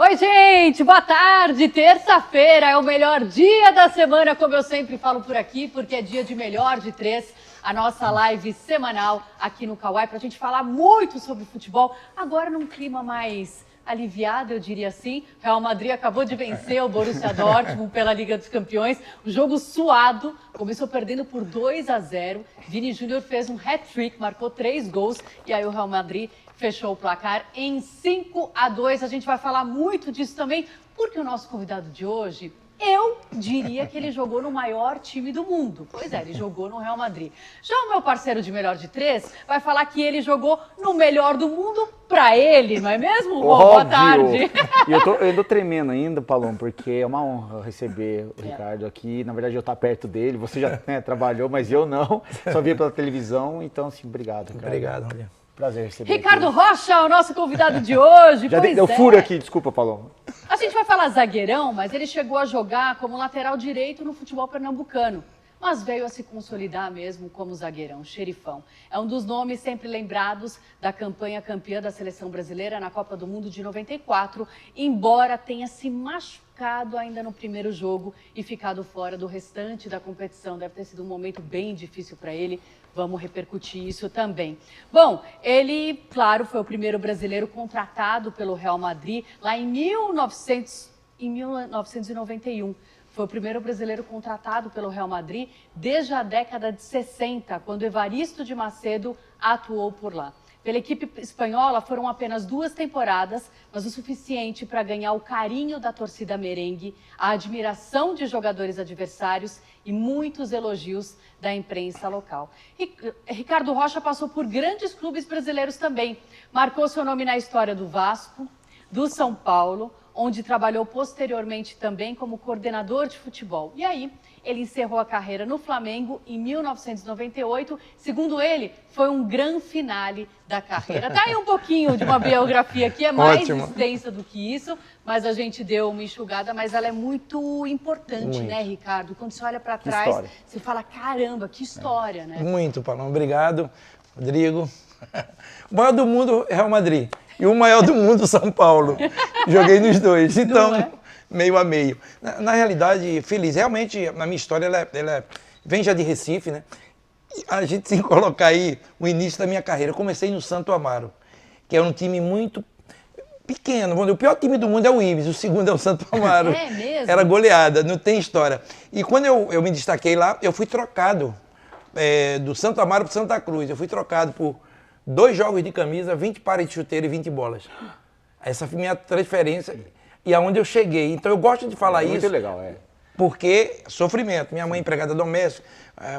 Oi, gente, boa tarde. Terça-feira é o melhor dia da semana, como eu sempre falo por aqui, porque é dia de Melhor de Três, a nossa live semanal aqui no Kawai, para a gente falar muito sobre futebol, agora num clima mais aliviado, eu diria assim. O Real Madrid acabou de vencer o Borussia Dortmund pela Liga dos Campeões, o jogo suado, começou perdendo por 2-0, Vini Júnior fez um hat-trick, marcou 3 gols, e aí o Real Madrid fechou o placar em 5-2. A gente vai falar muito disso também, porque o nosso convidado de hoje, eu diria que ele jogou no maior time do mundo. Pois é, ele jogou no Real Madrid. Já o meu parceiro de Melhor de Três vai falar que ele jogou no melhor do mundo pra ele, não é mesmo, Rô? Boa tarde. E eu tô tremendo ainda, Paloma, porque é uma honra receber o Ricardo aqui. Na verdade, eu estou perto dele. Você já trabalhou, mas eu não. Só via pela televisão. Então, assim, obrigado, Ricardo. Obrigado, Maria. Prazer receber Ricardo aqui. Rocha, o nosso convidado de hoje. Já deu furo aqui, desculpa, Paloma. A gente vai falar zagueirão, mas ele chegou a jogar como lateral direito no futebol pernambucano. Mas veio a se consolidar mesmo como zagueirão, xerifão. É um dos nomes sempre lembrados da campanha campeã da seleção brasileira na Copa do Mundo de 94, embora tenha se machucado ainda no primeiro jogo e ficado fora do restante da competição. Deve ter sido um momento bem difícil para ele. Vamos repercutir isso também. Bom, ele, claro, foi o primeiro brasileiro contratado pelo Real Madrid lá em 1991. Foi o primeiro brasileiro contratado pelo Real Madrid desde a década de 60, quando Evaristo de Macedo atuou por lá. Pela equipe espanhola foram apenas 2 temporadas, mas o suficiente para ganhar o carinho da torcida merengue, a admiração de jogadores adversários e muitos elogios da imprensa local. Ricardo Rocha passou por grandes clubes brasileiros também. Marcou seu nome na história do Vasco, do São Paulo, onde trabalhou posteriormente também como coordenador de futebol. E aí, ele encerrou a carreira no Flamengo em 1998. Segundo ele, foi um grande finale da carreira. Tá aí um pouquinho de uma biografia que é mais extensa do que isso, mas a gente deu uma enxugada, mas ela é muito importante, né, Ricardo? Quando você olha para trás, você fala, caramba, que história, né? Muito, Paloma. Obrigado, Rodrigo. O maior do mundo é Real Madrid. E o maior do mundo, São Paulo. Joguei nos dois, então, meio a meio. Na realidade, feliz. Realmente, a minha história, ela vem já de Recife, né? E a gente tem que colocar aí o início da minha carreira. Eu comecei no Santo Amaro, que é um time muito pequeno. O pior time do mundo é o Ibis, o segundo é o Santo Amaro. É mesmo? Era goleada, não tem história. E quando eu me destaquei lá, eu fui trocado do Santo Amaro para o Santa Cruz. Eu fui trocado por 2 jogos de camisa, 20 pares de chuteira e 20 bolas. Essa foi minha transferência e aonde eu cheguei. Então eu gosto de falar isso. Muito legal, Porque sofrimento. Minha mãe empregada doméstica,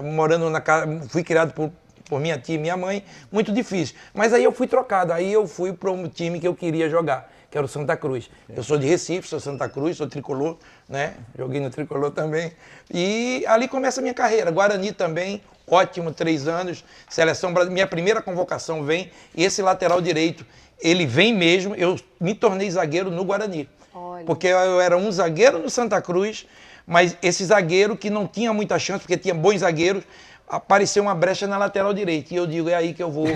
morando na casa, fui criado por minha tia e minha mãe, muito difícil. Mas aí eu fui trocado, aí eu fui para um time que eu queria jogar, que era o Santa Cruz. Eu sou de Recife, sou Santa Cruz, sou tricolor, né? Joguei no tricolor também. E ali começa a minha carreira. Guarani também, ótimo, 3 anos. Seleção brasileira, minha primeira convocação vem. E esse lateral direito, ele vem mesmo. Eu me tornei zagueiro no Guarani. Olha. Porque eu era um zagueiro no Santa Cruz, mas esse zagueiro que não tinha muita chance, porque tinha bons zagueiros, apareceu uma brecha na lateral direita. E eu digo, é aí que eu vou.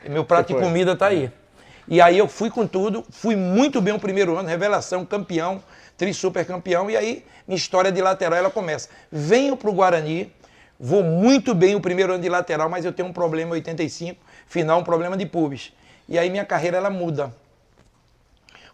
Meu prato de comida está aí. E aí eu fui com tudo, fui muito bem o primeiro ano, revelação, campeão, tri-super campeão, e aí minha história de lateral ela começa. Venho para o Guarani, vou muito bem o primeiro ano de lateral, mas eu tenho um problema em 85, final, um problema de pubis. E aí minha carreira ela muda.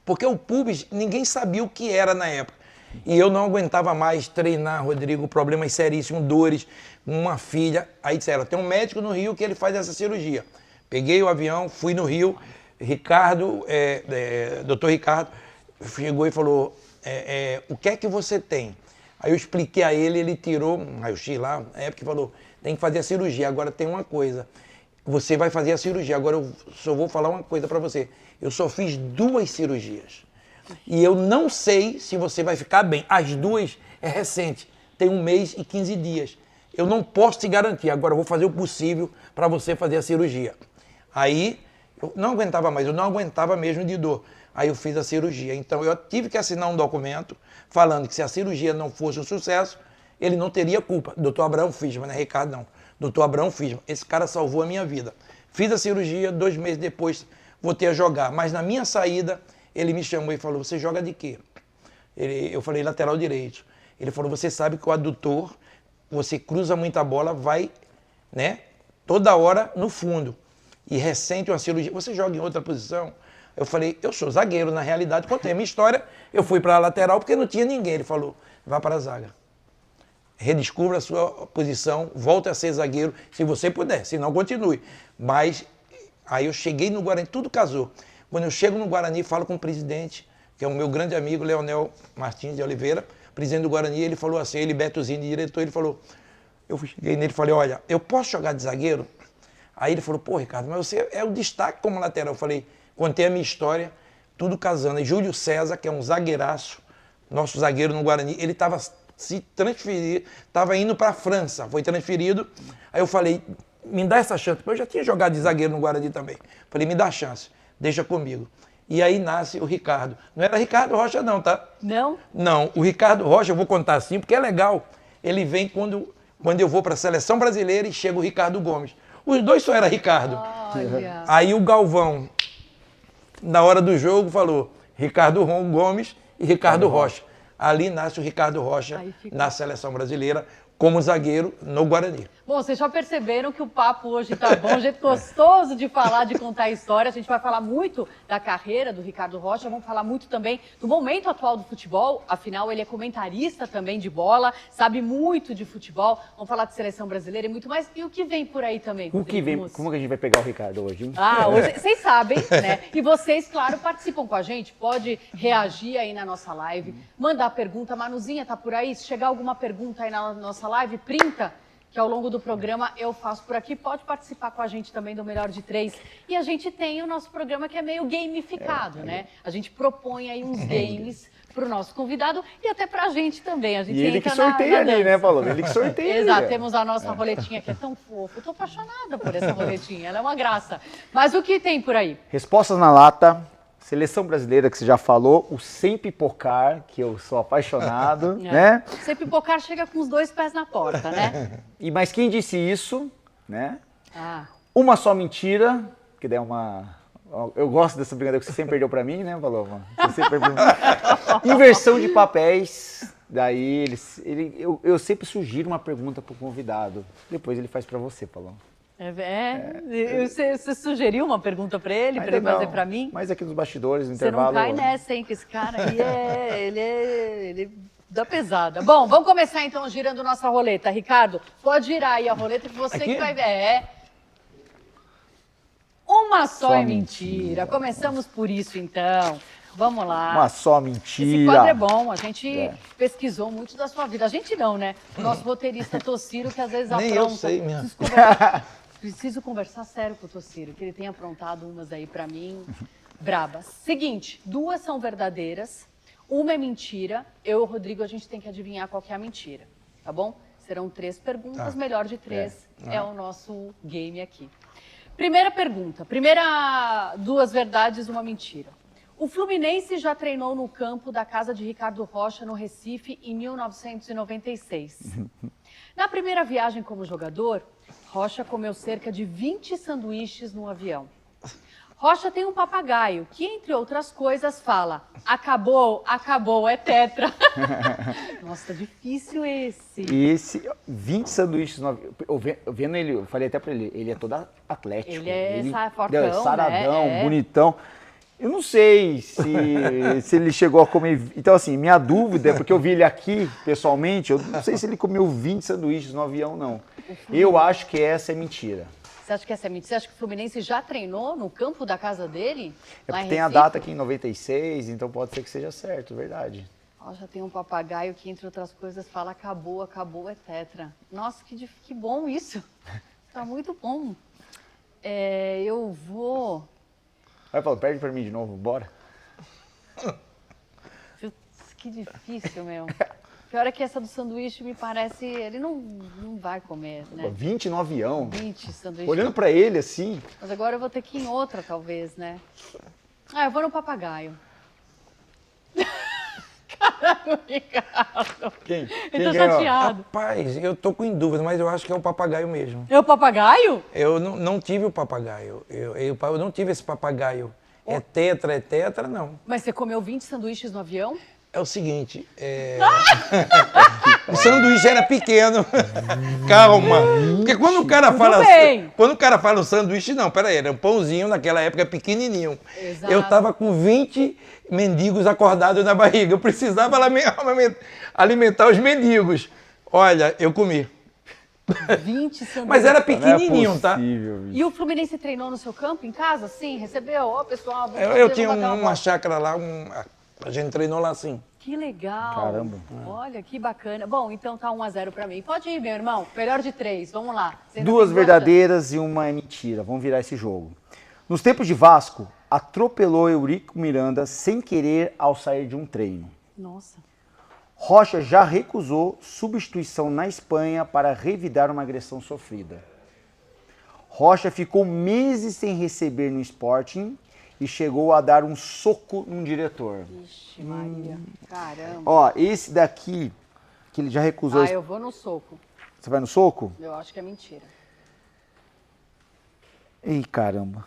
Porque o pubis, ninguém sabia o que era na época. E eu não aguentava mais treinar, Rodrigo, problemas seríssimos, dores, uma filha. Aí disseram, tem um médico no Rio que ele faz essa cirurgia. Peguei o avião, fui no Rio, Ricardo, doutor Ricardo, chegou e falou, o que é que você tem? Aí eu expliquei a ele, ele tirou um raio-x lá, na época, e falou, tem que fazer a cirurgia, agora tem uma coisa, você vai fazer a cirurgia, agora eu só vou falar uma coisa para você, eu só fiz 2 cirurgias, e eu não sei se você vai ficar bem, as 2 é recente, tem 1 mês e 15 dias, eu não posso te garantir, agora eu vou fazer o possível para você fazer a cirurgia. Aí, eu não aguentava mais, eu não aguentava mesmo de dor. Aí eu fiz a cirurgia. Então eu tive que assinar um documento falando que se a cirurgia não fosse um sucesso, ele não teria culpa. Doutor Abraão Fisma, não é Ricardo não. Doutor Abraão Fisma. Esse cara salvou a minha vida. Fiz a cirurgia, 2 meses depois voltei a jogar. Mas na minha saída, Ele me chamou e falou, você joga de quê? Eu falei, lateral direito. Ele falou, você sabe que o adutor, você cruza muita bola, vai, né, toda hora no fundo. E ressente uma cirurgia. Você joga em outra posição? Eu falei, eu sou zagueiro, na realidade. Contei a minha história, eu fui para a lateral porque não tinha ninguém. Ele falou, vá para a zaga. Redescubra a sua posição, volte a ser zagueiro, se você puder, se não, continue. Mas aí eu cheguei no Guarani, tudo casou. Quando eu chego no Guarani, falo com o presidente, que é o meu grande amigo, Leonel Martins de Oliveira, presidente do Guarani, ele falou assim, ele, Betozinho, diretor, ele falou, eu cheguei nele e falei, olha, eu posso jogar de zagueiro? Aí ele falou, pô, Ricardo, mas você é o destaque como lateral. Eu falei, contei a minha história, tudo casando. E Júlio César, que é um zagueiraço, nosso zagueiro no Guarani, ele estava se transferir, estava indo para a França, foi transferido. Aí eu falei, me dá essa chance. Eu já tinha jogado de zagueiro no Guarani também. Falei, me dá a chance, deixa comigo. E aí nasce o Ricardo. Não era Ricardo Rocha não, tá? Não? Não, o Ricardo Rocha, eu vou contar assim, porque é legal. Ele vem quando eu vou para a Seleção Brasileira e chega o Ricardo Gomes. Os dois só era Ricardo. Olha. Aí o Galvão, na hora do jogo, falou Ricardo Gomes e Ricardo Rocha. Ali nasce o Ricardo Rocha na Seleção Brasileira como zagueiro no Guarani. Bom, vocês já perceberam que o papo hoje tá bom, um jeito gostoso de falar, de contar história. A gente vai falar muito da carreira do Ricardo Rocha, vamos falar muito também do momento atual do futebol. Afinal, ele é comentarista também de bola, sabe muito de futebol. Vamos falar de seleção brasileira e muito mais. E o que vem por aí também? O que vem? Como que a gente vai pegar o Ricardo hoje, hein? Ah, hoje, vocês sabem, né? E vocês, claro, participam com a gente. Pode reagir aí na nossa live, mandar pergunta. Manuzinha tá por aí? Se chegar alguma pergunta aí na nossa live, printa, que ao longo do programa eu faço por aqui. Pode participar com a gente também do Melhor de Três. E a gente tem o nosso programa que é meio gamificado, né? A gente propõe aí uns games para o nosso convidado e até para a gente também. A gente E ele que sorteia ali, né, Paulo? Ele que sorteia. Exato, temos a nossa roletinha que é tão fofa. Eu tô apaixonada por essa roletinha, ela é uma graça. Mas o que tem por aí? Respostas na lata, seleção brasileira que você já falou, o sem pipocar, que eu sou apaixonado, né? Sem pipocar chega com os dois pés na porta, né? Mas quem disse isso, né? Ah. Uma só mentira, que daí é uma... Eu gosto dessa brincadeira que você sempre perdeu pra mim, né, Paloma? Você sempre perdeu. Inversão de papéis. Daí eu sempre sugiro uma pergunta pro convidado. Depois ele faz pra você, Paloma. Você sugeriu uma pergunta pra ele, pra ele fazer pra mim? Mas aqui nos bastidores, no você intervalo... Você não cai nessa, hein, que esse cara aí ele dá pesada. Bom, vamos começar então girando nossa roleta. Ricardo, pode girar aí a roleta que você que vai ver. Uma só é mentira. Começamos por isso, então. Vamos lá. Uma só mentira. Esse quadro é bom. A gente pesquisou muito da sua vida. A gente não, né? O nosso roteirista Tossiro, que às vezes apronta. Nem eu sei mesmo. Preciso conversar sério com o Tossiro, que ele tem aprontado umas aí pra mim brabas. Seguinte, 2 são verdadeiras, uma é mentira. Eu e o Rodrigo, a gente tem que adivinhar qual que é a mentira, tá bom? Serão 3 perguntas, melhor de 3 é o nosso game aqui. Primeira pergunta, 2 verdades, uma mentira. O Fluminense já treinou no campo da casa de Ricardo Rocha, no Recife, em 1996. Na primeira viagem como jogador, Rocha comeu cerca de 20 sanduíches no avião. Rocha tem um papagaio que, entre outras coisas, fala: acabou, acabou, é tetra. Nossa, tá difícil esse. Esse, 20 sanduíches no avião. Vendo ele, eu falei até pra ele é todo atlético. Ele é fortão, saradão, né? bonitão. Eu não sei se ele chegou a comer... Então, assim, minha dúvida é porque eu vi ele aqui, pessoalmente, eu não sei se ele comeu 20 sanduíches no avião, não. Eu acho que essa é mentira. Você acha que essa é mentira? Você acha que o Fluminense já treinou no campo da casa dele? É porque tem a data aqui em 96, então pode ser que seja certo, verdade. Ó, já tem um papagaio que, entre outras coisas, fala acabou, acabou, é tetra. Nossa, que bom isso. Tá muito bom. Eu vou... Vai, Paulo, perde pra mim de novo, bora. Putz, que difícil, meu. Pior é que essa do sanduíche me parece... Ele não vai comer, né? 20 no avião. 20 sanduíches. Olhando pra ele, assim... Mas agora eu vou ter que ir em outra, talvez, né? Eu vou no papagaio. Caralho, Ricardo. Quem Ele tá ganhou? chateado. Rapaz, eu tô com dúvida, mas eu acho que é o papagaio mesmo. É o papagaio? Eu não tive o papagaio. Eu não tive esse papagaio. É tetra, não. Mas você comeu 20 sanduíches no avião? É o seguinte, o sanduíche era pequeno. Calma. Porque quando o cara fala bem. quando o cara fala um sanduíche, não, peraí, era um pãozinho naquela época pequenininho. Exato. Eu tava com 20 mendigos acordados na barriga. Eu precisava alimentar os mendigos. Olha, eu comi. 20 sanduíches. Mas era Não é pequenininho, tá? possível, bicho. E o Fluminense treinou no seu campo, em casa, sim? Recebeu? Ó, pessoal, vamos Eu fazer, tinha vamos bater uma bola. chácara lá, a gente treinou lá assim. Que legal. Caramba. Olha, que bacana. Bom, então tá 1-0 pra mim. Pode ir, meu irmão. Melhor de 3. Vamos lá. Você ainda Duas tem verdadeiras e uma é mentira. Vamos virar esse jogo. Nos tempos de Vasco, atropelou Eurico Miranda sem querer ao sair de um treino. Nossa. Rocha já recusou substituição na Espanha para revidar uma agressão sofrida. Rocha ficou meses sem receber no Sporting e chegou a dar um soco num diretor. Vixe, Maria. Caramba. Ó, esse daqui, que ele já recusou... Ah, eu vou no soco. Você vai no soco? Eu acho que é mentira. Ih, caramba.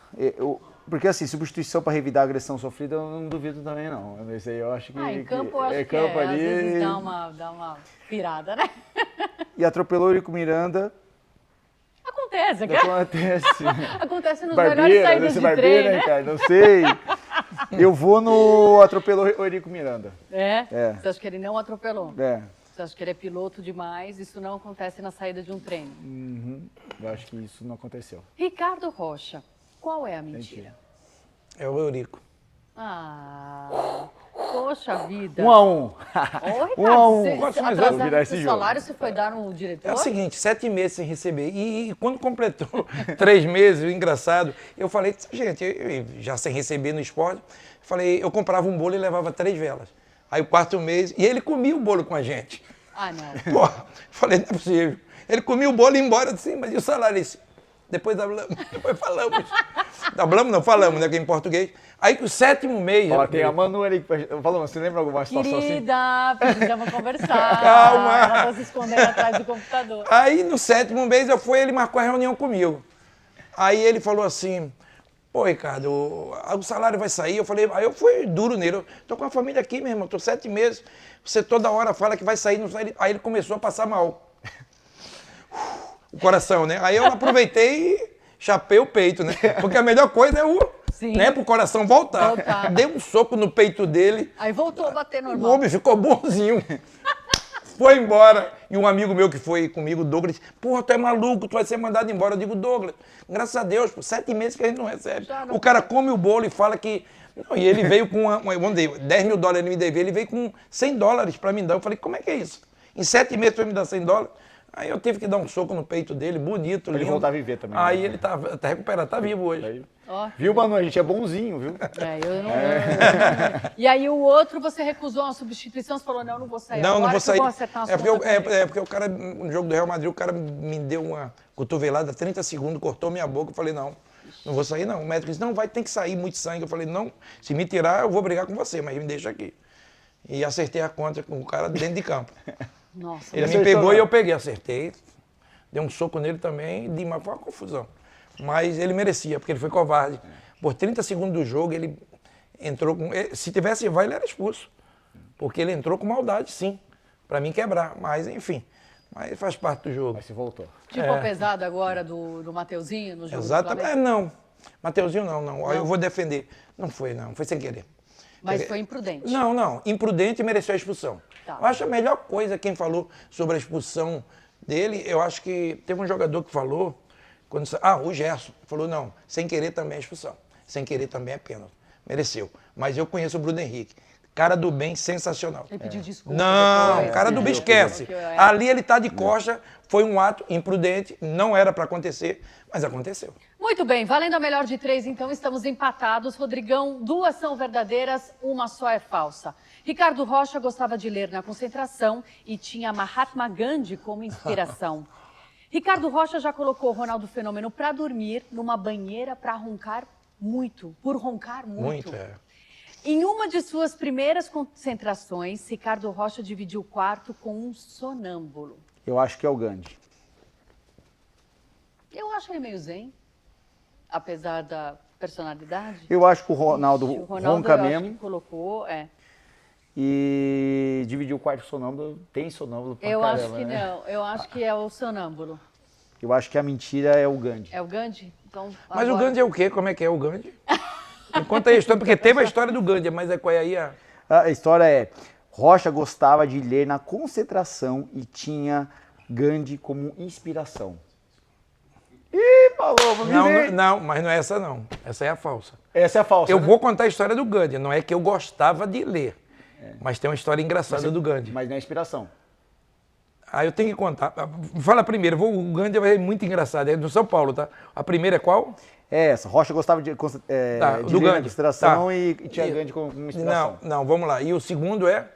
Porque assim, substituição para revidar a agressão sofrida, eu não duvido também não. Esse aí eu acho que... Em campo eu acho que campo é. ali... Às vezes dá uma pirada, né? E atropelou Eurico Miranda. Acontece, cara. Acontece. Acontece nos melhores Barbeira, saídas deve ser de barbeira, treino, né, né? cara? Não sei. Eu vou no atropelou o Eurico Miranda. É? É. Você acha que ele não atropelou? É. Você acha que ele é piloto demais? Isso não acontece na saída de um treino. Eu acho que isso não aconteceu. Ricardo Rocha, qual é a mentira? É o Eurico. Ah, poxa vida. 1-1. Ô, Ricardo, você Gosto mais atrasando vou virar o esse seu jogo. salário, você foi dar no diretor? É o seguinte, 7 meses sem receber. E quando completou 3 meses, o engraçado, eu falei, gente, eu já sem receber no esporte, falei, eu comprava um bolo e levava 3 velas. Aí o 4º mês, e ele comia o bolo com a gente. Ah, não. Porra, falei, não é possível. Ele comia o bolo e ia embora assim, mas e o salário? Ele disse, depois falamos. Hablamos, não falamos, né, que é em português. Aí o 7º mês... Ó, tem a Manu ali que falou, você lembra alguma situação assim? Querida, precisamos conversar. Calma. Ela tá se escondendo atrás do computador. Aí no 7º mês ele marcou a reunião comigo. Aí ele falou assim, pô, Ricardo, o salário vai sair. Eu falei, aí eu fui duro nele. Eu tô com a família aqui, meu irmão, tô 7 meses. Você toda hora fala que vai sair, não sai. Aí ele começou a passar mal. O coração, né? Aí eu aproveitei e chapei o peito, né? Porque a melhor coisa é né, pro coração voltar. Dei um soco no peito dele. Aí voltou a bater O normal. homem ficou bonzinho. Foi embora. E um amigo meu que foi comigo, Douglas, disse, porra, tu é maluco, tu vai ser mandado embora. Eu digo, Douglas, graças a Deus, por 7 meses que a gente não recebe. O cara come o bolo e fala que... Não, e ele veio com, vamos dizer, 10 mil dólares ele me devia, ele veio com 100 dólares para me dar. Eu falei, como é que é isso? Em 7 meses tu vai me dar 100 dólares? Aí eu tive que dar um soco no peito dele, bonito, lindo. Ele voltar a viver também. Aí né? ele tá recuperado, tá vivo hoje. Ó. Viu, Manu? A gente é bonzinho, viu? Eu não... E aí o outro, você recusou uma substituição, você falou, não vou sair Não, agora, não vou que eu sair. acertar umas É porque, contas com ele. porque o cara, no jogo do Real Madrid, o cara me deu uma cotovelada, 30 segundos, cortou minha boca. Eu falei, não vou sair não. O médico disse, não, tem que sair muito sangue. Eu falei, não, se me tirar, eu vou brigar com você, mas me deixa aqui. E acertei a conta com o cara dentro de campo. Nossa, Ele me acertou, pegou não? e eu peguei, acertei. Dei um soco nele também, mas foi uma confusão. Mas ele merecia, porque ele foi covarde. Por 30 segundos do jogo, ele entrou com... Se tivesse VAR, ele era expulso. Porque ele entrou com maldade, sim. Pra mim quebrar. Mas, enfim. Mas faz parte do jogo. Mas se voltou. tipo a pesada agora do Mateuzinho no jogo do Exatamente. Flamengo? Não. Mateuzinho, não. Aí eu vou defender. Não foi sem querer. Mas foi imprudente. Não. Imprudente e mereceu a expulsão. Tá. Eu acho a melhor coisa quem falou sobre a expulsão dele, eu acho que teve um jogador que falou, o Gerson, falou, não, sem querer também é expulsão. Sem querer também é pênalti. Mereceu. Mas eu conheço o Bruno Henrique. Cara do bem, sensacional. Ele pediu desculpa Não, depois. cara do bem esquece. Ali ele tá de coxa, foi um ato imprudente, não era para acontecer, mas aconteceu. Muito bem, valendo a melhor de 3, então, estamos empatados. Rodrigão, 2 são verdadeiras, 1 só é falsa. Ricardo Rocha gostava de ler na concentração e tinha Mahatma Gandhi como inspiração. Ricardo Rocha já colocou Ronaldo Fenômeno para dormir numa banheira para roncar muito, por roncar muito. Muito, é. Em uma de suas primeiras concentrações, Ricardo Rocha dividiu o quarto com um sonâmbulo. Eu acho que é o Gandhi. Eu acho ele meio zen, apesar personalidade? Eu acho que o Ronaldo, O Ronaldo ronca eu acho mesmo. que colocou, E dividiu o quarto com sonâmbulo. Tem sonâmbulo pra Eu caramba, acho que né? não. Eu acho que é o sonâmbulo. Eu acho que a mentira é o Gandhi. É o Gandhi? Então, Mas o agora- Gandhi é o quê? Como é que é o Gandhi? Me conta aí a história, porque teve a história do Gandhi, mas é qual é aí a... A história é: Rocha gostava de ler na concentração e tinha Gandhi como inspiração. Ih, falou, Não, mas não é essa não. Essa é a falsa. Essa é a falsa. Eu né? vou contar a história do Gandhi, não é que eu gostava de ler, mas tem uma história engraçada do Gandhi. Mas não é inspiração. Ah, eu tenho que contar. Fala primeiro, o Gandhi é muito engraçado, é do São Paulo, tá? A primeira é qual? É essa. Rocha gostava de, Tá, de do ler na Gandhi. concentração Tá. e tinha Gandhi como inspiração. Não, vamos lá. E o segundo é?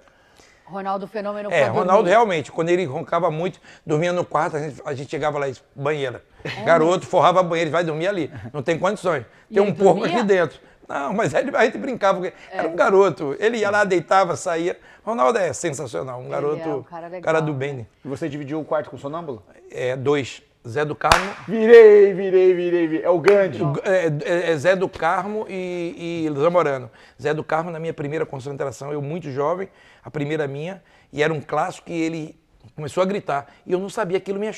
Ronaldo Fenômeno É, pra Ronaldo dormir. realmente, quando ele roncava muito, dormia no quarto, a gente chegava lá, banheira. Garoto, forrava a banheira, ele vai dormir ali. Não tem condições. Tem E um ele porco dormia? aqui dentro. Não, mas aí a gente brincava, porque era um garoto. Ele ia lá, deitava, saía. Ronaldo é sensacional, um garoto, um cara legal, do né? bem. E você dividiu o quarto com o sonâmbulo? É, 2. Zé do Carmo. Virei. É o Gandhi. Zé do Carmo e Zamorano. Zé do Carmo, na minha primeira concentração, eu muito jovem, a primeira minha, e era um clássico que ele começou a gritar. E eu não sabia, aquilo me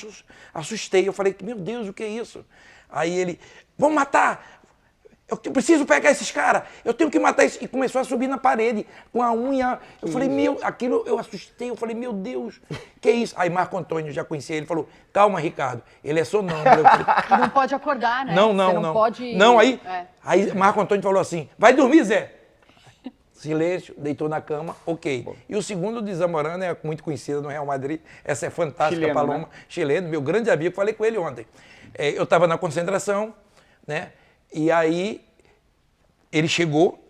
assustei. Eu falei, meu Deus, o que é isso? Aí ele, vamos matar! Eu preciso pegar esses caras, eu tenho que matar isso. E começou a subir na parede com a unha. Eu falei, aquilo eu assustei, eu falei, meu Deus, que é isso? Aí Marco Antônio, já conhecia ele, falou, calma, Ricardo, ele é sonâmbulo. Eu falei, Não pode acordar, né? não, Você não pode... Não, É. aí Marco Antônio falou assim, vai dormir, Zé. Silêncio, deitou na cama, ok. E o segundo de Zamorano é muito conhecido no Real Madrid, essa é fantástica, Chileno, Paloma, né? chileno, meu grande amigo, falei com ele ontem. Eu estava na concentração, né, e aí ele chegou,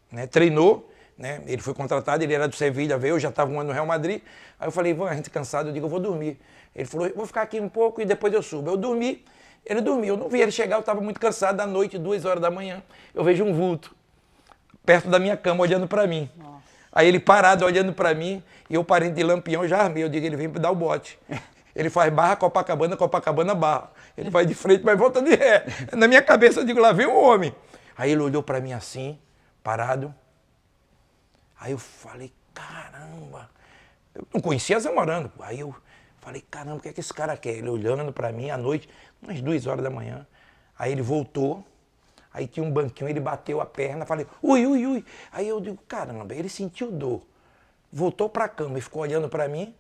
né, treinou, né, ele foi contratado, ele era do Sevilha, veio, eu já estava um ano no Real Madrid, aí eu falei, a gente cansado, eu digo, eu vou dormir. Ele falou, vou ficar aqui um pouco e depois eu subo. Eu dormi, ele dormiu, eu não vi ele chegar, eu estava muito cansado, da noite, 2 horas da manhã, eu vejo um vulto perto da minha cama, olhando para mim. Nossa. Aí ele parado, olhando para mim, e eu parente de Lampião, já armei, eu digo, ele vem me dar o bote. Ele faz barra, Copacabana, barra. Ele vai de frente, mas volta de ré. Na minha cabeça, eu digo, lá vem um homem. Aí ele olhou para mim assim, parado. Aí eu falei, caramba. Eu não conhecia Zamorano. Aí eu falei, caramba, o que é que esse cara quer? Ele olhando para mim à noite, umas 2 horas da manhã. Aí ele voltou. Aí tinha um banquinho, ele bateu a perna, falei, ui. Aí eu digo, caramba, ele sentiu dor. Voltou para a cama e ficou olhando para mim.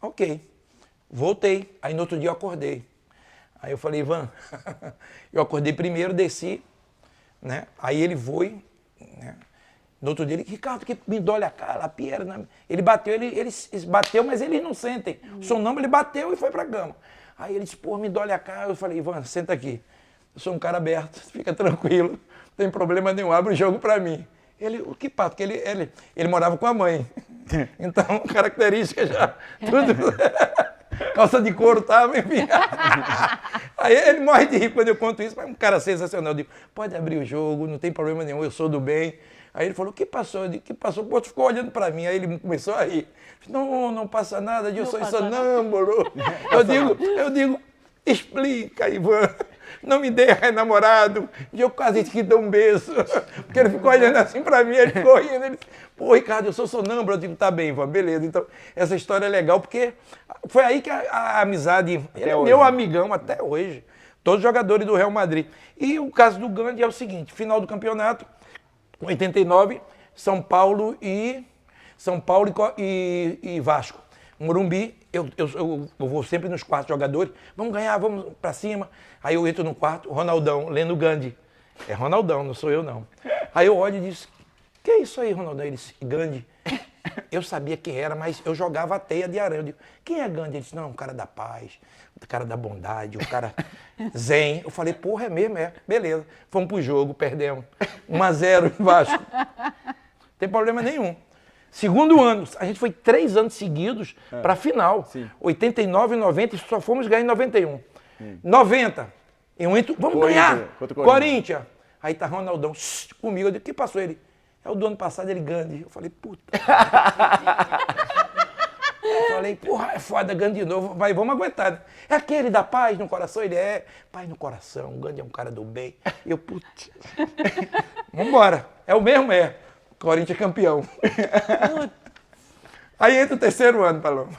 Ok. Voltei. Aí no outro dia eu acordei. Aí eu falei, Ivan, eu acordei primeiro, desci, né? Aí ele foi, né? No outro dia ele, Ricardo, que me dói a cara, a perna. Ele bateu, ele bateu, mas eles não sentem. O sonâmbulo, ele bateu e foi para a cama. Aí ele disse, pô, me dói a cara. Eu falei, Ivan, senta aqui. Eu sou um cara aberto, fica tranquilo, não tem problema nenhum, abre o jogo pra mim. Ele, o que pato? Porque ele morava com a mãe. Então, característica já, tudo. Calça de couro, tava, enfim. Aí ele morre de rir quando eu conto isso, mas um cara sensacional. Eu digo, pode abrir o jogo, não tem problema nenhum, eu sou do bem. Aí ele falou, o que passou? Eu digo, o que passou? Pô, tu ficou olhando pra mim. Aí ele começou a rir. Não passa nada, eu sou sonâmbulo. Eu digo, explica, Ivan. Não me dê namorado, eu quase que dou um beijo. Porque ele ficou olhando assim pra mim, ele ficou rindo. Ele disse, pô, Ricardo, eu sou sonâmbulo. Eu digo, tá bem, Ivan, beleza. Então, essa história é legal, porque foi aí que a amizade, ele é meu amigão até hoje. Todos os jogadores do Real Madrid. E o caso do Gandhi é o seguinte, final do campeonato, 89, São Paulo e Vasco. Morumbi, eu vou sempre nos quartos jogadores, vamos ganhar, vamos pra cima. Aí eu entro no quarto, Ronaldão, lendo Gandhi. É Ronaldão, não sou eu não. Aí eu olho e disse, que é isso aí, Ronaldão? Ele disse, Gandhi. Eu sabia quem era, mas eu jogava a teia de aranha. Eu digo, quem é Gandhi? Ele disse, não, o cara da paz, o cara da bondade, o cara zen. Eu falei, porra, é mesmo, é. Beleza, fomos pro jogo, perdemos. 1-0 Vasco. Não tem problema nenhum. Segundo ano, a gente foi 3 anos seguidos para a final. Sim. 89, 90 e só fomos ganhar em 91. 90, eu entro, vamos ganhar! Corinthians. Aí tá Ronaldão comigo, eu digo, o que passou ele? É o do ano passado, ele Gandhi. Eu falei, puta. Eu falei, porra, é foda, Gandhi de novo, vai, vamos aguentar. Né? É aquele da paz no coração? Ele é, paz no coração, o Gandhi é um cara do bem. E eu, putz, vambora. É o mesmo, é. Corinthians é campeão. Aí entra o terceiro ano, Paloma.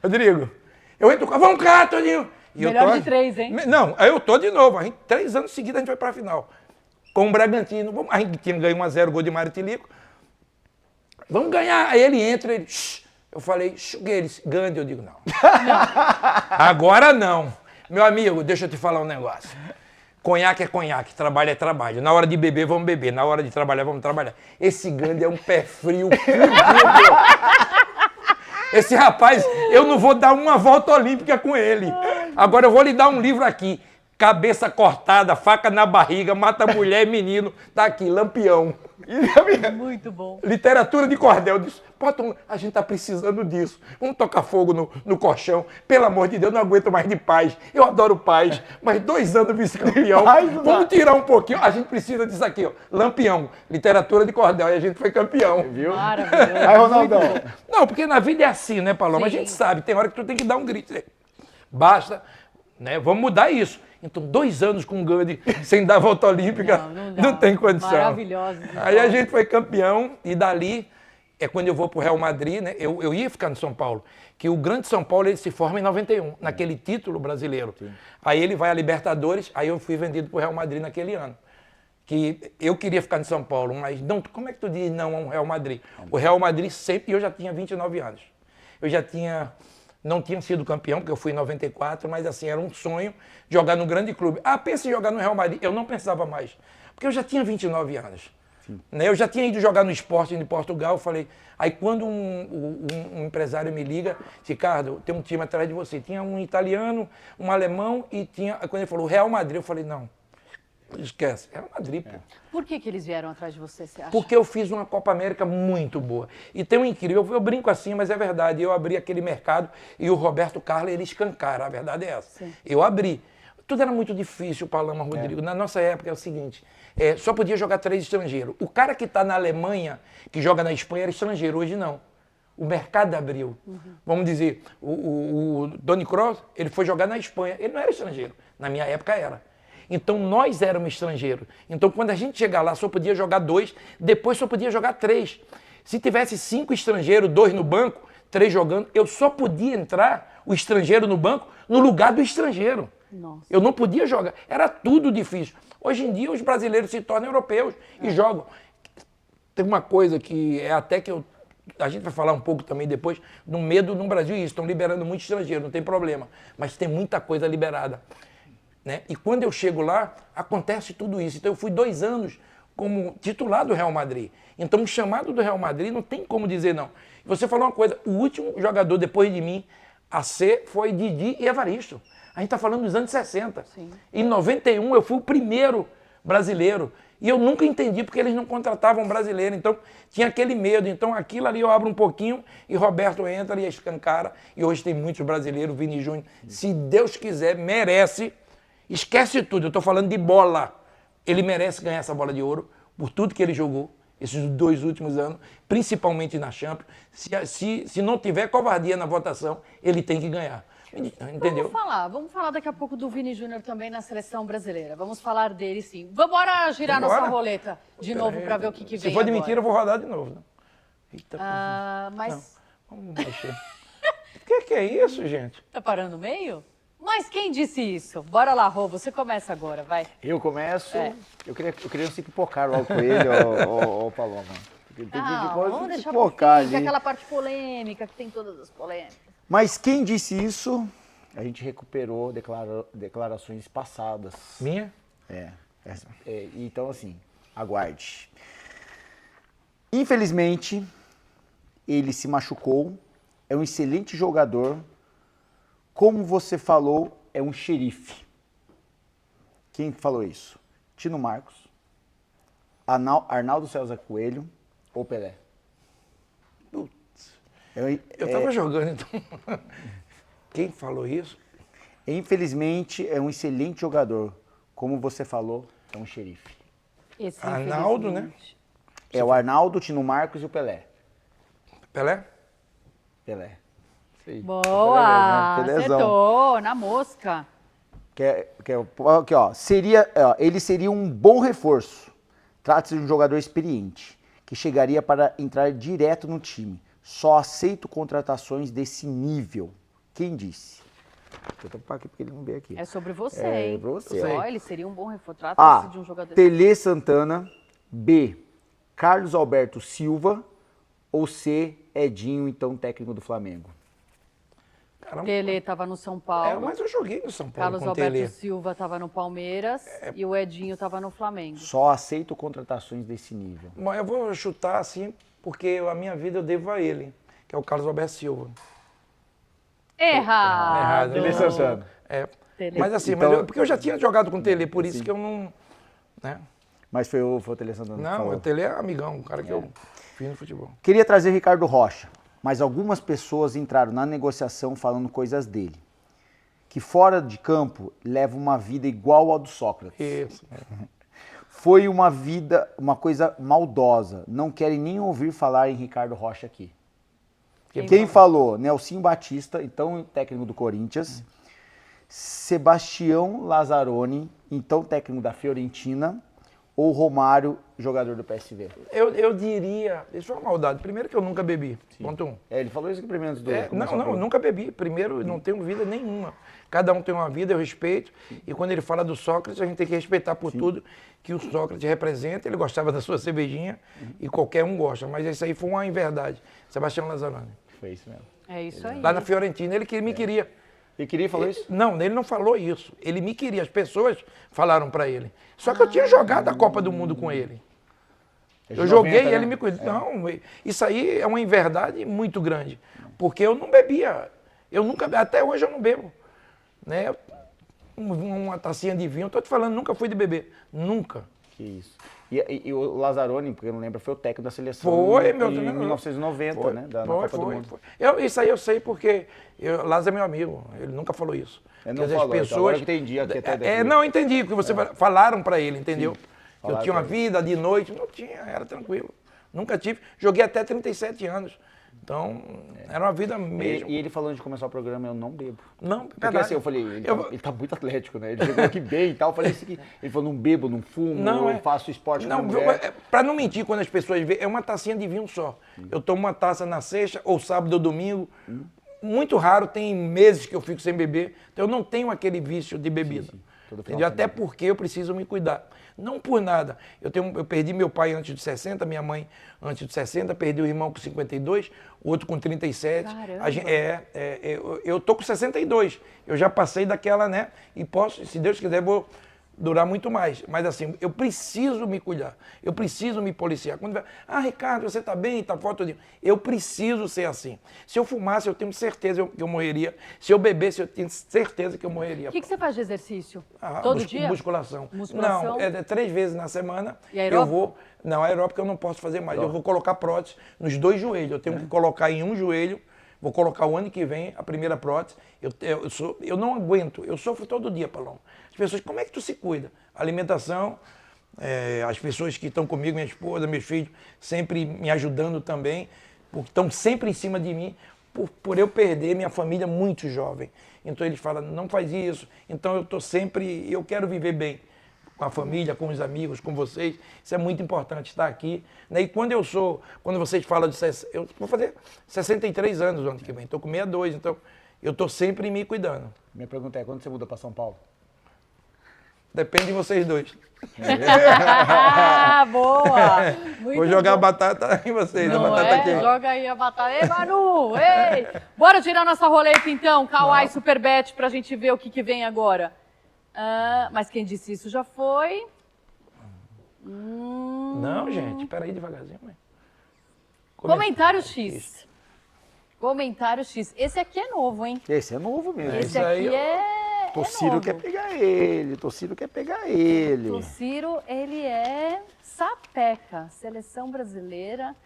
Rodrigo, eu entro, vamos cá, Toninho. E Melhor de 3, hein? Não, aí eu tô de novo. 3 anos seguidos a gente vai pra final. Com o Bragantino. A gente tinha ganho 1-0, gol de Mário Tilico. Vamos ganhar. Aí ele entra, ele... Eu falei, Gandhi, eu digo, não. Agora não. Meu amigo, deixa eu te falar um negócio. Conhaque é conhaque, trabalho é trabalho. Na hora de beber, vamos beber. Na hora de trabalhar, vamos trabalhar. Esse Gandhi é um pé frio. Esse rapaz, eu não vou dar uma volta olímpica com ele. Agora eu vou lhe dar um livro aqui. Cabeça cortada, faca na barriga, mata mulher e menino. Tá aqui, Lampião. Muito bom. Literatura de cordel. A gente tá precisando disso. Vamos tocar fogo no colchão. Pelo amor de Deus, não aguento mais de paz. Eu adoro paz. Mas 2 anos vice-campeão. Vamos tirar um pouquinho. A gente precisa disso aqui, ó. Lampião. Literatura de cordel. E a gente foi campeão. Viu? Maravilhoso. Aí, Ronaldão. Não, porque na vida é assim, né, Paloma? Sim. A gente sabe. Tem hora que tu tem que dar um grito. Basta. Né? Vamos mudar isso. Então, 2 anos com o Gandhi sem dar volta olímpica, não tem condição. Maravilhoso. Aí a gente foi campeão e dali é quando eu vou pro Real Madrid, né? Eu ia ficar no São Paulo, que o Grande São Paulo ele se forma em 91, naquele título brasileiro. Sim. Aí ele vai a Libertadores, aí eu fui vendido pro Real Madrid naquele ano. Que eu queria ficar no São Paulo, mas não, como é que tu diz não a um Real Madrid? O Real Madrid sempre, eu já tinha 29 anos. Eu já não tinha sido campeão, porque eu fui em 94, mas assim, era um sonho jogar no grande clube. Pensa em jogar no Real Madrid. Eu não pensava mais, porque eu já tinha 29 anos. Né? Eu já tinha ido jogar no Sporting de Portugal, eu falei... Aí quando um empresário me liga, Ricardo, tem um time atrás de você. Tinha um italiano, um alemão e tinha... Quando ele falou Real Madrid, eu falei, não, esquece, Real Madrid, pô. Por que eles vieram atrás de você, você acha? Porque eu fiz uma Copa América muito boa. E tem um incrível, eu brinco assim, mas é verdade. Eu abri aquele mercado e o Roberto Carlos, ele escancara, a verdade é essa. Sim. Eu abri. Tudo era muito difícil, Paloma, Rodrigo. Na nossa época é o seguinte, só podia jogar 3 estrangeiros. O cara que está na Alemanha, que joga na Espanha, era estrangeiro, hoje não. O mercado abriu. Vamos dizer, o Toni Kroos, ele foi jogar na Espanha. Ele não era estrangeiro. Na minha época era. Então, nós éramos estrangeiros. Então, quando a gente chegar lá, só podia jogar 2, depois só podia jogar 3. Se tivesse 5 estrangeiros, 2 no banco, 3 jogando, eu só podia entrar, o estrangeiro no banco, no lugar do estrangeiro. Nossa. Eu não podia jogar. Era tudo difícil. Hoje em dia, os brasileiros se tornam europeus e jogam. Tem uma coisa que é até que a gente vai falar um pouco também depois, do medo no Brasil, isso. Estão liberando muito estrangeiro, não tem problema. Mas tem muita coisa liberada. Né? E quando eu chego lá, acontece tudo isso. Então eu fui 2 anos como titular do Real Madrid. Então o chamado do Real Madrid não tem como dizer não. Você falou uma coisa, o último jogador depois de mim a ser foi Didi e Evaristo. A gente está falando dos anos 60. Sim. Em 91 eu fui o primeiro brasileiro. E eu nunca entendi porque eles não contratavam brasileiro. Então tinha aquele medo. Então aquilo ali eu abro um pouquinho e Roberto entra e escancara. E hoje tem muitos brasileiros, Vini Júnior. Se Deus quiser, merece. Esquece tudo, eu estou falando de bola. Ele merece ganhar essa bola de ouro por tudo que ele jogou esses 2 últimos anos, principalmente na Champions. Se não tiver covardia na votação, ele tem que ganhar. Entendeu? Vamos falar daqui a pouco do Vini Júnior também na seleção brasileira. Vamos falar dele sim. Bora girar nossa roleta de novo para ver o que vem. Se for de mentira, eu vou rodar de novo. Né? Eita, mas... Não, vamos mexer. O que é isso, gente? Tá parando no meio? Mas quem disse isso? Bora lá, Rô, você começa agora, vai. Eu começo? Eu queria se pipocar logo com ele, ô Paloma. Vamos deixar pipocar ali. Aquela parte polêmica, que tem todas as polêmicas. Mas quem disse isso, a gente recuperou declarações passadas. Minha? Então, assim, aguarde. Infelizmente, ele se machucou, é um excelente jogador. Como você falou, é um xerife. Quem falou isso? Tino Marcos, Arnaldo César Coelho ou Pelé? Eu tava jogando, então. Quem falou isso? Infelizmente, é um excelente jogador. Como você falou, é um xerife. Arnaldo, né? É o Arnaldo, Tino Marcos e o Pelé. Pelé? Pelé. aí. Boa! Pelezão. Acertou, na mosca. Aqui, ó, ele seria um bom reforço. Trata-se de um jogador experiente, que chegaria para entrar direto no time. Só aceito contratações desse nível. Quem disse? Vou tampar aqui porque ele não veio aqui. É sobre você, É, hein? pra você. Ó, ele seria um bom reforço. Trata-se de um jogador... Tele Santana. B. Carlos Alberto Silva. Ou C. Edinho, então técnico do Flamengo. Caramba. Tele estava no São Paulo. Mas eu joguei no São Paulo Carlos com o Alberto Tele. Silva estava no Palmeiras e o Edinho estava no Flamengo. Só aceito contratações desse nível. Mas eu vou chutar assim, porque a minha vida eu devo a ele, que é o Carlos Alberto Silva. Errado. Tele Santana. Tele. Mas assim, Então- porque eu já tinha jogado com o Tele, por isso que eu não... Né? Mas foi o Tele Santana que Não, falou. o Tele é amigão, um cara que eu fiz no futebol. Queria trazer Ricardo Rocha, mas algumas pessoas entraram na negociação falando coisas dele. Que fora de campo leva uma vida igual ao do Sócrates. Isso. Foi uma coisa maldosa. Não querem nem ouvir falar em Ricardo Rocha aqui. Quem falou? Nelsinho Batista, então técnico do Corinthians. Sebastião Lazzaroni, então técnico da Fiorentina. Ou Romário, jogador do PSV. Eu diria, isso é uma maldade. Primeiro que eu nunca bebi, ponto 1. Ele falou isso aqui primeiro antes do... Não, eu nunca bebi. Primeiro, não tenho vida nenhuma. Cada um tem uma vida, eu respeito. E quando ele fala do Sócrates, a gente tem que respeitar por tudo que o Sócrates representa. Ele gostava da sua cervejinha e qualquer um gosta. Mas isso aí foi uma inverdade. Sebastião Lazzaroni. Foi isso mesmo. É isso aí. Lá na Fiorentina, ele que me queria. Ele queria falar isso? Não, ele não falou isso. Ele me queria. As pessoas falaram pra ele. Só que eu tinha jogado a Copa do Mundo com ele. Eu joguei e ele me cuidou. Não, isso aí é uma inverdade muito grande. Porque eu não bebia. Eu nunca, até hoje eu não bebo. Né? Uma tacinha de vinho, eu tô te falando, nunca fui de beber. Nunca. Que isso. E o Lazzaroni, porque eu não lembro, foi o técnico da seleção Foi, em meu Deus. 1990, né? Da Copa do Mundo. Isso aí eu sei porque Lázaro é meu amigo, ele nunca falou isso. Ele não Quer dizer, falou, então agora eu entendi aqui até daqui. Não, eu entendi, porque você falaram pra ele, entendeu? Que eu falaram tinha uma pra ele. vida de noite, não tinha, era tranquilo. Nunca tive, joguei até 37 anos. Então, era uma vida mesmo. E ele falando de começar o programa, eu não bebo. Não, Porque verdade. assim, eu falei, ele tá muito atlético, né? Ele chegou aqui bem e tal, eu falei isso aqui. Ele falou, não bebo, não fumo, não faço esporte com a Não, mulher. pra não mentir, quando as pessoas veem, é uma tacinha de vinho só. Eu tomo uma taça na sexta, ou sábado ou domingo. Muito raro, tem meses que eu fico sem beber. Então eu não tenho aquele vício de bebida. Todo final Entendeu? de Até porque eu preciso me cuidar. Não por nada. Eu perdi meu pai antes de 60, minha mãe antes de 60, perdi o irmão com 52, o outro com 37. Caramba. Eu tô com 62. Eu já passei daquela, né? E posso, se Deus quiser, vou durar muito mais. Mas assim, eu preciso me cuidar. Eu preciso me policiar. Quando Ricardo, você tá bem, tá forte. Eu preciso ser assim. Se eu fumasse, eu tenho certeza que eu morreria. Se eu bebesse, eu tenho certeza que eu morreria. O que você faz de exercício? Todo dia? Musculação. Musculação? Não, 3 vezes na semana. E aeróbico? Eu vou. Não, aeróbico eu não posso fazer mais. Eu vou colocar prótese nos 2 joelhos. Eu tenho que colocar em um joelho. Vou colocar o ano que vem a primeira prótese. Eu não aguento. Eu sofro todo dia, Paloma. As pessoas, como é que tu se cuida? Alimentação, as pessoas que estão comigo, minha esposa, meus filhos, sempre me ajudando também, porque estão sempre em cima de mim, por eu perder minha família muito jovem. Então eles falam, não faz isso. Então eu estou sempre, eu quero viver bem com a família, com os amigos, com vocês. Isso é muito importante, estar aqui. Né? E quando vocês falam de... Eu vou fazer 63 anos no ano que vem, estou com 62, então eu estou sempre me cuidando. Minha pergunta é, quando você muda para São Paulo? Depende de vocês dois. Ah, boa! Muito Vou jogar a bom. batata em vocês, Não a batata é? aqui. Joga aí a batata. Ei, Manu! Ei! Bora tirar nossa roleta então, Kawai Superbet, pra gente ver o que vem agora. Mas quem disse isso já foi. Não, gente, espera aí devagarzinho. Mãe. Comentário X. Comentário X. Esse aqui é novo, hein? Esse é novo mesmo. Esse isso aí aqui é Tociro novo. quer pegar ele, Tociro quer pegar ele. O Ciro, ele é sapeca. Seleção brasileira,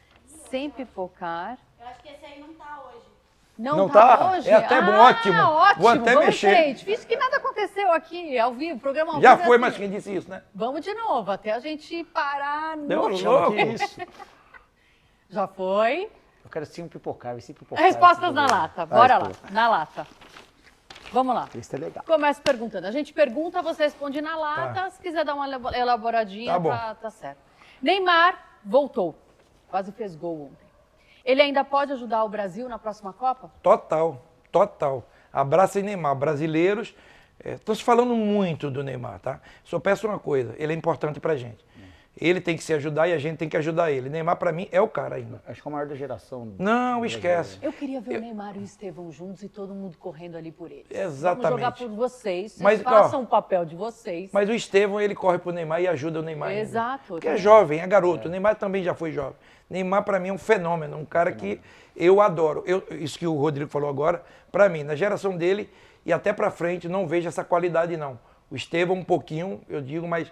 sem pipocar. Eu acho que esse aí não tá hoje. Não tá? tá hoje? É até bom, ótimo. Ótimo. Vou até Vamos mexer. em frente. Finge que nada aconteceu aqui, ao vivo, programa ao Já vivo é foi, assim. mas quem disse isso, né? Vamos de novo, até a gente parar no Deu chão. louco. Que isso? Já foi. Eu quero sim um pipocar, vai ser pipocar. Respostas na lata. Bora lá, pô. na lata. Vamos lá. Esse é legal. Começa perguntando. A gente pergunta, você responde na lata. Tá. Se quiser dar uma elaboradinha, Tá bom. tá certo. Neymar voltou. Quase fez gol ontem. Ele ainda pode ajudar o Brasil na próxima Copa? Total, total. Abraça Neymar. Brasileiros, estou se falando muito do Neymar, tá? Só peço uma coisa, ele é importante pra gente. Ele tem que se ajudar e a gente tem que ajudar ele. Neymar, pra mim, é o cara ainda. Acho que é o maior da geração. Não, esquece. Eu queria ver o Neymar e o Estevão juntos e todo mundo correndo ali por eles. Exatamente. Vamos jogar por vocês. Vocês Mas, façam o papel de vocês. Mas o Estevão, ele corre pro Neymar e ajuda o Neymar. ainda. Exato. Porque é jovem, é garoto. O Neymar também já foi jovem. Neymar, pra mim, é um fenômeno. Um cara que eu adoro. Isso que o Rodrigo falou agora, pra mim, na geração dele e até pra frente, não vejo essa qualidade, não. O Estevão, um pouquinho, eu digo, mas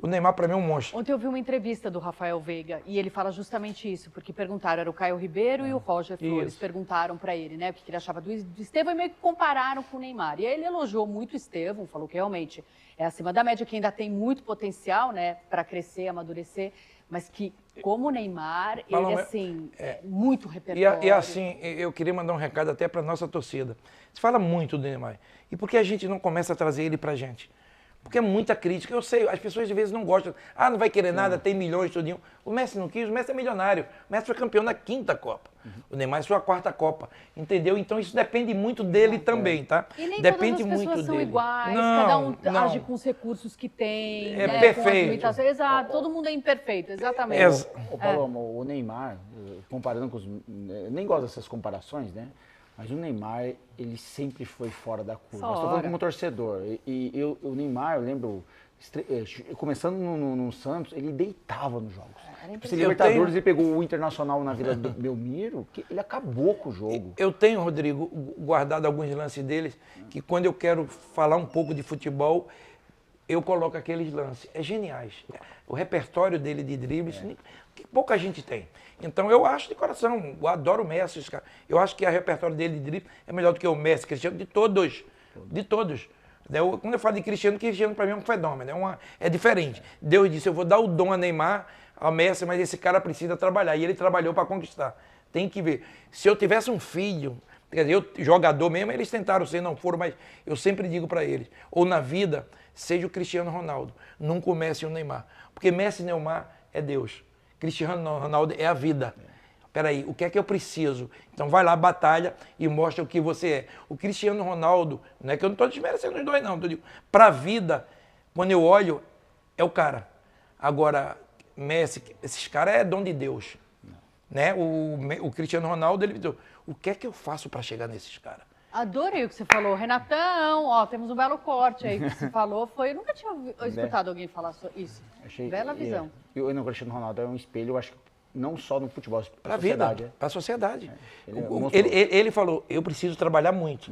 o Neymar, pra mim, é um monstro. Ontem eu vi uma entrevista do Rafael Veiga e ele fala justamente isso, porque perguntaram, era o Caio Ribeiro e o Roger Flores, Isso. perguntaram pra ele, né, o que ele achava do Estevão e meio que compararam com o Neymar. E aí ele elogiou muito o Estevão, falou que realmente é acima da média, que ainda tem muito potencial, né, pra crescer, amadurecer, mas que, como o Neymar, Paloma, ele, assim, é muito repertório. E assim, eu queria mandar um recado até pra nossa torcida. Se fala muito do Neymar. E por que a gente não começa a trazer ele pra gente? Porque é muita crítica. Eu sei, as pessoas às vezes não gostam. Ah, não vai querer nada, tem milhões, tudinho. O Messi não quis, o Messi é milionário. O Messi foi campeão na 5ª Copa. O Neymar é sua 4ª Copa. Entendeu? Então isso depende muito dele também, tá? E nem Depende todas as muito pessoas são dele. iguais, Não, cada um não. age com os recursos que tem, É né, com perfeito. as limitações. Exato, todo mundo é imperfeito, exatamente. O Paloma, o Neymar, comparando com os... Eu nem gosto dessas comparações, né? Mas o Neymar, ele sempre foi fora da curva. Fora. Estou falando como torcedor. O Neymar, eu lembro, começando no Santos, ele deitava nos jogos. Tipo, se Libertadores, ele pegou o Internacional na Vila do Belmiro, que ele acabou com o jogo. Eu tenho, Rodrigo, guardado alguns lances deles, que quando eu quero falar um pouco de futebol, eu coloco aqueles lances. É geniais. O repertório dele de dribles, que pouca gente tem. Então eu acho de coração, eu adoro o Messi. Eu acho que o repertório dele de dribles é melhor do que o Messi, Cristiano, de todos. De todos. Quando eu falo de Cristiano para mim é um fenômeno, é diferente. Deus disse, eu vou dar o dom a Neymar, ao Messi, mas esse cara precisa trabalhar. E ele trabalhou para conquistar. Tem que ver. Se eu tivesse um filho, quer dizer, eu, jogador mesmo, eles tentaram ser, não foram, mas eu sempre digo para eles, ou na vida, seja o Cristiano Ronaldo, não comece o Neymar. Porque Messi e Neymar é Deus. Cristiano Ronaldo é a vida. Peraí, o que é que eu preciso? Então vai lá, batalha e mostra o que você é. O Cristiano Ronaldo, não é que eu não estou desmerecendo os dois, não. Para a vida, quando eu olho, é o cara. Agora, Messi, esses caras é dom de Deus. Né? O Cristiano Ronaldo, ele disse, o que é que eu faço para chegar nesses caras? Adorei o que você falou. Renatão, ó, temos um belo corte aí que você falou. Eu nunca tinha escutado alguém falar isso. Bela visão. E o Cristiano Ronaldo é um espelho, eu acho que não só no futebol, para a vida, para a sociedade. Ele falou, eu preciso trabalhar muito.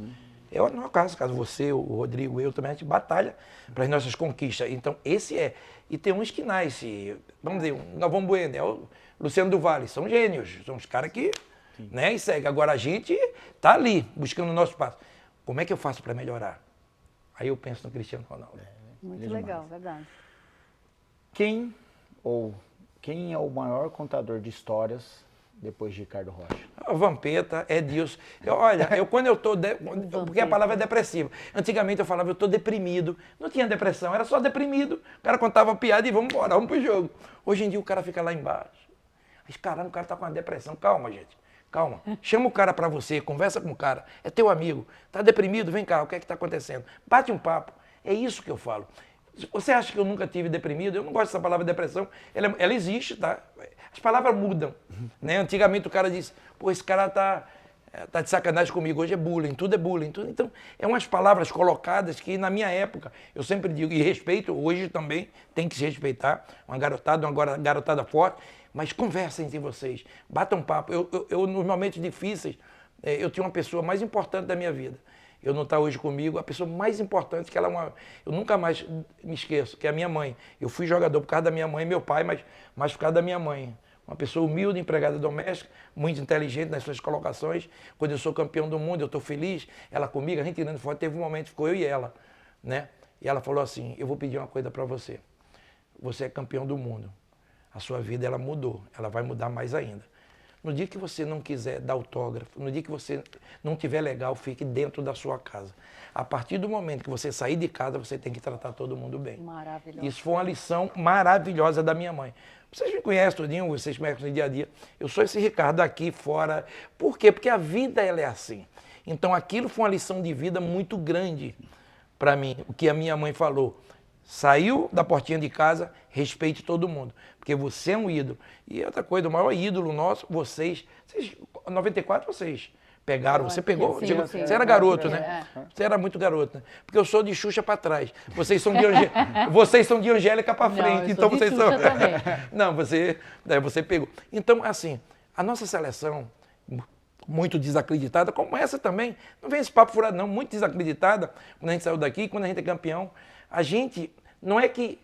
Eu, no caso você, o Rodrigo, eu também, a gente batalha para as nossas conquistas. Então, esse é. E tem uns que nascem, vamos dizer, o Galvão Bueno, o Luciano do Vale, são gênios, são os caras que, né, e segue. Agora a gente tá ali, buscando o nosso passo. Como é que eu faço para melhorar? Aí eu penso no Cristiano Ronaldo. Muito legal, verdade. Quem é o maior contador de histórias depois de Ricardo Rocha? O Vampeta, Edilson. Quando eu estou... Porque a palavra é depressiva. Antigamente eu falava, eu estou deprimido. Não tinha depressão, era só deprimido. O cara contava piada e vamos embora, vamos pro jogo. Hoje em dia o cara fica lá embaixo. Mas caramba, o cara tá com uma depressão. Calma, gente. Calma. Chama o cara para você, conversa com o cara. É teu amigo. Tá deprimido? Vem cá, o que é que tá acontecendo? Bate um papo. É isso que eu falo. Você acha que eu nunca tive deprimido? Eu não gosto dessa palavra depressão. Ela existe, tá? As palavras mudam. Né? Antigamente o cara disse, pô, esse cara tá de sacanagem comigo. Hoje é bullying, tudo é bullying. Tudo. Então, é umas palavras colocadas que na minha época, eu sempre digo, e respeito, hoje também tem que se respeitar. Uma garotada forte, mas conversem entre vocês, batam papo. Eu nos momentos difíceis, eu tinha uma pessoa mais importante da minha vida. Eu não está hoje comigo, a pessoa mais importante, que eu nunca mais me esqueço, que é a minha mãe. Eu fui jogador por causa da minha mãe e meu pai, mas por causa da minha mãe. Uma pessoa humilde, empregada doméstica, muito inteligente nas suas colocações. Quando eu sou campeão do mundo, eu estou feliz. Ela comigo, a gente tirando foto, teve um momento, ficou eu e ela. Né? E ela falou assim, eu vou pedir uma coisa para você. Você é campeão do mundo. A sua vida, ela mudou. Ela vai mudar mais ainda. No dia que você não quiser dar autógrafo, no dia que você não tiver legal, fique dentro da sua casa. A partir do momento que você sair de casa, você tem que tratar todo mundo bem. Maravilhoso. Isso foi uma lição maravilhosa da minha mãe. Vocês me conhecem todinho, vocês me conhecem no dia a dia. Eu sou esse Ricardo aqui fora. Por quê? Porque a vida ela é assim. Então aquilo foi uma lição de vida muito grande para mim, o que a minha mãe falou. Saiu da portinha de casa, respeite todo mundo, porque você é um ídolo. E outra coisa, o maior ídolo nosso, vocês 94 vocês pegaram, você pegou, sim, chegou, sim, você era garoto, né? Você era muito garoto, né? Porque eu sou de Xuxa para trás, vocês são de Angélica para frente, eu então sou de vocês Xuxa são... também. Não, você pegou. Então, assim, a nossa seleção, muito desacreditada, como essa também, não vem esse papo furado não, muito desacreditada, quando a gente saiu daqui, quando a gente é campeão, a gente, não é que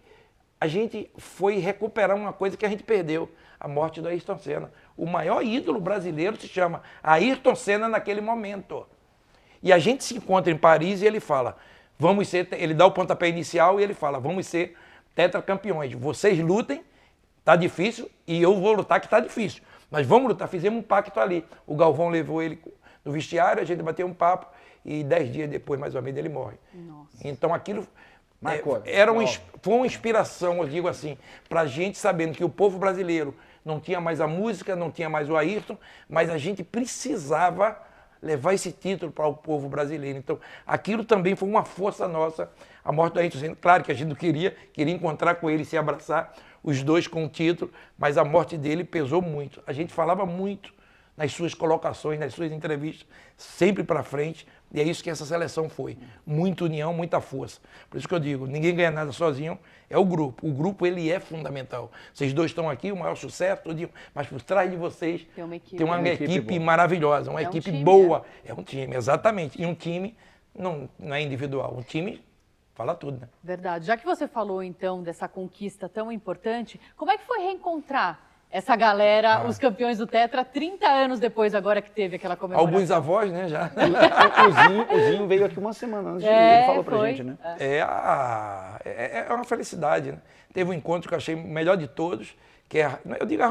a gente foi recuperar uma coisa que a gente perdeu, a morte do Ayrton Senna. O maior ídolo brasileiro se chama Ayrton Senna naquele momento. E a gente se encontra em Paris e ele fala, vamos ser, ele dá o pontapé inicial e ele fala, vamos ser tetracampeões. Vocês lutem, tá difícil, e eu vou lutar que tá difícil. Mas vamos lutar, fizemos um pacto ali. O Galvão levou ele no vestiário, a gente bateu um papo e 10 dias depois, mais ou menos, ele morre. Nossa. Então aquilo Marcou. foi uma inspiração, eu digo assim, para a gente sabendo que o povo brasileiro não tinha mais a música, não tinha mais o Ayrton, mas a gente precisava levar esse título para o povo brasileiro. Então, aquilo também foi uma força nossa, a morte do Ayrton Senna. Claro que a gente não queria encontrar com ele e se abraçar, os dois com o título, mas a morte dele pesou muito. A gente falava muito nas suas colocações, nas suas entrevistas, sempre para frente, e é isso que essa seleção foi. Muita união, muita força. Por isso que eu digo, ninguém ganha nada sozinho, é o grupo. O grupo, ele é fundamental. Vocês dois estão aqui, o maior sucesso, mas por trás de vocês tem uma equipe maravilhosa, uma equipe boa. É um time, exatamente. E um time não é individual, um time fala tudo, né? Verdade. Já que você falou, então, dessa conquista tão importante, como é que foi reencontrar essa galera, os campeões do Tetra, 30 anos depois, agora que teve aquela comemoração? Alguns avós, né, já. O Zinho veio aqui uma semana antes de ele falou pra gente, né? É uma felicidade, né? Teve um encontro que eu achei o melhor de todos, que é, eu digo,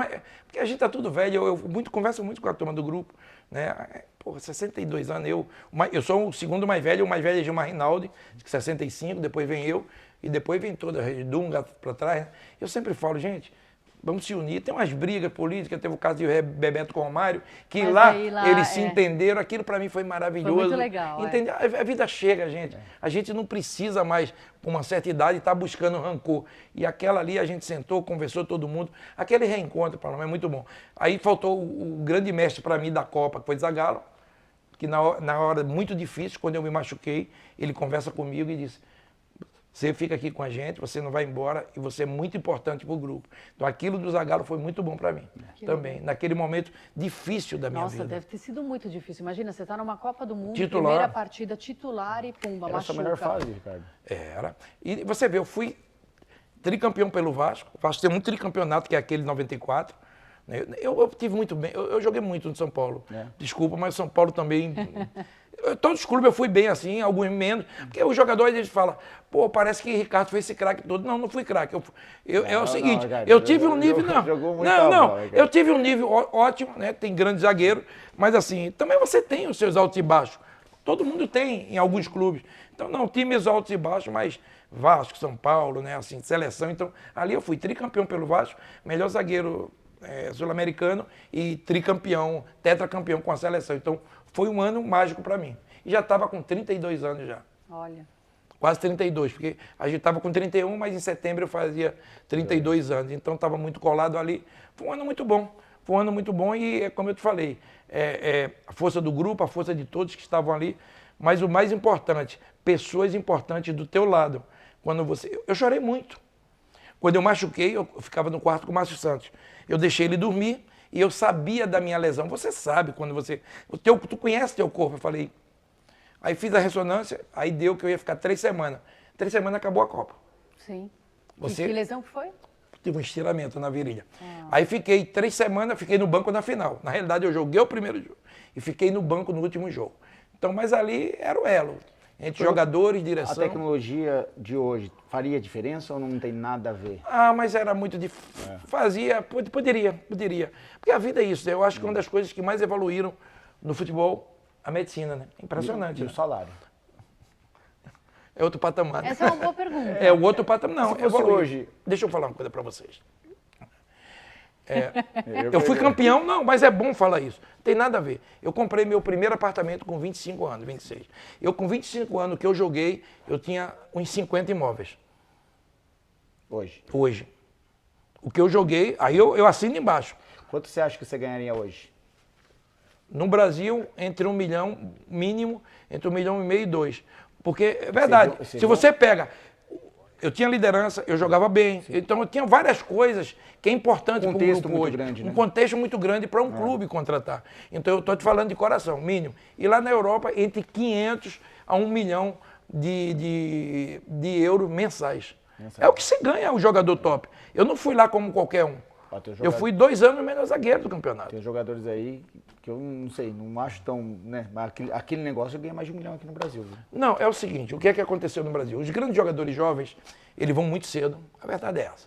porque a gente tá tudo velho, eu converso muito com a turma do grupo, né? Porra, 62 anos, eu sou o segundo mais velho, o mais velho é Gilmar Rinaldi, 65, depois vem eu, e depois vem toda a Dunga para trás, né? Eu sempre falo, gente, vamos se unir. Tem umas brigas políticas, teve o caso de Bebeto com o Romário, que lá eles se entenderam, aquilo para mim foi maravilhoso. Foi muito legal. Entende? A vida chega, gente. A gente não precisa mais, com uma certa idade, estar buscando rancor. E aquela ali, a gente sentou, conversou todo mundo. Aquele reencontro, para nós, é muito bom. Aí faltou o grande mestre para mim da Copa, que foi Zagallo, que na hora muito difícil, quando eu me machuquei, ele conversa comigo e disse, você fica aqui com a gente, você não vai embora e você é muito importante para o grupo. Então aquilo do Zagallo foi muito bom para mim também, naquele momento difícil da minha vida. Nossa, deve ter sido muito difícil. Imagina, você está numa Copa do Mundo, Titular. primeira partida titular e pumba, Era a sua melhor fase, Ricardo. Era. E você vê, eu fui tricampeão pelo Vasco. O Vasco tem um tricampeonato, que é aquele 94. Eu tive muito bem, eu joguei muito no São Paulo. Desculpa, mas o São Paulo também... Todos os clubes eu fui bem assim, alguns menos, porque os jogadores eles falam, pô, parece que Ricardo foi esse craque todo. Não, não fui craque. É o seguinte, eu tive um nível, eu tive um nível ótimo, né? Tem grandes zagueiros, mas assim, também você tem os seus altos e baixos. Todo mundo tem em alguns clubes. Então, não, times altos e baixos, mas Vasco, São Paulo, né? Assim, seleção. Então, ali eu fui tricampeão pelo Vasco, melhor zagueiro sul-americano e tricampeão, tetracampeão com a seleção. Então, foi um ano mágico para mim. E já estava com 32 anos já. Olha. Quase 32, porque a gente estava com 31, mas em setembro eu fazia 32 anos. Então estava muito colado ali. Foi um ano muito bom. Foi um ano muito bom e, como eu te falei, a força do grupo, a força de todos que estavam ali. Mas o mais importante, pessoas importantes do teu lado. Quando eu chorei muito. Quando eu machuquei, eu ficava no quarto com o Márcio Santos. Eu deixei ele dormir. E eu sabia da minha lesão. Você sabe quando tu conhece teu corpo. Eu falei. Aí fiz a ressonância, aí deu que eu ia ficar 3 semanas. 3 semanas acabou a Copa. Sim. Que lesão que foi? Tive um estiramento na virilha. Aí fiquei 3 semanas, fiquei no banco na final. Na realidade, eu joguei o primeiro jogo e fiquei no banco no último jogo. Então, mas ali era o elo. entre jogadores, A direção. tecnologia de hoje faria diferença ou não tem nada a ver? Ah, mas era muito difícil. Fazia, poderia. Porque a vida é isso, né? Eu acho que uma das coisas que mais evoluíram no futebol, a medicina, né? Impressionante. E o Né? salário? É outro patamar. Essa é uma boa pergunta. É o outro patamar. Não, Se fosse evoluiu. hoje- Deixa eu falar uma coisa pra vocês. Eu fui campeão, não, mas é bom falar isso. Tem nada a ver. Eu comprei meu primeiro apartamento com 25 anos, 26. Eu com 25 anos que eu joguei, eu tinha uns 50 imóveis. Hoje. O que eu joguei, aí eu assino embaixo. Quanto você acha que você ganharia hoje? No Brasil, entre 1 milhão, mínimo, entre 1,5 milhão e 2. Porque, é verdade, se você pega... Eu tinha liderança, eu jogava bem. Sim. Então eu tinha várias coisas que é importante para um grupo muito hoje. Grande, né? Um contexto muito grande para um clube contratar. Então eu estou te falando de coração, mínimo. E lá na Europa, entre 500 a 1 milhão de euros mensais. É o que você ganha, o jogador top. Eu não fui lá como qualquer um. Eu fui 2 anos melhor zagueiro do campeonato. Tem jogadores aí que eu não sei, não acho tão... Né? Mas aquele negócio ganha mais de 1 milhão aqui no Brasil. Viu? Não, é o seguinte, o que é que aconteceu no Brasil? Os grandes jogadores jovens, eles vão muito cedo, a verdade é essa.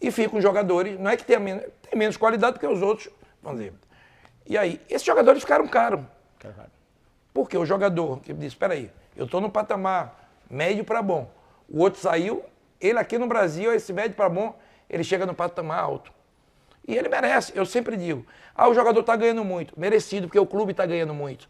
E ficam jogadores, não é que tem menos qualidade do que os outros, vamos dizer. E aí, esses jogadores ficaram caros. Porque o jogador que disse, espera aí, eu estou no patamar médio para bom. O outro saiu, ele aqui no Brasil, esse médio para bom, ele chega no patamar alto. E ele merece, eu sempre digo. O jogador está ganhando muito. Merecido, porque o clube está ganhando muito.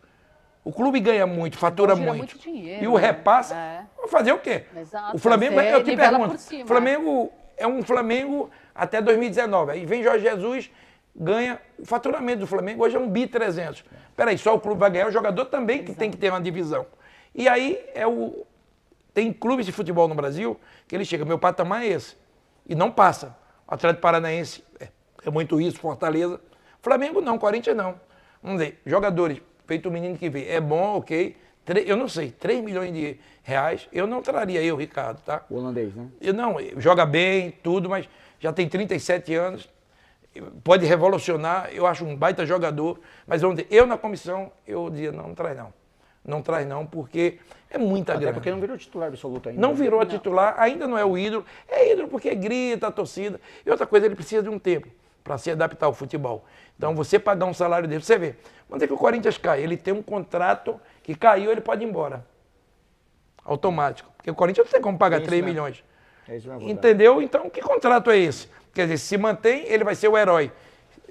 O clube ganha muito, fatura muito. Dinheiro, e o repassa, vai fazer o quê? Exato, O Flamengo, eu te pergunto, o Flamengo é um Flamengo até 2019. Aí vem Jorge Jesus, ganha. O faturamento do Flamengo hoje é 1,3 bi. Peraí, só o clube vai ganhar, o jogador também que tem que ter uma divisão. E aí tem clubes de futebol no Brasil que ele chega, meu patamar é esse. E não passa. O Atlético Paranaense é muito isso, Fortaleza. Flamengo não, Corinthians não. Vamos dizer, jogadores, feito o menino que vê, é bom, ok. Eu não sei, 3 milhões de reais, eu não traria eu, Ricardo, tá? O holandês, né? Joga bem, tudo, mas já tem 37 anos, pode revolucionar, eu acho um baita jogador, mas vamos dizer, eu na comissão, eu dizia, não traz não. Não traz não, porque é muita grana. Porque não virou titular absoluto ainda. Não virou titular, ainda não é o ídolo. É ídolo porque grita a torcida. E outra coisa, ele precisa de um tempo para se adaptar ao futebol. Então, você pagar um salário dele, você vê. Vamos dizer que o Corinthians cai, ele tem um contrato que caiu, ele pode ir embora. Automático. Porque o Corinthians não tem como pagar 3 milhões. Entendeu? Então, que contrato é esse? Quer dizer, se mantém, ele vai ser o herói.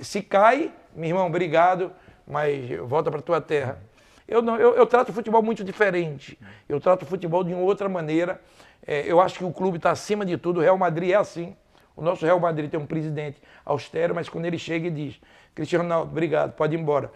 Se cai, meu irmão, obrigado, mas volta para tua terra. Eu trato o futebol muito diferente. Eu trato o futebol de uma outra maneira. Eu acho que o clube está acima de tudo. O Real Madrid é assim. O nosso Real Madrid tem um presidente austero, mas quando ele chega e diz, Cristiano Ronaldo, obrigado, pode ir embora.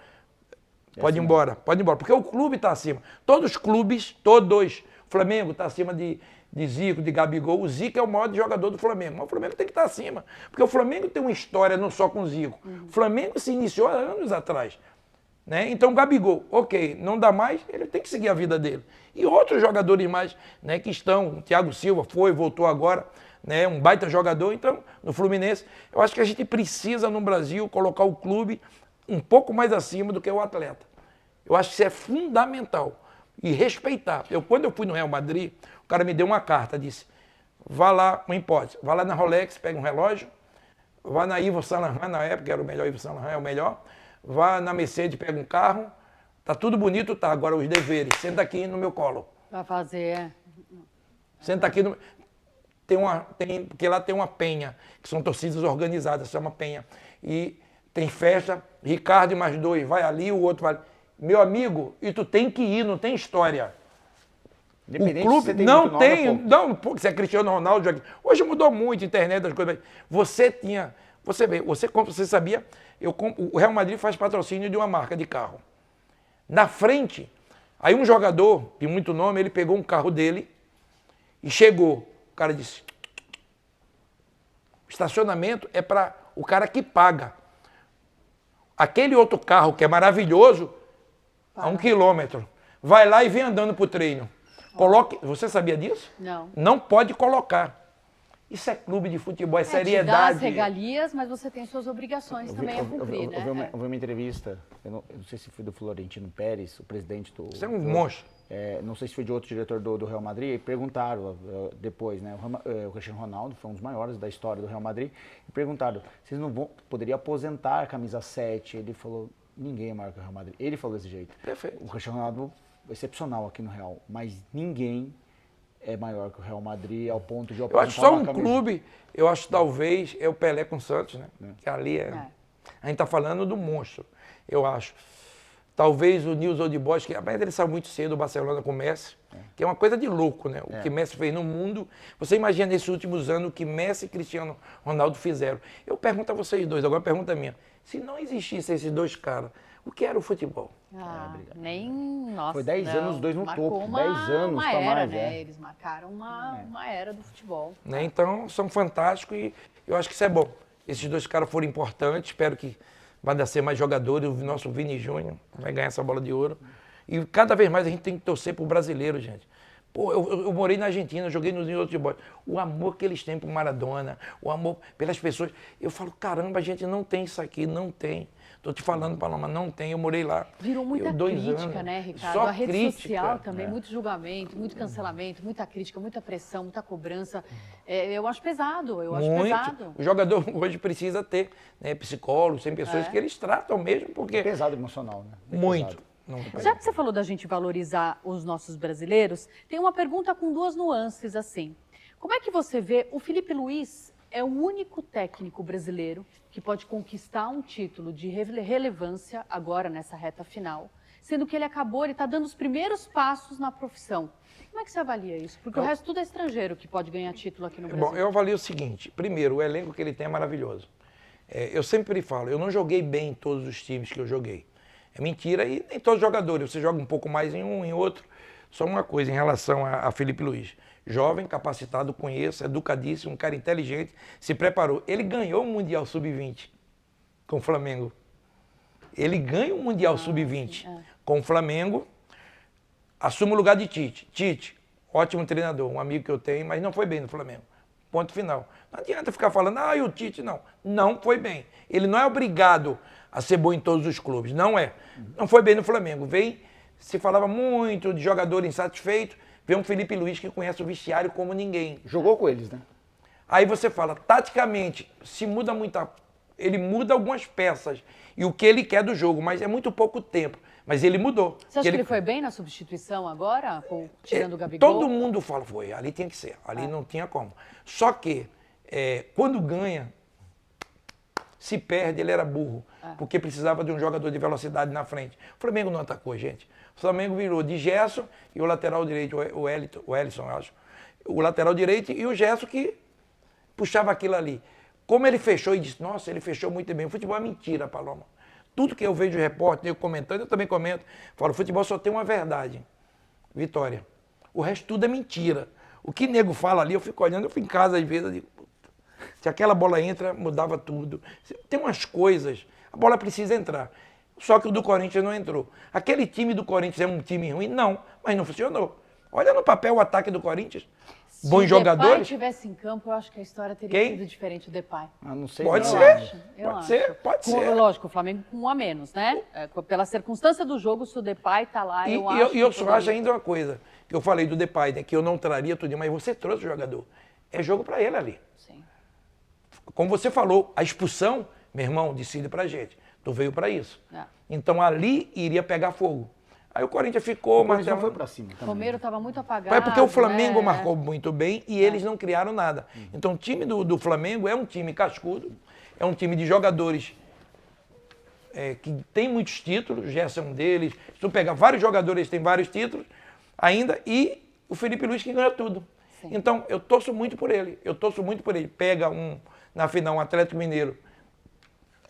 Pode ir embora. Porque o clube está acima. Todos os clubes, todos. O Flamengo está acima de Zico, de Gabigol. O Zico é o maior jogador do Flamengo. Mas o Flamengo tem que estar acima. Porque o Flamengo tem uma história não só com o Zico. O Flamengo se iniciou há anos atrás. Né? Então o Gabigol, ok, não dá mais, ele tem que seguir a vida dele. E outros jogadores mais, né, que estão, o Thiago Silva voltou agora, né, um baita jogador, então, no Fluminense, eu acho que a gente precisa no Brasil colocar o clube um pouco mais acima do que o atleta. Eu acho que isso é fundamental. E respeitar. Quando eu fui no Real Madrid, o cara me deu uma carta, disse, vá lá, uma hipótese, vá lá na Rolex, pega um relógio, vá na Yves Saint Laurent, na época era o melhor, Yves Saint Laurent é o melhor, vá na Mercedes, pega um carro, tá tudo bonito, tá, agora os deveres, senta aqui no meu colo. Vai fazer, Senta aqui no... Porque lá tem uma penha, que são torcidas organizadas, chama penha. E tem festa, Ricardo e mais 2, vai ali, o outro vai ali. Meu amigo, e tu tem que ir, não tem história. O clube não tem, não, você é Cristiano Ronaldo, hoje mudou muito a internet, as coisas. Você sabia, o Real Madrid faz patrocínio de uma marca de carro. Na frente, aí um jogador de muito nome, ele pegou um carro dele e chegou. O cara disse, estacionamento é para o cara que paga. Aquele outro carro que é maravilhoso, a 1 quilômetro, vai lá e vem andando para o treino. Você sabia disso? Não. Não pode colocar. Isso é clube de futebol, é Te dá as seriedade. regalias, mas você tem suas obrigações também a cumprir, né? Eu vi uma entrevista, eu não sei se foi do Florentino Pérez, o presidente do... Você é um monstro. Não sei se foi de outro diretor do Real Madrid, e perguntaram depois, né? O Cristiano Ronaldo foi um dos maiores da história do Real Madrid, e perguntaram, vocês não poderiam aposentar a camisa 7? Ele falou, ninguém é maior que o Real Madrid. Ele falou desse jeito. Perfeito. O Cristiano Ronaldo é excepcional aqui no Real, mas ninguém é maior que o Real Madrid ao ponto de Eu acho aposentar só uma um camisa. clube, eu acho talvez é o Pelé com o Santos, né? Que ali A gente tá falando do monstro, eu acho. Talvez o Nils Old Boys, que apesar dele saiu muito cedo do Barcelona com o Messi, que é uma coisa de louco, né? O que Messi fez no mundo. Você imagina nesses últimos anos o que Messi e Cristiano Ronaldo fizeram. Eu pergunto a vocês dois, agora pergunta minha. Se não existissem esses dois caras, o que era o futebol? Nem, nossa. Foi 10 anos os dois no marcou topo, 10 anos uma pra era, mais, né? Eles marcaram uma era do futebol. Né? Então, são fantásticos e eu acho que isso é bom. Esses dois caras foram importantes, espero que vai nascer mais jogadores. O nosso Vini Júnior vai ganhar essa bola de ouro. E cada vez mais a gente tem que torcer pro brasileiro, gente. Pô, eu morei na Argentina, joguei nos outros boys. O amor que eles têm pro Maradona, o amor pelas pessoas. Eu falo, caramba, a gente não tem isso aqui, não tem. Tô te falando, Paloma, não tem, eu morei lá. Virou muita crítica, né, Ricardo? A rede social também, muito julgamento, muito cancelamento, muita crítica, muita pressão, muita cobrança. Eu acho pesado, eu acho pesado. O jogador hoje precisa ter, né, psicólogos, tem pessoas que eles tratam mesmo, porque... É pesado emocional, né? Bem Muito. pesado. Já que você falou da gente valorizar os nossos brasileiros, tem uma pergunta com duas nuances, assim. Como é que você vê o Felipe Luiz é o único técnico brasileiro que pode conquistar um título de relevância agora nessa reta final, sendo que ele está dando os primeiros passos na profissão. Como é que você avalia isso? Porque o resto tudo é estrangeiro que pode ganhar título aqui no Brasil. Bom, eu avalio o seguinte, primeiro, o elenco que ele tem é maravilhoso. Eu sempre falo, eu não joguei bem em todos os times que eu joguei. É mentira, e nem todos os jogadores, você joga um pouco mais em um, em outro. Só uma coisa em relação a Felipe Luiz. Jovem, capacitado, conheço, educadíssimo, um cara inteligente, se preparou. Ele ganhou o Mundial Sub-20 com o Flamengo. Ele ganha o Mundial Sub-20 com o Flamengo, assume o lugar de Tite. Tite, ótimo treinador, um amigo que eu tenho, mas não foi bem no Flamengo. Ponto final. Não adianta ficar falando, e o Tite não. Não foi bem. Ele não é obrigado a ser bom em todos os clubes, não é. Não foi bem no Flamengo. Se falava muito de jogador insatisfeito, vem um Felipe Luiz que conhece o vestiário como ninguém. Jogou com eles, né? Aí você fala, taticamente, se muda muito, ele muda algumas peças e o que ele quer do jogo, mas é muito pouco tempo. Mas ele mudou. Você acha que ele foi bem na substituição agora, tirando o Gabigol? Todo mundo fala, foi, ali tinha que ser, ali não tinha como. Só que, quando ganha, se perde, ele era burro, porque precisava de um jogador de velocidade na frente. O Flamengo não atacou, gente. O Flamengo virou de Gerson e o lateral direito, o Ellison, eu acho. O lateral direito e o Gerson que puxava aquilo ali. Como ele fechou e disse, nossa, ele fechou muito bem. O futebol é mentira, Paloma. Tudo que eu vejo repórter, eu comentando, eu também comento. Falo, o futebol só tem uma verdade. Vitória. O resto tudo é mentira. O que nego fala ali, eu fico olhando, eu fico em casa às vezes, eu digo, se aquela bola entra, mudava tudo. Tem umas coisas, a bola precisa entrar. Só que o do Corinthians não entrou. Aquele time do Corinthians é um time ruim? Não, mas não funcionou. Olha no papel o ataque do Corinthians. Bons jogadores. Se o Depay estivesse em campo, eu acho que a história teria sido diferente, o Depay. Não sei. Pode não. ser. Eu Pode acho. ser, pode ser. Lógico, o Flamengo com um a menos, né? Pela circunstância do jogo, se o Depay tá lá, eu acho. E eu só acho ainda uma coisa, que eu falei do Depay, né, que eu não traria tudo, mas você trouxe o jogador. É jogo pra ele ali. Sim. Como você falou, a expulsão, meu irmão, decide pra gente. Tu veio pra isso. É. Então ali iria pegar fogo. Aí o Corinthians ficou, mas já foi pra cima também. O Romero estava muito apagado. É porque o Flamengo né? marcou muito bem e eles não criaram nada. Então o time do Flamengo é um time cascudo, é um time de jogadores que tem muitos títulos, Gerson é um deles. Se tu pegar vários jogadores, eles têm vários títulos ainda, e o Felipe Luiz que ganha tudo. Sim. Então eu torço muito por ele, Pega na final um Atlético Mineiro.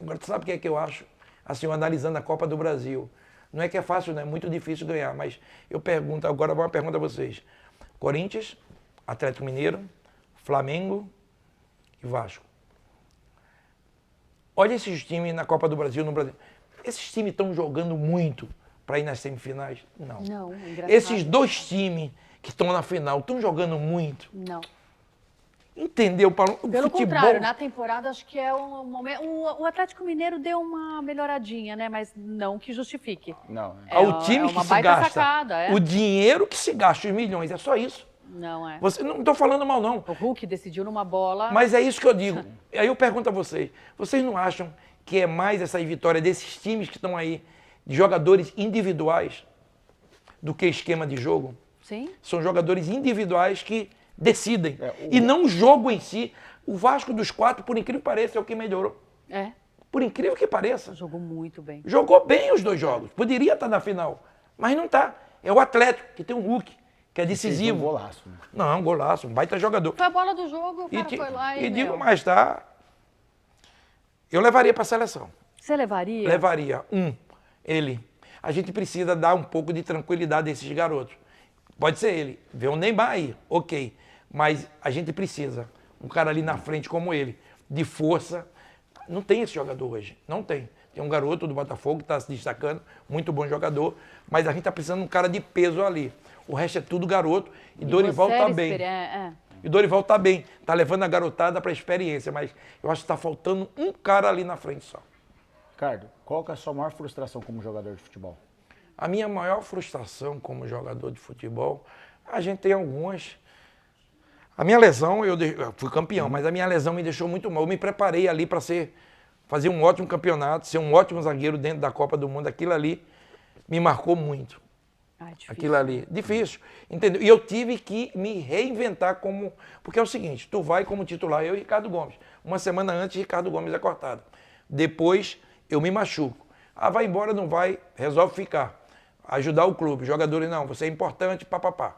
Agora tu sabe o que eu acho? Assim, eu analisando a Copa do Brasil. Não é que é fácil, não é muito difícil ganhar, mas eu pergunto, agora uma pergunta a vocês. Corinthians, Atlético Mineiro, Flamengo e Vasco. Olha esses times na Copa do Brasil, no Brasil. Esses times estão jogando muito para ir nas semifinais? Não. Não, engraçado. Esses dois times que estão na final estão jogando muito? Não. Entendeu, Paulo? O Pelo futebol... contrário, na temporada acho que é um momento. O Atlético Mineiro deu uma melhoradinha, né? Mas não que justifique. Não. o time uma que se baita gasta, sacada, é. o dinheiro que se gasta, os milhões, é só isso. Não é. Você, não estou falando mal, não. O Hulk decidiu numa bola. Mas é isso que eu digo. Aí eu pergunto a vocês não acham que é mais essa vitória desses times que estão aí, de jogadores individuais, do que esquema de jogo? Sim. São jogadores individuais que decidem. E não o jogo em si. O Vasco dos 4, por incrível que pareça, é o que melhorou. É. Por incrível que pareça. Jogou muito bem. Jogou bem os 2 jogos. Poderia estar na final. Mas não está. É o Atlético, que tem um Hulk, que é decisivo. Um golaço. Né? Não, golaço, um baita jogador. Foi a bola do jogo, o cara te- foi lá e. e digo meu, mais, tá? Eu levaria para a seleção. Você levaria? Levaria ele. A gente precisa dar um pouco de tranquilidade a esses garotos. Pode ser ele. Vê o Neymar aí, ok. Mas a gente precisa. Um cara ali na frente como ele, de força. Não tem esse jogador hoje. Não tem. Tem um garoto do Botafogo que está se destacando, muito bom jogador. Mas a gente está precisando de um cara de peso ali. O resto é tudo garoto. E Dorival está bem. E Dorival está bem. Está levando a garotada para a experiência. Mas eu acho que está faltando um cara ali na frente só. Ricardo, qual que é a sua maior frustração como jogador de futebol? A minha maior frustração como jogador de futebol, a gente tem algumas. A minha lesão, eu fui campeão, mas a minha lesão me deixou muito mal. Eu me preparei ali para fazer um ótimo campeonato, ser um ótimo zagueiro dentro da Copa do Mundo. Aquilo ali me marcou muito. Difícil. Aquilo ali. Difícil. Entendeu? E eu tive que me reinventar como... Porque é o seguinte, tu vai como titular, eu e Ricardo Gomes. Uma semana antes, Ricardo Gomes é cortado. Depois, eu me machuco. Vai embora, não vai, resolve ficar. Ajudar o clube. Jogadores, não, você é importante, papapá.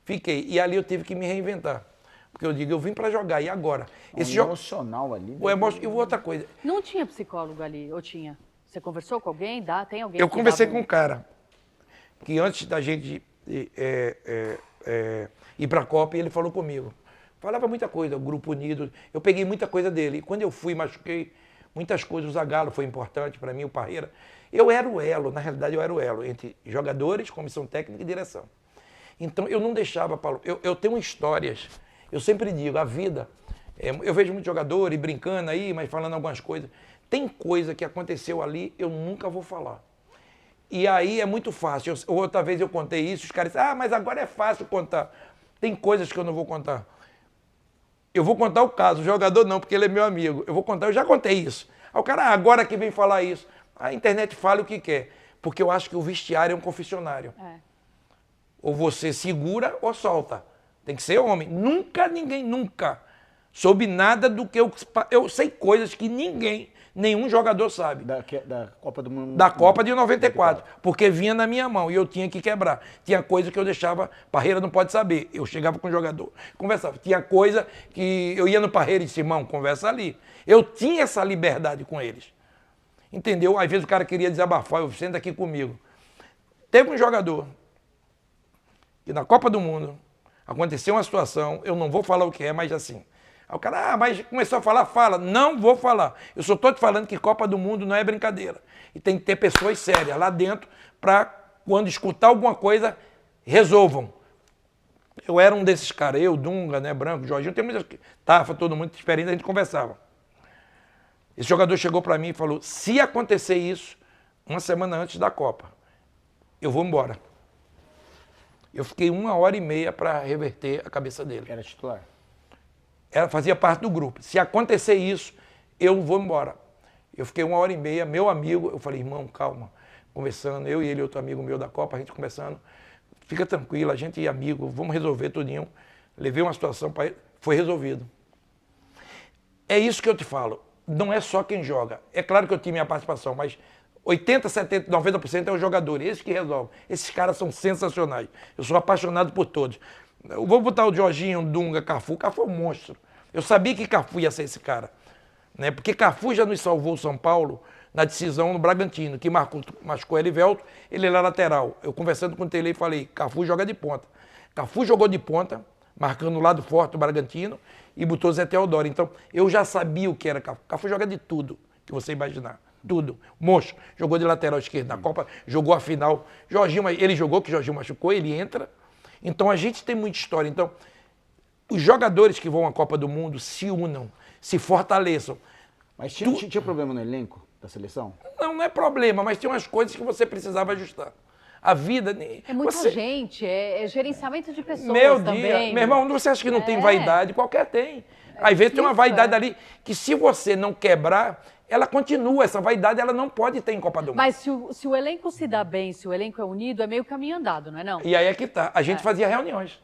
Fiquei. E ali eu tive que me reinventar. Porque eu digo, eu vim para jogar, e agora? Esse emocional ali. E outra coisa. Não tinha psicólogo ali, ou tinha? Você conversou com alguém? Tem alguém? Eu conversei com um cara que antes da gente ir para a Copa, ele falou comigo. Falava muita coisa, o Grupo Unido. Eu peguei muita coisa dele. E quando eu fui, machuquei muitas coisas. O Zagallo foi importante para mim, o Parreira. Eu era o elo, na realidade eu era o elo entre jogadores, comissão técnica e direção. Então eu não deixava, Paulo, eu tenho histórias, eu sempre digo, a vida, eu vejo muitos jogadores brincando aí, mas falando algumas coisas. Tem coisa que aconteceu ali, eu nunca vou falar. E aí é muito fácil. Outra vez eu contei isso, os caras dizem, mas agora é fácil contar. Tem coisas que eu não vou contar. Eu vou contar o caso, o jogador não, porque ele é meu amigo. Eu vou contar, eu já contei isso. Aí o cara, agora que vem falar isso. A internet fala o que quer, porque eu acho que o vestiário é um confessionário. Ou você segura ou solta. Tem que ser homem. Nunca soube nada do que eu sei coisas que nenhum jogador sabe. Da Copa do Mundo. Da Copa de 94, porque vinha na minha mão e eu tinha que quebrar. Tinha coisa que eu deixava, Parreira não pode saber. Eu chegava com o jogador, conversava. Tinha coisa que eu ia no Parreira e disse, irmão, conversa ali. Eu tinha essa liberdade com eles. Entendeu? Às vezes o cara queria desabafar, eu senta aqui comigo. Teve um jogador que na Copa do Mundo aconteceu uma situação, eu não vou falar o que é, mas assim. Aí o cara, mas começou a falar, fala. Não vou falar. Eu só estou te falando que Copa do Mundo não é brincadeira. E tem que ter pessoas sérias lá dentro para, quando escutar alguma coisa, resolvam. Eu era um desses caras, eu, Dunga, né, Branco, Jorginho, tem muitas... Tafa, todo mundo experiente, a gente conversava. Esse jogador chegou para mim e falou, se acontecer isso, uma semana antes da Copa, eu vou embora. Eu fiquei 1h30 para reverter a cabeça dele. Era titular? Fazia parte do grupo. Se acontecer isso, eu vou embora. Eu fiquei 1h30, meu amigo, eu falei, irmão, calma. Conversando, eu e ele, outro amigo meu da Copa, a gente conversando. Fica tranquilo, a gente é amigo, vamos resolver tudinho. Levei uma situação para ele, foi resolvido. É isso que eu te falo. Não é só quem joga. É claro que eu tive minha participação, mas 80%, 70%, 90% é o jogador. Esses que resolvem. Esses caras são sensacionais. Eu sou apaixonado por todos. Eu vou botar o Jorginho, Dunga, Cafu. Cafu é um monstro. Eu sabia que Cafu ia ser esse cara. Né? Porque Cafu já nos salvou o São Paulo na decisão no Bragantino, que machucou Elivelto, ele era lateral. Eu conversando com o Tele e falei, Cafu joga de ponta. Cafu jogou de ponta, marcando o lado forte do Bragantino, e botou Zé Teodoro. Então, eu já sabia o que era Cafu. Cafu joga de tudo que você imaginar. Tudo. Monstro. Jogou de lateral esquerdo na Copa, jogou a final. Jorginho, ele jogou, que Jorginho machucou, ele entra. Então, a gente tem muita história. Então, os jogadores que vão à Copa do Mundo se unam, se fortaleçam. Mas tinha problema no elenco da seleção? Não é problema, mas tem umas coisas que você precisava ajustar. A vida... É muita gente, é gerenciamento de pessoas Meu também. dia, meu irmão, você acha que não tem É. vaidade? Qualquer tem. Às vezes tem uma isso, vaidade ali que se você não quebrar, ela continua. Essa vaidade ela não pode ter em Copa do Mundo. Mas se o elenco se dá bem, se o elenco é unido, é meio caminho andado, não é não? E aí é que tá. A gente fazia reuniões.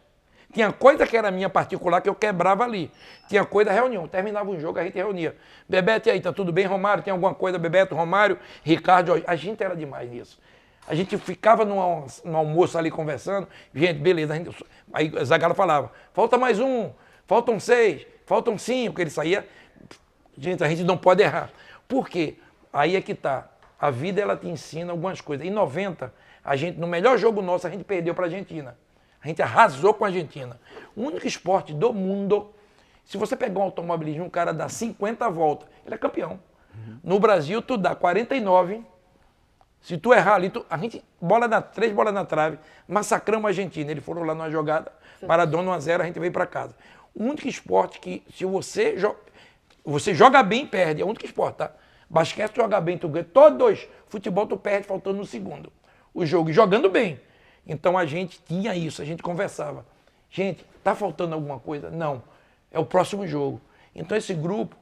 Tinha coisa que era minha particular que eu quebrava ali. Tinha coisa da reunião. Terminava um jogo, a gente reunia. Bebeto, e aí, tá tudo bem, Romário? Tem alguma coisa? Bebeto, Romário, Ricardo. A gente era demais nisso. A gente ficava no almoço ali conversando. Gente, beleza. Aí a Zagallo falava, falta mais um, faltam 6, faltam 5. Ele saía. Gente, a gente não pode errar. Por quê? Aí é que tá. A vida, ela te ensina algumas coisas. Em 90, a gente, no melhor jogo nosso, a gente perdeu para a Argentina. A gente arrasou com a Argentina. O único esporte do mundo, se você pegar um automobilismo, um cara dá 50 voltas, ele é campeão. No Brasil, tu dá 49. Se tu errar ali, a gente, 3 bolas na trave, massacramos a Argentina. Eles foram lá numa jogada, Maradona 1-0, a gente veio para casa. O único esporte que, se você joga bem, perde. É o único esporte, tá? Basquete, tu joga bem, tu ganha. Todos. Futebol, tu perde faltando no segundo. O jogo, e jogando bem. Então a gente tinha isso, a gente conversava. Gente, tá faltando alguma coisa? Não. É o próximo jogo. Então esse grupo,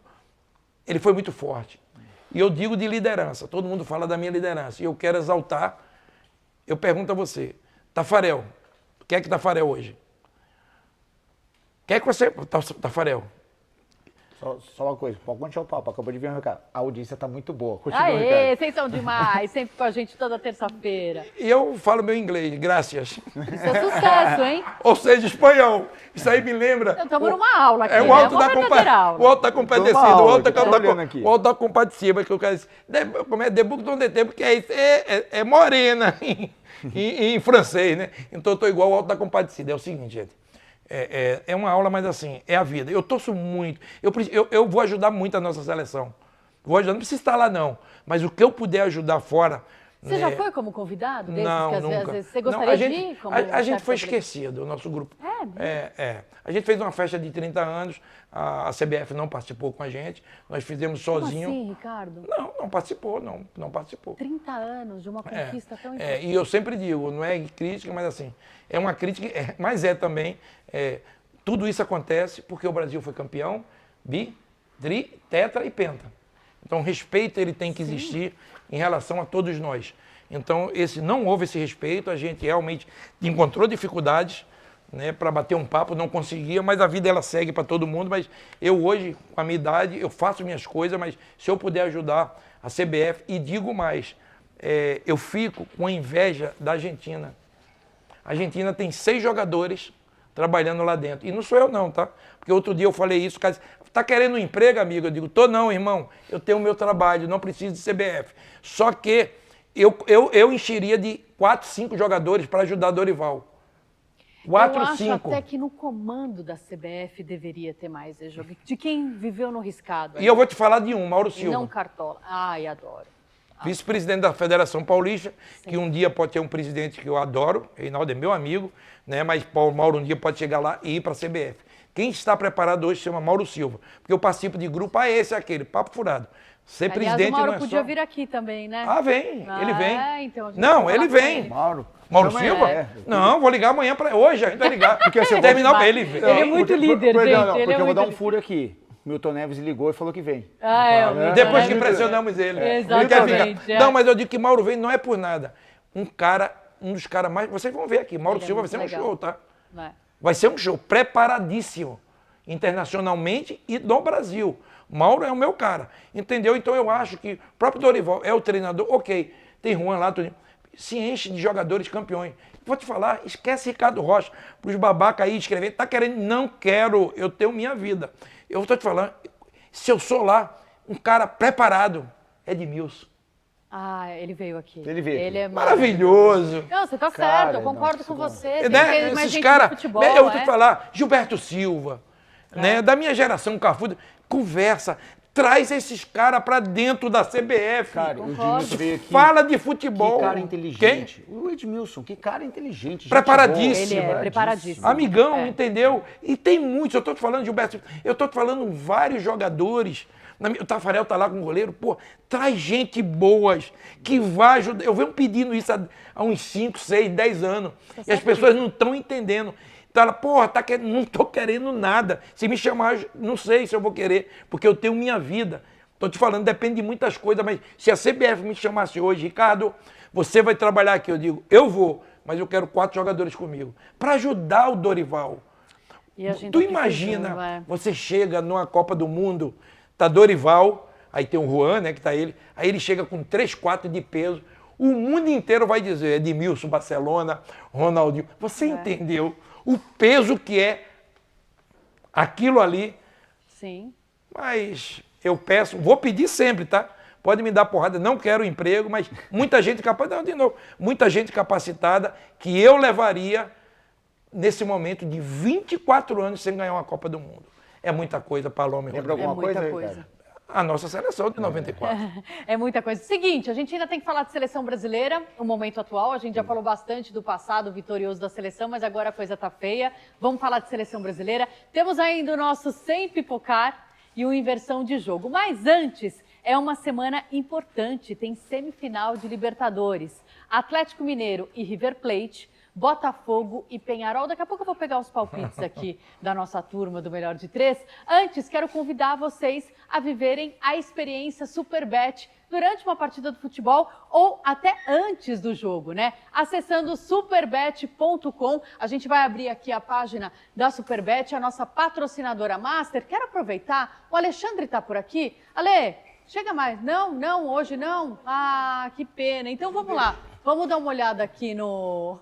ele foi muito forte. E eu digo de liderança. Todo mundo fala da minha liderança. E eu quero exaltar. Eu pergunto a você, Tafarel, quem é que Tafarel hoje? Quem é que você... Tafarel. Só uma coisa, pode continuar o papo, acabou de vir um recado. A audiência tá muito boa. Continua, Aê, Ricardo. vocês são demais, sempre com a gente toda terça-feira. E eu falo meu inglês, graças. Isso é sucesso, hein? Ou seja, espanhol. Isso aí me lembra... Estamos numa aula aqui, É o né? alto, Uma verdadeira aula. o alto da compadecida, Toma o aula, alto da, que eu tô olhando aqui. o alto da compadecida, que o cara diz, como é debug do tempo, que é isso? É morena em francês, né? Então eu tô igual o alto da compadecida. É o seguinte, gente, é uma aula, mas assim, é a vida. Eu torço muito, eu vou ajudar muito a nossa seleção. Vou ajudar, não precisa estar lá não, mas o que eu puder ajudar fora... Você já foi como convidado desses Não, que às nunca. vezes você gostaria de ir? Como A gente chefe foi da delegação? esquecido, o nosso grupo. É mesmo? A gente fez uma festa de 30 anos, a CBF não participou com a gente, nós fizemos Como sozinho. assim, Ricardo? Não participou, não participou. 30 anos de uma conquista tão importante. E eu sempre digo, não é crítica, mas assim, é uma crítica, mas também, tudo isso acontece porque o Brasil foi campeão, tri, tetra e penta. Então, o respeito ele tem que existir em relação a todos nós. Então, não houve esse respeito, a gente realmente encontrou dificuldades, né, para bater um papo, não conseguia, mas a vida ela segue para todo mundo. Mas eu hoje, com a minha idade, eu faço minhas coisas, mas se eu puder ajudar a CBF, e digo mais, eu fico com a inveja da Argentina. A Argentina tem 6 jogadores trabalhando lá dentro. E não sou eu não, tá? Porque outro dia eu falei isso, o cara disse, tá querendo um emprego, amigo? Eu digo, tô não, irmão. Eu tenho o meu trabalho, não preciso de CBF. Só que eu encheria de 4, 5 jogadores para ajudar Dorival. 4, eu acho 5. até que no comando da CBF deveria ter mais jogo. De quem viveu no riscado. E eu vou te falar de um, Mauro E Silva. não Cartola. Ai, adoro. Vice-presidente da Federação Paulista, que um dia pode ter um presidente que eu adoro, Reinaldo é meu amigo, né? Mas Paulo Mauro um dia pode chegar lá e ir para a CBF. Quem está preparado hoje se chama Mauro Silva, porque eu participo de grupo, esse, aquele, papo furado. Ser Aliás, presidente o Mauro não é podia só... vir aqui também, né? Ah, vem, ele vem. Então a gente Não, vai ele falar com vem. ele. Mauro. Mauro Chama Silva? ele. Não, vou ligar amanhã para hoje, a gente vai ligar. Porque assim, eu vou- Terminar, ele vem. Ele é muito líder, gente. Não, Ele porque é eu vou muito dar um líder. furo aqui. Milton Neves ligou e falou que vem. Depois que pressionamos ele. Ele quer Exatamente, ficar. Não, mas eu digo que Mauro vem não é por nada. Um dos caras mais... Vocês vão ver aqui, Mauro Ele é Silva vai muito ser um legal. show, tá? Vai. Vai ser um show preparadíssimo, internacionalmente e no Brasil. Mauro é o meu cara, entendeu? Então eu acho que o próprio Dorival é o treinador, ok, tem Juan lá, se enche de jogadores campeões. Vou te falar, esquece Ricardo Rocha, para os babacas aí escrever, tá querendo, não quero, eu tenho minha vida. Eu estou te falando, se eu sou lá, um cara preparado, Edmilson. Ah, ele veio aqui. Ele veio aqui. Ele é Maravilhoso. Não, você tá Cara, certo, eu concordo não, com isso você. Tem que Né? ter mais Esses gente caras, no futebol, eu vou te é? falar, Gilberto Silva, né? Da minha geração, Cafu, conversa, Traz esses caras pra dentro da CBF. Cara, o Edmilson veio aqui. Fala de futebol. Que cara inteligente. O Edmilson, que cara inteligente. gente Preparadíssimo. boa. Ele é preparadíssimo. Amigão, entendeu? E tem muitos. Eu tô te falando, Gilberto, eu tô te falando vários jogadores. O Tafarel tá lá com o goleiro. Pô, traz gente boas que vai ajudar. Eu venho pedindo isso há uns 5, 6, 10 anos. E as pessoas não estão entendendo. Então ela, porra, não tô querendo nada. Se me chamar, não sei se eu vou querer, porque eu tenho minha vida. Tô te falando, depende de muitas coisas, mas se a CBF me chamasse hoje, Ricardo, você vai trabalhar aqui, eu digo, eu vou, mas eu quero 4 jogadores comigo, para ajudar o Dorival. E a gente Tu tá imagina, precisando, você chega numa Copa do Mundo, tá Dorival, aí tem o Juan, né, que tá ele, aí ele chega com 3, 4 de peso, o mundo inteiro vai dizer, Edmilson, Barcelona, Ronaldinho, você entendeu o peso que é aquilo ali? Sim. Mas eu peço, vou pedir sempre, tá? Pode me dar porrada, não quero emprego, mas muita gente capacitada, de novo, muita gente capacitada que eu levaria nesse momento de 24 anos sem ganhar uma Copa do Mundo. É muita coisa, Paloma. Lembra alguma muita coisa, coisa. Ricardo? A nossa seleção de 94. É muita coisa. Seguinte, a gente ainda tem que falar de seleção brasileira, o momento atual. A gente já falou bastante do passado vitorioso da seleção, mas agora a coisa tá feia. Vamos falar de seleção brasileira. Temos ainda o nosso Sem Pipocar e o Inversão de Jogo. Mas antes, é uma semana importante. Tem semifinal de Libertadores. Atlético Mineiro e River Plate, Botafogo e Peñarol. Daqui a pouco eu vou pegar os palpites aqui da nossa turma do Melhor de 3. Antes, quero convidar vocês a viverem a experiência Superbet durante uma partida do futebol ou até antes do jogo, né? Acessando superbet.com, a gente vai abrir aqui a página da Superbet, a nossa patrocinadora master. Quero aproveitar, o Alexandre está por aqui. Ale, chega mais. Não, hoje não. Ah, que pena. Então vamos lá. Vamos dar uma olhada aqui no...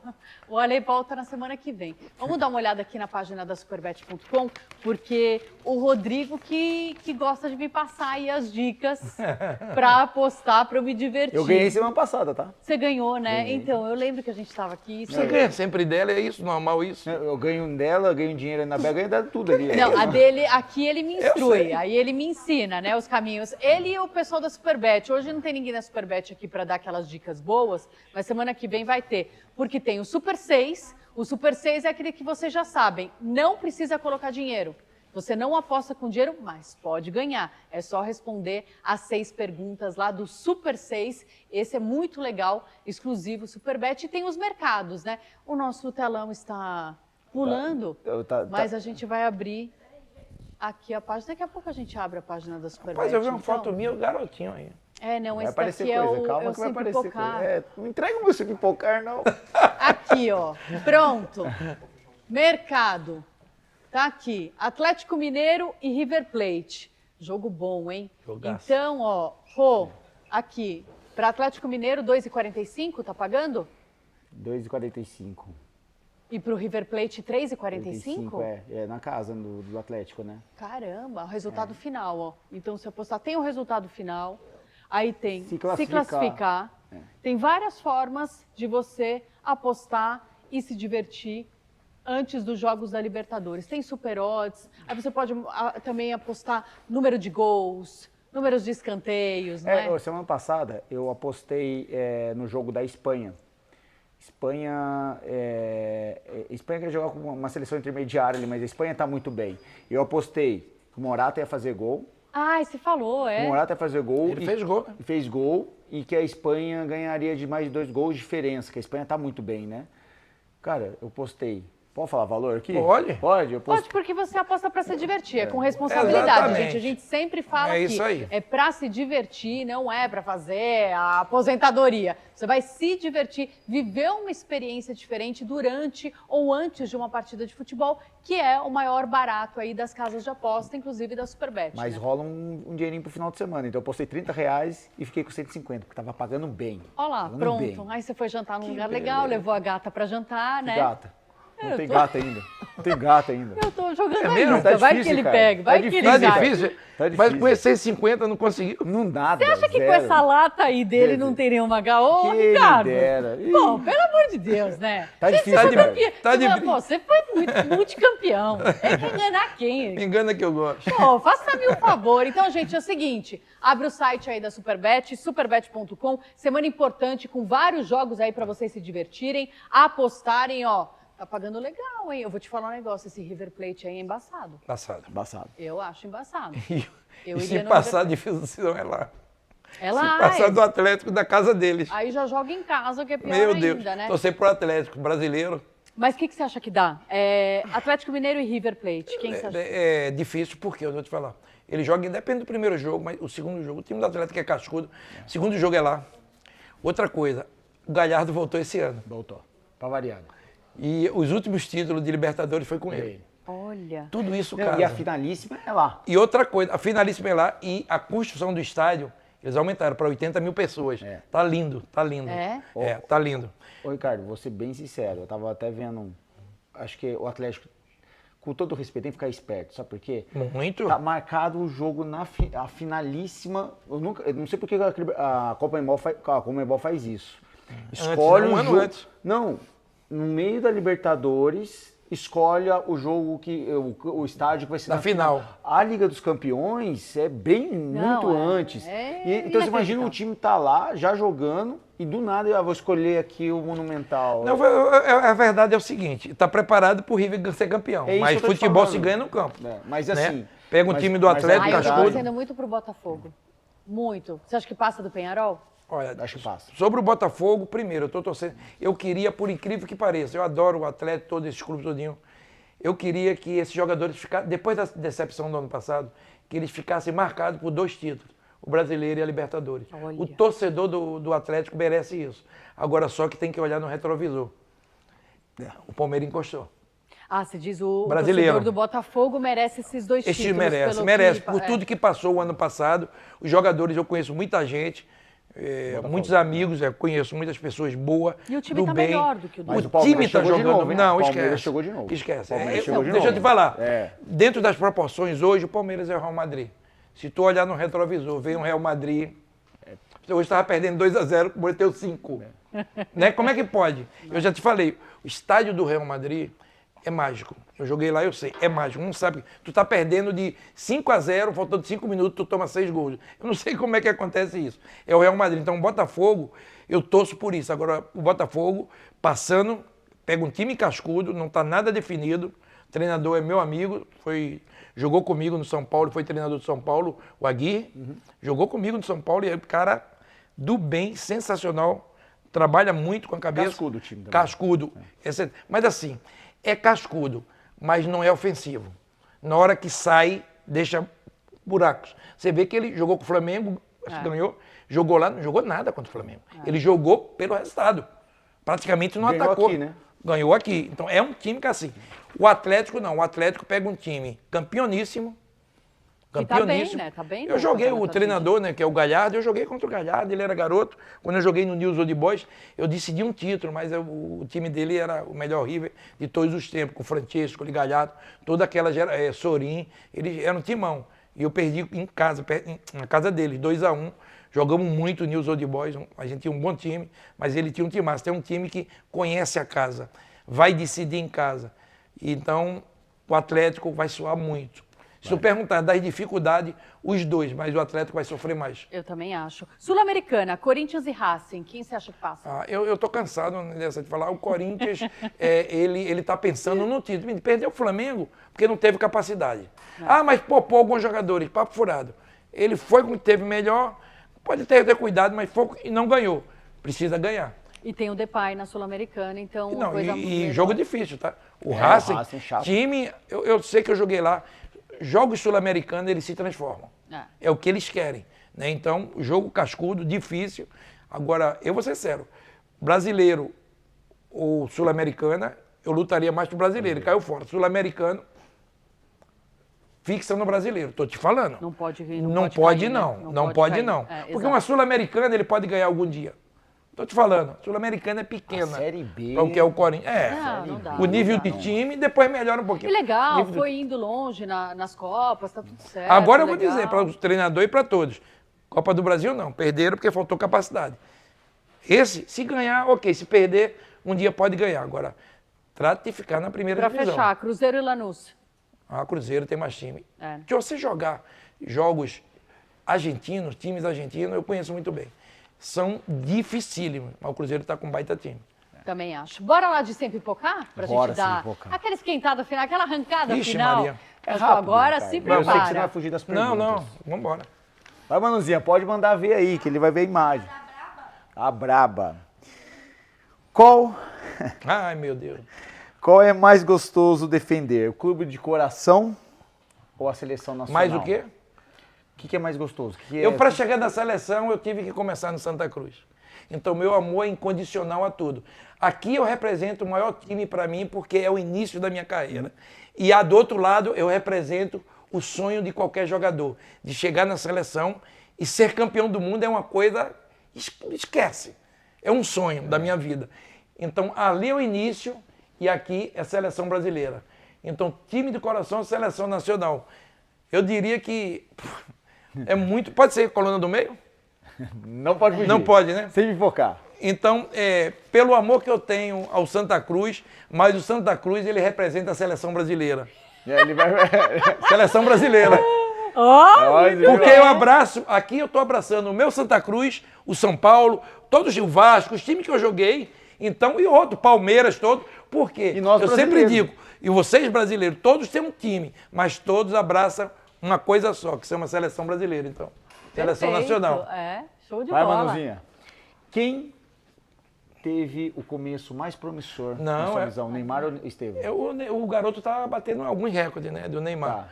O Ale volta na semana que vem. Vamos dar uma olhada aqui na página da superbet.com, porque o Rodrigo que gosta de me passar aí as dicas para apostar, para eu me divertir. Eu ganhei semana passada, tá? Você ganhou, né? Ganhei. Então, eu lembro que a gente estava aqui. Você ganha sempre dela, é isso? Normal isso? Eu ganho dela, ganho dinheiro na Bela, ganho dela tudo ali. Não, a dele, aqui ele me Eu instrui, sei. aí ele me ensina, né, os caminhos. Ele e o pessoal da Superbet. Hoje não tem ninguém da Superbet aqui para dar aquelas dicas boas, mas semana que vem vai ter. Porque tem o Super 6. O Super 6 é aquele que vocês já sabem, não precisa colocar dinheiro. Você não aposta com dinheiro, mas pode ganhar. É só responder as 6 perguntas lá do Super 6. Esse é muito legal, exclusivo Superbet. E tem os mercados, né? O nosso telão está pulando, mas a gente vai abrir aqui a página. Daqui a pouco a gente abre a página da Superbet. Rapaz, eu vi uma então. foto minha, o garotinho aí. É, não, Vai esse aparecer daqui é coisa, o, calma é o que vai Sem aparecer Pipocar. coisa. Não entrega o meu sem pipocar, não. Aqui, ó. Pronto. Mercado. Tá aqui. Atlético Mineiro e River Plate. Jogo bom, hein? Jogaço. Então, ó, Rô, aqui. Para Atlético Mineiro, 2,45, tá pagando? 2,45. E para o River Plate, 3,45? É na casa do Atlético, né? Caramba, o resultado final, ó. Então, se apostar, tem o resultado final. Aí tem Se classificar. Tem várias formas de você apostar e se divertir antes dos jogos da Libertadores. Tem super odds, aí você pode também apostar número de gols, números de escanteios, né? Semana passada eu apostei no jogo da Espanha. Espanha quer jogar com uma seleção intermediária ali, mas a Espanha está muito bem. Eu apostei que o Morata ia fazer gol. Ah, você falou, é? O Morata ia fazer gol. Ele fez gol, né? Fez gol e que a Espanha ganharia de mais de 2 gols de diferença, que a Espanha está muito bem, né? Cara, eu postei. Pode falar valor aqui? Pode. Pode, eu postei. Pode, porque você aposta para se divertir, é com responsabilidade, Exatamente. gente. A gente sempre fala É aqui. isso aí. É para se divertir, não é para fazer a aposentadoria. Você vai se divertir, viver uma experiência diferente durante ou antes de uma partida de futebol, que é o maior barato aí das casas de aposta, inclusive da Superbet. Mas né? rola um dinheirinho pro final de semana. Então eu postei R$30 e fiquei com 150, porque tava pagando bem. Olha lá, Pagando pronto. bem. Aí você foi jantar num lugar legal, levou a gata para jantar, né? Gata. Não tem gato ainda. Não tem gato ainda. Eu tô jogando mesmo? ainda. Tá Vai difícil, que ele cara. pega, Tá vai que ele Tá difícil, cai. difícil? Tá Mas difícil. com esse 6,50 não conseguiu. Não dá, Você acha que com zero. essa lata aí dele Zero. não tem nenhuma gaô, Quem me Ricardo? dera. Ih. Bom, pelo amor de Deus, né? Tá Você difícil, foi cara. campeão. Tá de Pô, brinco. você foi multicampeão. É que enganar quem? Me engana que eu gosto. Pô, faça-me um favor. Então, gente, é o seguinte, abre o site aí da Superbet, superbet.com, semana importante com vários jogos aí pra vocês se divertirem, apostarem, ó. Tá pagando legal, hein? Eu vou te falar um negócio, esse River Plate aí é embaçado. Passado. Embaçado. Eu acho embaçado. Eu E se iria no passar, River difícil decisão é lá. É lá, Se passar do Atlético da casa deles. Aí já joga em casa, que é pior Meu ainda, Deus. né? Torcer pro Atlético brasileiro Mas o que você acha que dá? Atlético Mineiro e River Plate, quem você acha? é difícil, porque eu vou te falar. Ele joga, independente do primeiro jogo, mas o segundo jogo, o time do Atlético é cascudo. O segundo jogo é lá. Outra coisa, o Galhardo voltou esse ano. Voltou. Pra variar. E os últimos títulos de Libertadores foi com ele. Olha. Tudo isso, Não, cara. e a finalíssima é lá. E outra coisa, a finalíssima é lá e a construção do estádio, eles aumentaram para 80 mil pessoas. É. Tá lindo, tá lindo. É? Tá lindo. Ô, Ricardo, vou ser bem sincero. Eu tava até vendo. Acho que o Atlético, com todo respeito, tem que ficar esperto. Sabe por quê? Muito. Tá marcado o jogo a finalíssima. Eu não sei por que a Conmebol faz isso. Escolhe um o ano jogo. antes. Não, no meio da Libertadores, escolhe o jogo que o estádio que vai ser Na final. A Liga dos Campeões é bem muito antes. Então você imagina o time tá lá já jogando e do nada eu vou escolher aqui o Monumental. Não, a verdade é o seguinte, tá preparado pro River ser campeão, É isso mas que eu tô te futebol falando. se ganha no campo. É, mas né? assim. Pega um time do Atlético, Ah, eu tô cascudo. torcendo muito pro Botafogo. Muito. Você acha que passa do Penharol? Olha, Acho que passa. sobre o Botafogo, primeiro, eu tô torcendo. Eu queria, por incrível que pareça, eu adoro o Atlético, todos esses clubes todinho. Eu queria que esses jogadores ficassem, depois da decepção do ano passado, que eles ficassem marcados por 2 títulos, o Brasileiro e a Libertadores. Olha. O torcedor do Atlético merece isso. Agora só que tem que olhar no retrovisor. O Palmeiras encostou. Ah, você diz o Brasileiro. torcedor do Botafogo merece esses 2 Esse títulos. merece, pelo merece. que- Por tudo que passou o ano passado, os jogadores, eu conheço muita gente, muitos amigos, conheço muitas pessoas boas, E o time do tá bem. melhor do que o do Mas O o Palmeiras time tá chegou de jogando. novo, hein? Não, O Palmeiras esquece. chegou de novo. Esquece. O Palmeiras É, chegou de deixa eu novo. te falar. É. Dentro das proporções, hoje o Palmeiras é o Real Madrid. Se tu olhar no retrovisor, vem um Real Madrid. Você hoje estava perdendo 2-0, meteu 5. Né? Como é que pode? Eu já te falei, o estádio do Real Madrid é mágico. Eu joguei lá, eu sei, é mágico. Não sabe. Tu tá perdendo de 5-0, faltando 5 minutos, tu toma 6 gols. Eu não sei como é que acontece isso. É o Real Madrid. Então, o Botafogo, eu torço por isso. Agora, o Botafogo, passando, pega um time cascudo, não tá nada definido. O treinador é meu amigo, jogou comigo no São Paulo, foi treinador do São Paulo, o Aguirre. Jogou comigo no São Paulo e é um cara do bem, sensacional. Trabalha muito com a cabeça. Cascudo o time também. Cascudo. Mas assim, é cascudo, mas não é ofensivo. Na hora que sai, deixa buracos. Você vê que ele jogou com o Flamengo, acho que ganhou, jogou lá, não jogou nada contra o Flamengo. Ele jogou pelo resultado. Praticamente não Ganhou atacou. aqui, né? Ganhou aqui. Então é um time que assim. O Atlético não. O Atlético pega um time campeoníssimo. Que tá bem, né? Tá bem Eu no joguei o campeonato treinador, né, que é o Galhardo, eu joguei contra o Galhardo, ele era garoto. Quando eu joguei no News Old Boys, eu decidi um título, mas o time dele era o melhor River de todos os tempos, com o Francesco, o Galhardo, toda aquela Sorin, ele era um timão. E eu perdi em casa, na casa dele, 2-1. Jogamos muito o News Old Boys, a gente tinha um bom time, mas ele tinha um timaço. Tem um time que conhece a casa, vai decidir em casa. Então, o Atlético vai suar muito. Se tu perguntar das dificuldades, os dois, mas o Atlético vai sofrer mais. Eu também acho. Sul-Americana, Corinthians e Racing, quem você acha que passa? Eu tô cansado dessa de falar. O Corinthians, ele tá pensando no título. Ele perdeu o Flamengo porque não teve capacidade. Mas poupou alguns jogadores, papo furado. Ele foi com o que teve melhor, pode ter cuidado, mas foi e não ganhou. Precisa ganhar. E tem o Depay na Sul-Americana, então Não, coisa e jogo difícil, tá? O o Racing, Racing chato. time, eu sei que eu joguei lá, jogos sul-americanos eles se transformam. É o que eles querem. Né? Então, jogo cascudo, difícil. Agora, eu vou ser sério, brasileiro ou sul-americana, eu lutaria mais pro brasileiro, caiu fora. Sul-americano, fixa no brasileiro, tô te falando. Não pode Não pode cair, né? não. Não pode cair. não. É, Porque exato. uma sul-americana ele pode ganhar algum dia. Tô te falando, Sul-Americana é pequena. A Série B. Para o que é o Corinthians. Não dá. O nível não dá. de time depois melhora um pouquinho. E legal, Nível de- foi indo longe nas Copas, tá tudo certo. Agora eu vou legal. dizer para o treinador e para todos. Copa do Brasil não, perderam porque faltou capacidade. Esse, se ganhar, ok. Se perder, um dia pode ganhar. Agora, trata de ficar na primeira Pra divisão. fechar, Cruzeiro e Lanús. Cruzeiro tem mais time. É. Se você jogar jogos argentinos, times argentinos, eu conheço muito bem. São dificílimos, mas o Cruzeiro está com um baita time. Também acho. Bora lá de sem pipocar? Pra Bora gente dar sem pipocar. aquela esquentada final, aquela arrancada Ixi, final. Maria. Mas rápido, agora cara. se Eu sei que você prepara. vai fugir das perguntas. Não, vamos embora. Vai, Manuzinha, pode mandar ver aí, que ele vai ver a imagem. A braba. Ai, meu Deus. Qual é mais gostoso defender? O clube de coração ou a seleção nacional? Mais o quê? O que é mais gostoso? Eu, para chegar na seleção, eu tive que começar no Santa Cruz. Então, meu amor é incondicional a tudo. Aqui eu represento o maior time para mim, porque é o início da minha carreira. E do outro lado, eu represento o sonho de qualquer jogador, de chegar na seleção e ser campeão do mundo é uma coisa, esquece. É um sonho da minha vida. Então, ali é o início e aqui é a seleção brasileira. Então, time de coração, seleção nacional. Eu diria que é muito... Pode ser coluna do meio? Não pode fugir. Não pode, né? Sem me focar. Então, pelo amor que eu tenho ao Santa Cruz, mas o Santa Cruz, ele representa a seleção brasileira. E aí ele vai... Seleção brasileira. Porque eu abraço, aqui eu estou abraçando o meu Santa Cruz, o São Paulo, todos o Vasco, os times que eu joguei, então, e outro, Palmeiras, todo. Por quê? E nós eu sempre brasileiros. digo, e vocês brasileiros, todos têm um time, mas todos abraçam uma coisa só, que chama seleção brasileira, então. Seleção Perfeito. nacional. É, show de Vai, bola. Manuzinha. Quem teve o começo mais promissor na Não, sua visão? Neymar ou Estevam? O garoto tá batendo alguns recordes, né, do Neymar. Tá.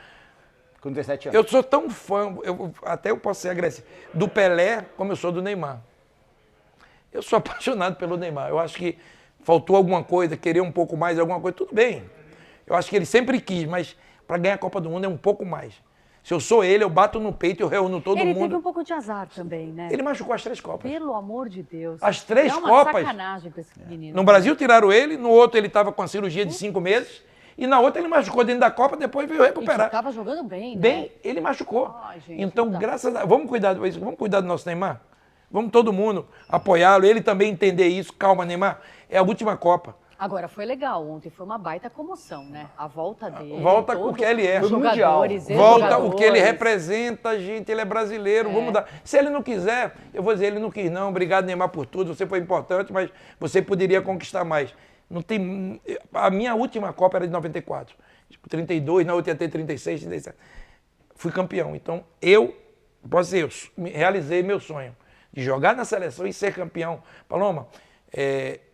Com 17 anos. Eu sou tão fã, até eu posso ser agressivo, do Pelé como eu sou do Neymar. Eu sou apaixonado pelo Neymar. Eu acho que faltou alguma coisa, querer um pouco mais, alguma coisa, tudo bem. Eu acho que ele sempre quis, mas para ganhar a Copa do Mundo é um pouco mais. Se eu sou ele, eu bato no peito, eu reúno todo Ele mundo. teve um pouco de azar também, né? Ele machucou as 3 Copas. Pelo amor de Deus. As 3 é uma Copas. sacanagem pra esse menino. No Brasil tiraram ele, no outro ele estava com a cirurgia de 5 meses, e na outra ele machucou dentro da Copa, depois veio recuperar. Estava jogando bem, né? Bem, ele machucou. Ai, gente, então, não dá. graças a... Vamos cuidar do nosso Neymar? Vamos todo mundo apoiá-lo, ele também entender isso. Calma, Neymar, é a última Copa. Agora, foi legal. Ontem foi uma baita comoção, né? A volta dele. Volta todo- o que ele é. os Mundial. jogadores, Volta o que ele ex-jogadores. representa, gente, ele é brasileiro, vamos dar. Se ele não quiser, eu vou dizer, ele não quis não, obrigado Neymar por tudo, você foi importante, mas você poderia conquistar mais. Não tem... A minha última Copa era de 94, tipo, 32, na outra ia ter 36, 37. Fui campeão, então posso dizer, realizei meu sonho de jogar na seleção e ser campeão. Paloma,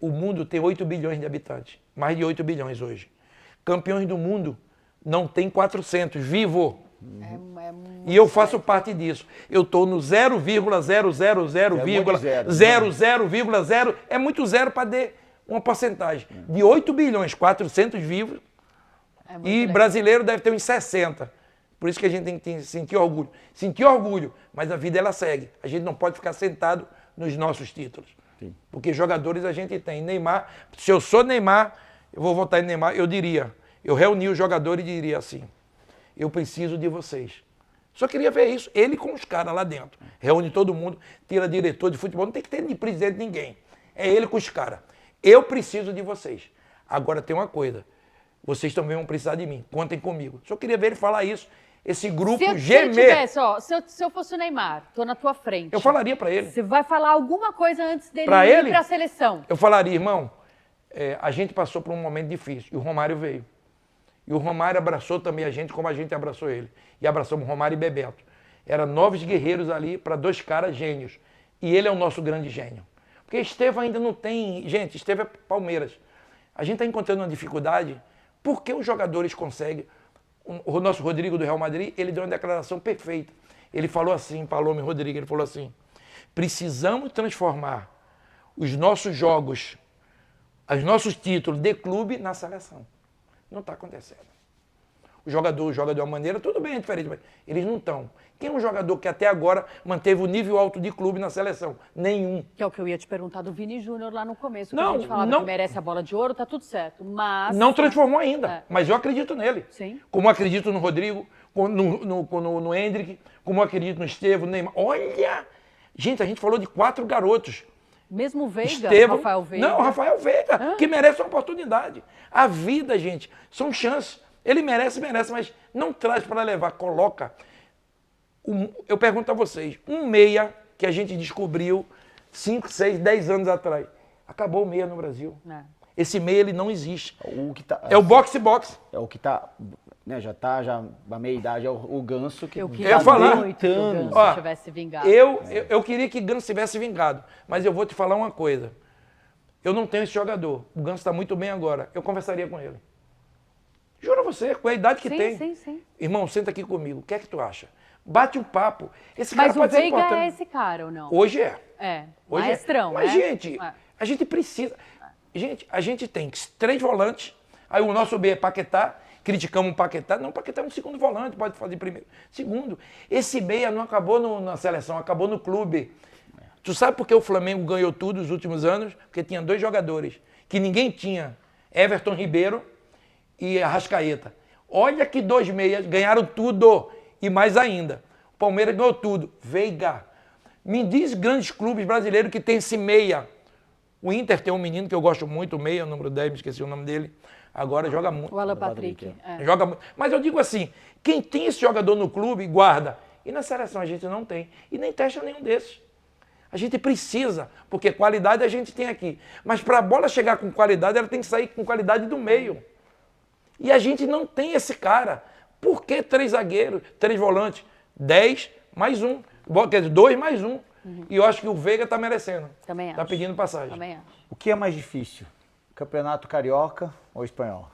o mundo tem 8 bilhões de habitantes, mais de 8 bilhões hoje. Campeões do mundo não tem 400, vivo. E eu faço parte disso. Eu estou no 0,000,00,00, é muito zero para ter uma porcentagem. De 8 bilhões, 400 vivos, É muito e legal. brasileiro deve ter uns 60. Por isso que a gente tem que sentir orgulho. Sentir orgulho, mas a vida ela segue. A gente não pode ficar sentado nos nossos títulos. Sim. Porque jogadores a gente tem. Neymar, se eu sou Neymar, eu vou votar em Neymar, eu reuni os jogadores e diria assim, eu preciso de vocês. Só queria ver isso, ele com os caras lá dentro. Reúne todo mundo, tira diretor de futebol, não tem que ter de presidente ninguém. É ele com os caras. Eu preciso de vocês. Agora tem uma coisa, vocês também vão precisar de mim, contem comigo. Só queria ver ele falar isso, esse grupo Se ele gemer. tivesse, ó, se eu fosse o Neymar, tô na tua frente. Eu falaria para ele. Você vai falar alguma coisa antes dele Pra ir ele? pra seleção. Eu falaria, irmão, a gente passou por um momento difícil e o Romário veio. E o Romário abraçou também a gente como a gente abraçou ele. E abraçamos Romário e Bebeto. Eram 9 guerreiros ali para 2 caras gênios. E ele é o nosso grande gênio. Porque Estevão ainda não tem... Gente, Estevão é Palmeiras. A gente está encontrando uma dificuldade. Por que os jogadores conseguem? O nosso Rodrigo do Real Madrid, ele deu uma declaração perfeita. Ele falou assim, Paloma e Rodrigo, ele falou assim, precisamos transformar os nossos jogos, os nossos títulos de clube na seleção. Não está acontecendo. O jogador joga de uma maneira, tudo bem, é diferente, mas eles não estão. Quem é um jogador que até agora manteve o nível alto de clube na seleção? Nenhum. Que é o que eu ia te perguntar do Vini Júnior lá no começo. Que Não, a gente falava não. que merece a bola de ouro, tá tudo certo. Mas. Não transformou ainda, É. mas eu acredito nele. Sim. Como eu acredito no Rodrigo, no Hendrick, como eu acredito no Estevão, no Neymar. Olha! Gente, a gente falou de 4 garotos. Mesmo o Veiga, Estevão, Rafael Veiga. Não, Rafael Veiga, que merece uma oportunidade. A vida, gente, são chances. Ele merece, mas não traz para levar, coloca. Eu pergunto a vocês, um meia que a gente descobriu 5, 6, 10 anos atrás. Acabou o meia no Brasil. É. Esse meia, ele não existe. O que tá, É o boxe-boxe. É o que tá, né, já a meia idade, é o Ganso que Eu ia queria falar. muito que o Ganso Ó, tivesse vingado. Eu queria que Ganso tivesse vingado, mas eu vou te falar uma coisa. Eu não tenho esse jogador. O Ganso está muito bem agora. Eu conversaria com ele. Juro a você, com a idade que Sim, tem. sim, sim. Irmão, senta aqui comigo. O que é que tu acha? Bate um papo. Esse cara Mas o pode ser Veiga importante. é esse cara ou não? Hoje é. É, Hoje maestrão, é. Mas, né? gente, É. a gente precisa. Gente, a gente tem 3 volantes. Aí o nosso B é Paquetá. Criticamos o Paquetá. Não, o Paquetá é um segundo volante, pode fazer primeiro. Segundo, esse meia não acabou na seleção, acabou no clube. Tu sabe por que o Flamengo ganhou tudo nos últimos anos? Porque tinha 2 jogadores que ninguém tinha. Everton Ribeiro e Arrascaeta. Olha que 2 meias ganharam tudo e mais ainda. O Palmeiras ganhou tudo. Veiga. Me diz grandes clubes brasileiros que tem esse meia. O Inter tem um menino que eu gosto muito, o meia, o número 10, me esqueci o nome dele. Agora joga muito. O Alan Patrick. É. Joga muito. Mas eu digo assim, quem tem esse jogador no clube, guarda. E na seleção a gente não tem. E nem testa nenhum desses. A gente precisa, porque qualidade a gente tem aqui. Mas para a bola chegar com qualidade, ela tem que sair com qualidade do meio. E a gente não tem esse cara. Por que 3 zagueiros, 3 volantes? 10 mais 1. Quer dizer, 2 mais 1. E eu acho que o Veiga está merecendo. Também Está acho. pedindo passagem. Também acho. O que é mais difícil? Campeonato carioca ou espanhol?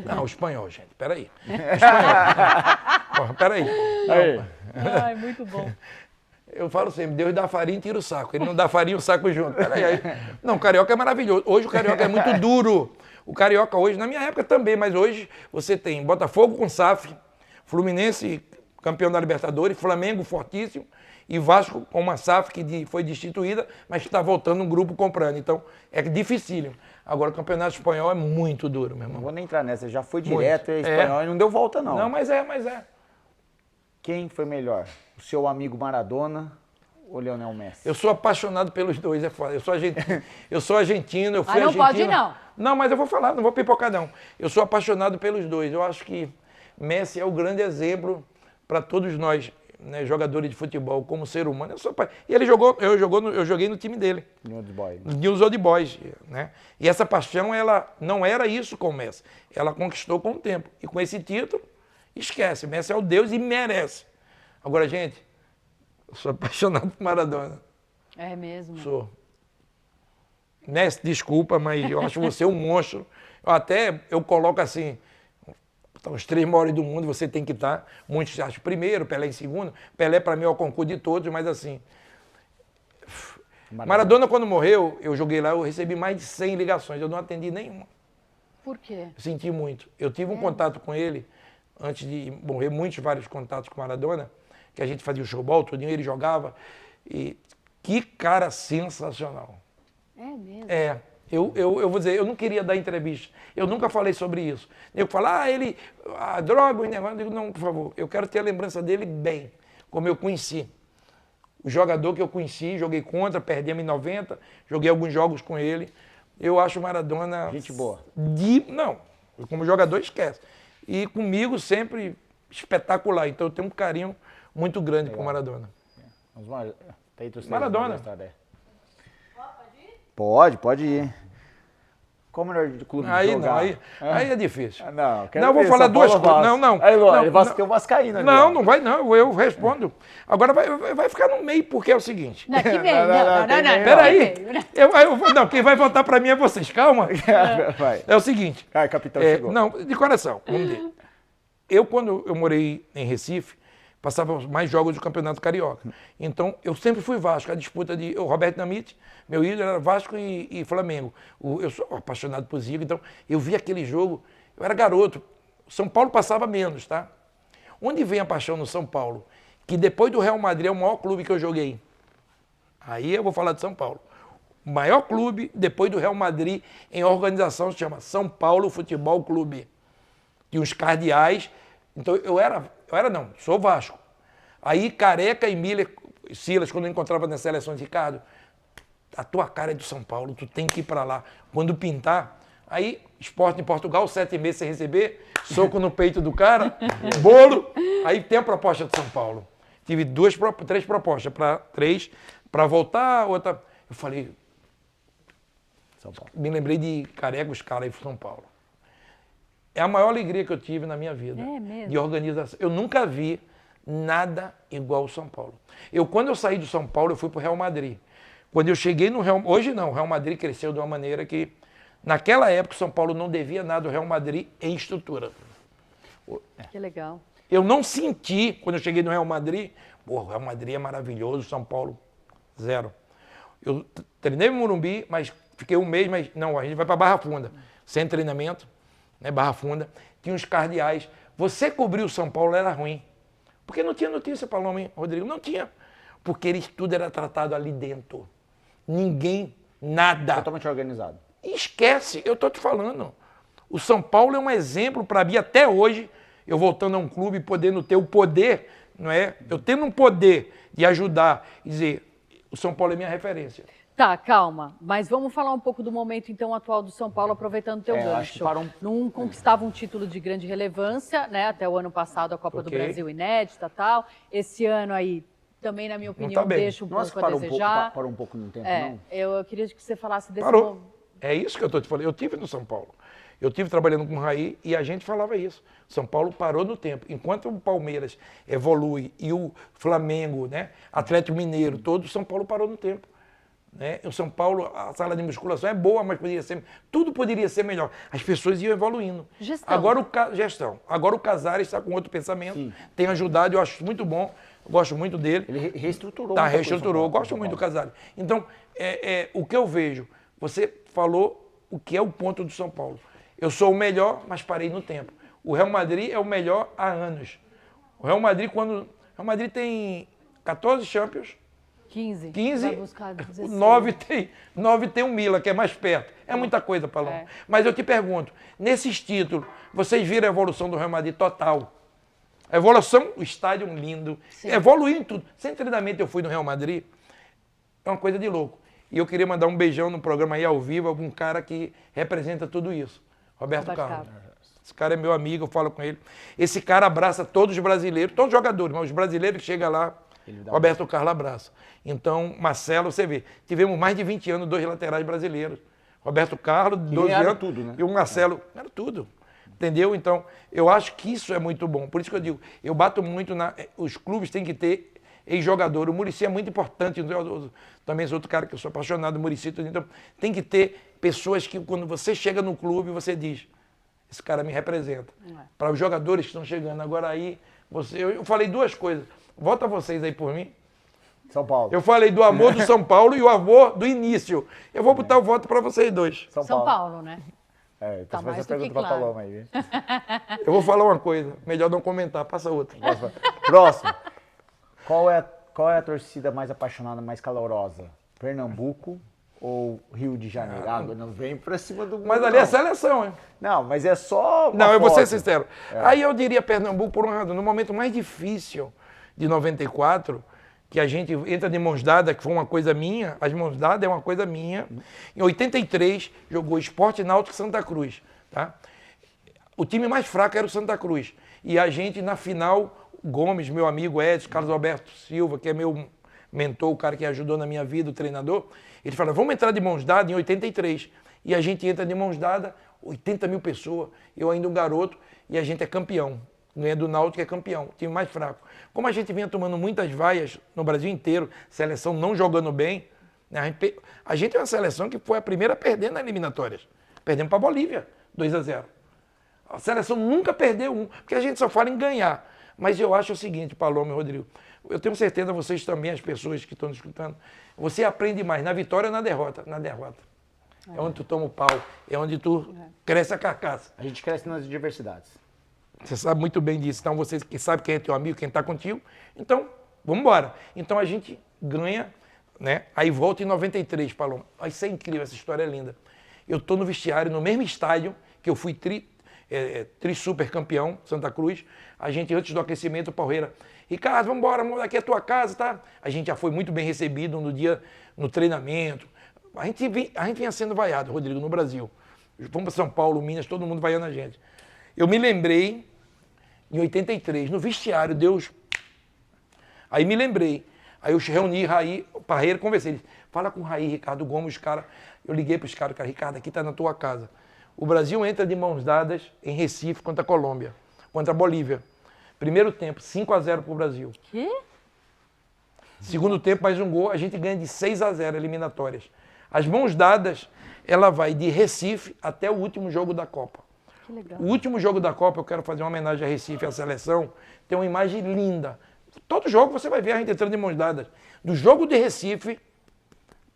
Não, o espanhol, gente. Peraí. Espanhol. Peraí. Aí. Ai, muito bom. Eu falo sempre, Deus dá farinha e tira o saco. Ele não dá farinha e o saco junto. Peraí. Não, o carioca é maravilhoso. Hoje o carioca é muito duro. O carioca hoje, na minha época também, mas hoje você tem Botafogo com SAF, Fluminense campeão da Libertadores, Flamengo fortíssimo e Vasco com uma SAF que foi destituída, mas que está voltando um grupo comprando. Então é dificílimo. Agora o campeonato espanhol é muito duro, meu Não irmão. vou nem entrar nessa, já foi Muito. direto, é espanhol e não deu volta não. Não, mas é. Quem foi melhor? O seu amigo Maradona ou Lionel Messi? Eu sou apaixonado pelos dois, é foda. Eu sou argentino, eu fui Ah, não argentino. pode não. Não, mas eu vou falar, não vou pipocar não. Eu sou apaixonado pelos dois. Eu acho que Messi é o grande exemplo para todos nós, né, jogadores de futebol, como ser humano. E ele eu joguei no time dele. New Old Boy. Nos News Old Boys, né? E essa paixão, ela não era isso com o Messi. Ela conquistou com o tempo. E com esse título, esquece. Messi é o Deus e merece. Agora, gente, eu sou apaixonado por Maradona. É mesmo. Sou. Messi, desculpa, mas eu acho você um monstro. Eu coloco assim, os 3 maiores do mundo você tem que estar. Muitos acham primeiro, Pelé em segundo. Pelé, para mim, é o concurso de todos, mas assim... Maradona, quando morreu, eu joguei lá, eu recebi mais de 100 ligações. Eu não atendi nenhuma. Por quê? Eu senti muito. Eu tive um contato com ele, antes de morrer, vários contatos com Maradona, que a gente fazia o showball, tudinho, ele jogava. E que cara sensacional. É mesmo. É. Eu vou dizer, eu não queria dar entrevista. Eu nunca falei sobre isso. Eu falo, a droga, os negócios. Eu digo, não, por favor, eu quero ter a lembrança dele bem, como eu conheci. O jogador que eu conheci, joguei contra, perdemos em 90, joguei alguns jogos com ele. Eu acho o Maradona... Gente boa. Não, como jogador, esquece. E comigo sempre espetacular. Então eu tenho um carinho muito grande por Maradona. Vamos lá. Tá aí, Maradona. Pode ir. Qual o melhor clube Aí de jogar? não, aí é difícil. Não, Não, eu vou falar duas coisas. Não. Aí, Lô, Não, tem o Vascaíno ali. Não, ó. não vai não, eu respondo. Agora vai ficar no meio, porque é o seguinte. Não, que meio. Não, tem meio. Peraí, que meio. não, quem vai votar pra mim é vocês, calma. Vai. É o seguinte. Capitão chegou. Não, de coração, vamos ver. Quando eu morei em Recife, passava mais jogos do Campeonato Carioca. Então, eu sempre fui Vasco. A disputa de... O Roberto Dinamite, meu ídolo, era Vasco e Flamengo. Eu sou apaixonado por Zico, então eu vi aquele jogo, eu era garoto. O São Paulo passava menos, tá? Onde vem a paixão no São Paulo? Que depois do Real Madrid é o maior clube que eu joguei. Aí eu vou falar de São Paulo. O maior clube, depois do Real Madrid, em organização, se chama São Paulo Futebol Clube. Tinha uns cardeais. Então sou Vasco. Aí Careca e Miller, Silas, quando eu encontrava nas seleções, Ricardo, a tua cara é do São Paulo, tu tem que ir para lá. Quando pintar, aí Sport em Portugal, 7 meses sem receber, soco no peito do cara, bolo, aí tem a proposta de São Paulo. Tive 3 propostas, para voltar, outra. Eu falei, São Paulo. Me lembrei de Careca, os caras aí para São Paulo. É a maior alegria que eu tive na minha vida. É mesmo? De organização. Eu nunca vi nada igual ao São Paulo. Quando eu saí do São Paulo, eu fui para o Real Madrid. Quando eu cheguei no Real... Hoje não, o Real Madrid cresceu de uma maneira que... Naquela época, o São Paulo não devia nada ao Real Madrid em estrutura. Que legal. Eu não senti, quando eu cheguei no Real Madrid, o Real Madrid é maravilhoso, São Paulo, zero. Eu treinei no Morumbi, mas fiquei um mês, mas não, a gente vai para Barra Funda, sem treinamento, né, Barra Funda, tinha uns cardeais. Você cobrir o São Paulo era ruim, porque não tinha notícia, Paloma, Rodrigo, não tinha, porque tudo era tratado ali dentro. Ninguém, nada. Totalmente organizado. Esquece, eu estou te falando. O São Paulo é um exemplo para mim até hoje, eu voltando a um clube, podendo ter o poder, não é? Eu tendo um poder de ajudar e dizer, o São Paulo é minha referência. Tá, calma. Mas vamos falar um pouco do momento, então, atual do São Paulo, aproveitando o teu acho que gancho. Não conquistava um título de grande relevância, né? Até o ano passado, a Copa do Brasil inédita e tal. Esse ano aí, também, na minha opinião, deixa um pouco a desejar. Parou um pouco no tempo, não? Eu queria que você falasse desse Parou. momento. É isso que eu estou te falando. Eu tive no São Paulo. Eu tive trabalhando com o Raí e a gente falava isso. São Paulo parou no tempo. Enquanto o Palmeiras evolui e o Flamengo, né, Atlético Mineiro, todo o São Paulo parou no tempo. Né? O São Paulo, a sala de musculação é boa, mas poderia ser, tudo poderia ser melhor. As pessoas iam evoluindo. Gestão. Agora o Casares está com outro pensamento, Sim. Tem ajudado, eu acho muito bom, eu gosto muito dele. Ele reestruturou. Reestruturou, eu gosto muito do Casares. Então, o que eu vejo, você falou o que é o ponto do São Paulo. Eu sou o melhor, mas parei no tempo. O Real Madrid é o melhor há anos. O Real Madrid, o Real Madrid tem 14 Champions, 15. 15, vai buscar 16. 9 tem o Milan, que é mais perto. É muita coisa, Paloma. Mas eu te pergunto, nesses títulos, vocês viram a evolução do Real Madrid total? A evolução, o estádio lindo, evoluiu em tudo. Sem treinamento eu fui no Real Madrid, é uma coisa de louco. E eu queria mandar um beijão no programa aí ao vivo, algum cara que representa tudo isso. Roberto Carlos. Esse cara é meu amigo, eu falo com ele. Esse cara abraça todos os brasileiros, todos os jogadores, mas os brasileiros que chegam lá, Roberto Carlos abraça. Então, Marcelo, você vê, tivemos mais de 20 anos, 2 laterais brasileiros. Roberto Carlos, 12 anos, tudo, né? E o Marcelo, era tudo. Entendeu? Então, eu acho que isso é muito bom. Por isso que eu digo, eu bato muito os clubes têm que ter ex-jogador. O Muricy é muito importante. Eu também sou outro cara que eu sou apaixonado do Muricy. Então, tem que ter pessoas que, quando você chega no clube, você diz, esse cara me representa. Para os jogadores que estão chegando. Agora aí, eu falei 2 coisas. Vota vocês aí por mim. São Paulo. Eu falei do amor do São Paulo e o amor do início. Eu vou botar o voto para vocês 2. São Paulo, né? Então tá você mais do pergunta que pra claro. Paloma aí. Eu vou falar uma coisa, melhor não comentar, passa outra. Próximo. Qual é a torcida mais apaixonada, mais calorosa? Pernambuco ou Rio de Janeiro? Não vem pra cima do mundo. Mas ali é seleção, hein? Não, mas é só. Não, eu vou ser sincero. Aí eu diria Pernambuco por uma razão. No momento mais difícil de 94, que a gente entra de mãos dadas, que foi uma coisa minha, as mãos dadas é uma coisa minha. Em 83, jogou Sport Náutico Santa Cruz. Tá? O time mais fraco era o Santa Cruz. E a gente, na final, Gomes, meu amigo Edson, Carlos Alberto Silva, que é meu mentor, o cara que ajudou na minha vida, o treinador, ele fala, vamos entrar de mãos dadas em 83. E a gente entra de mãos dadas, 80 mil pessoas, eu ainda um garoto, e a gente é campeão. Ganha do Náutico, é campeão, time mais fraco. Como a gente vinha tomando muitas vaias no Brasil inteiro, seleção não jogando bem, né? A gente é uma seleção que foi a primeira a perder nas eliminatórias. Perdemos para a Bolívia, 2-0. A seleção nunca perdeu porque a gente só fala em ganhar. Mas eu acho o seguinte, Paloma e Rodrigo, eu tenho certeza, vocês também, as pessoas que estão escutando, você aprende mais na vitória ou na derrota? Na derrota. É onde tu toma o pau, é onde tu cresce a carcaça. A gente cresce nas adversidades. Você sabe muito bem disso. Então, você que sabe quem é teu amigo, quem está contigo. Então, vamos embora. Então, a gente ganha, né? Aí volta em 93, Paloma. Isso é incrível, essa história é linda. Eu estou no vestiário, no mesmo estádio que eu fui tri-super campeão, Santa Cruz. A gente, antes do aquecimento, o Palreira, Ricardo, vamos embora, aqui é a tua casa, tá? A gente já foi muito bem recebido no dia, no treinamento. A gente vinha sendo vaiado, Rodrigo, no Brasil. Vamos para São Paulo, Minas, todo mundo vaiando a gente. Eu me lembrei, em 83, no vestiário, Deus... Aí me lembrei. Aí eu reuni Raí, Parreira, conversei. Ele, fala com o Raí, Ricardo Gomes, os caras. Eu liguei para os caras, Ricardo, aqui está na tua casa. O Brasil entra de mãos dadas em Recife contra a Colômbia, contra a Bolívia. Primeiro tempo, 5-0 para o Brasil. Quê? Segundo tempo, mais um gol, a gente ganha de 6-0 eliminatórias. As mãos dadas, ela vai de Recife até o último jogo da Copa. Que legal. O último jogo da Copa, eu quero fazer uma homenagem a Recife, à seleção, tem uma imagem linda. Todo jogo você vai ver a gente entrando de mãos dadas. Do jogo de Recife,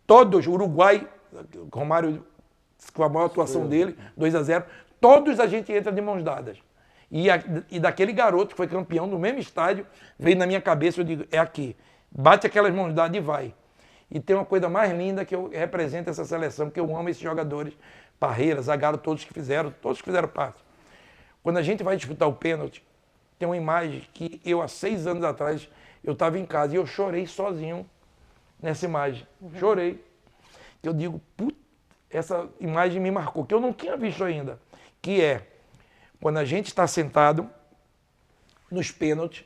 todos, Uruguai, Romário, com a maior atuação dele, 2-0, todos a gente entra de mãos dadas. E daquele garoto que foi campeão no mesmo estádio, veio na minha cabeça, eu digo, é aqui. Bate aquelas mãos dadas e vai. E tem uma coisa mais linda que eu represento essa seleção, que eu amo esses jogadores, Parreira, Zagallo, todos que fizeram parte. Quando a gente vai disputar o pênalti, tem uma imagem que eu, há 6 anos atrás, eu estava em casa e eu chorei sozinho nessa imagem. Chorei. Eu digo, putz, essa imagem me marcou, que eu não tinha visto ainda. Que é, quando a gente está sentado nos pênaltis,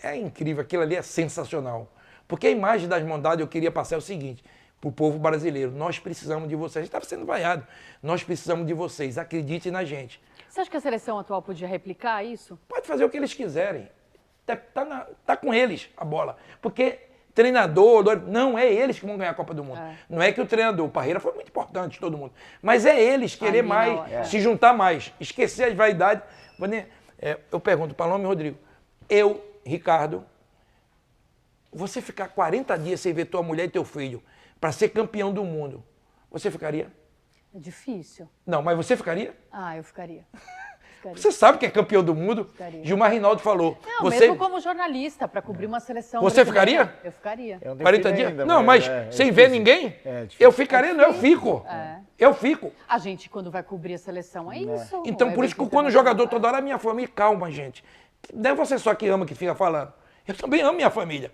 é incrível, aquilo ali é sensacional. Porque a imagem das mãos eu queria passar o seguinte, para o povo brasileiro, nós precisamos de vocês. A gente estava sendo vaiado, nós precisamos de vocês, acreditem na gente. Você acha que a seleção atual podia replicar isso? Pode fazer o que eles quiserem. Tá com eles a bola. Porque treinador, não é eles que vão ganhar a Copa do Mundo. Não é que o treinador, o Parreira foi muito importante, todo mundo. Mas é eles querer mais, se juntar mais, esquecer as vaidades. Eu pergunto, Paloma e Rodrigo, Ricardo, você ficar 40 dias sem ver tua mulher e teu filho para ser campeão do mundo, você ficaria? É difícil. Não, mas você ficaria? Ah, eu ficaria. Você sabe que é campeão do mundo? Ficaria. Gilmar Rinaldo falou. Não, você... mesmo como jornalista, para cobrir uma seleção. Você ficaria? Eu ficaria. 40 dias? Ainda, não, mas sem ver ninguém? Eu ficaria, não, eu fico. Eu fico. A gente, quando vai cobrir a seleção, é isso. Então, por isso que quando o jogador toda hora, minha família, calma, gente. Não é você só que ama, que fica falando. Eu também amo minha família.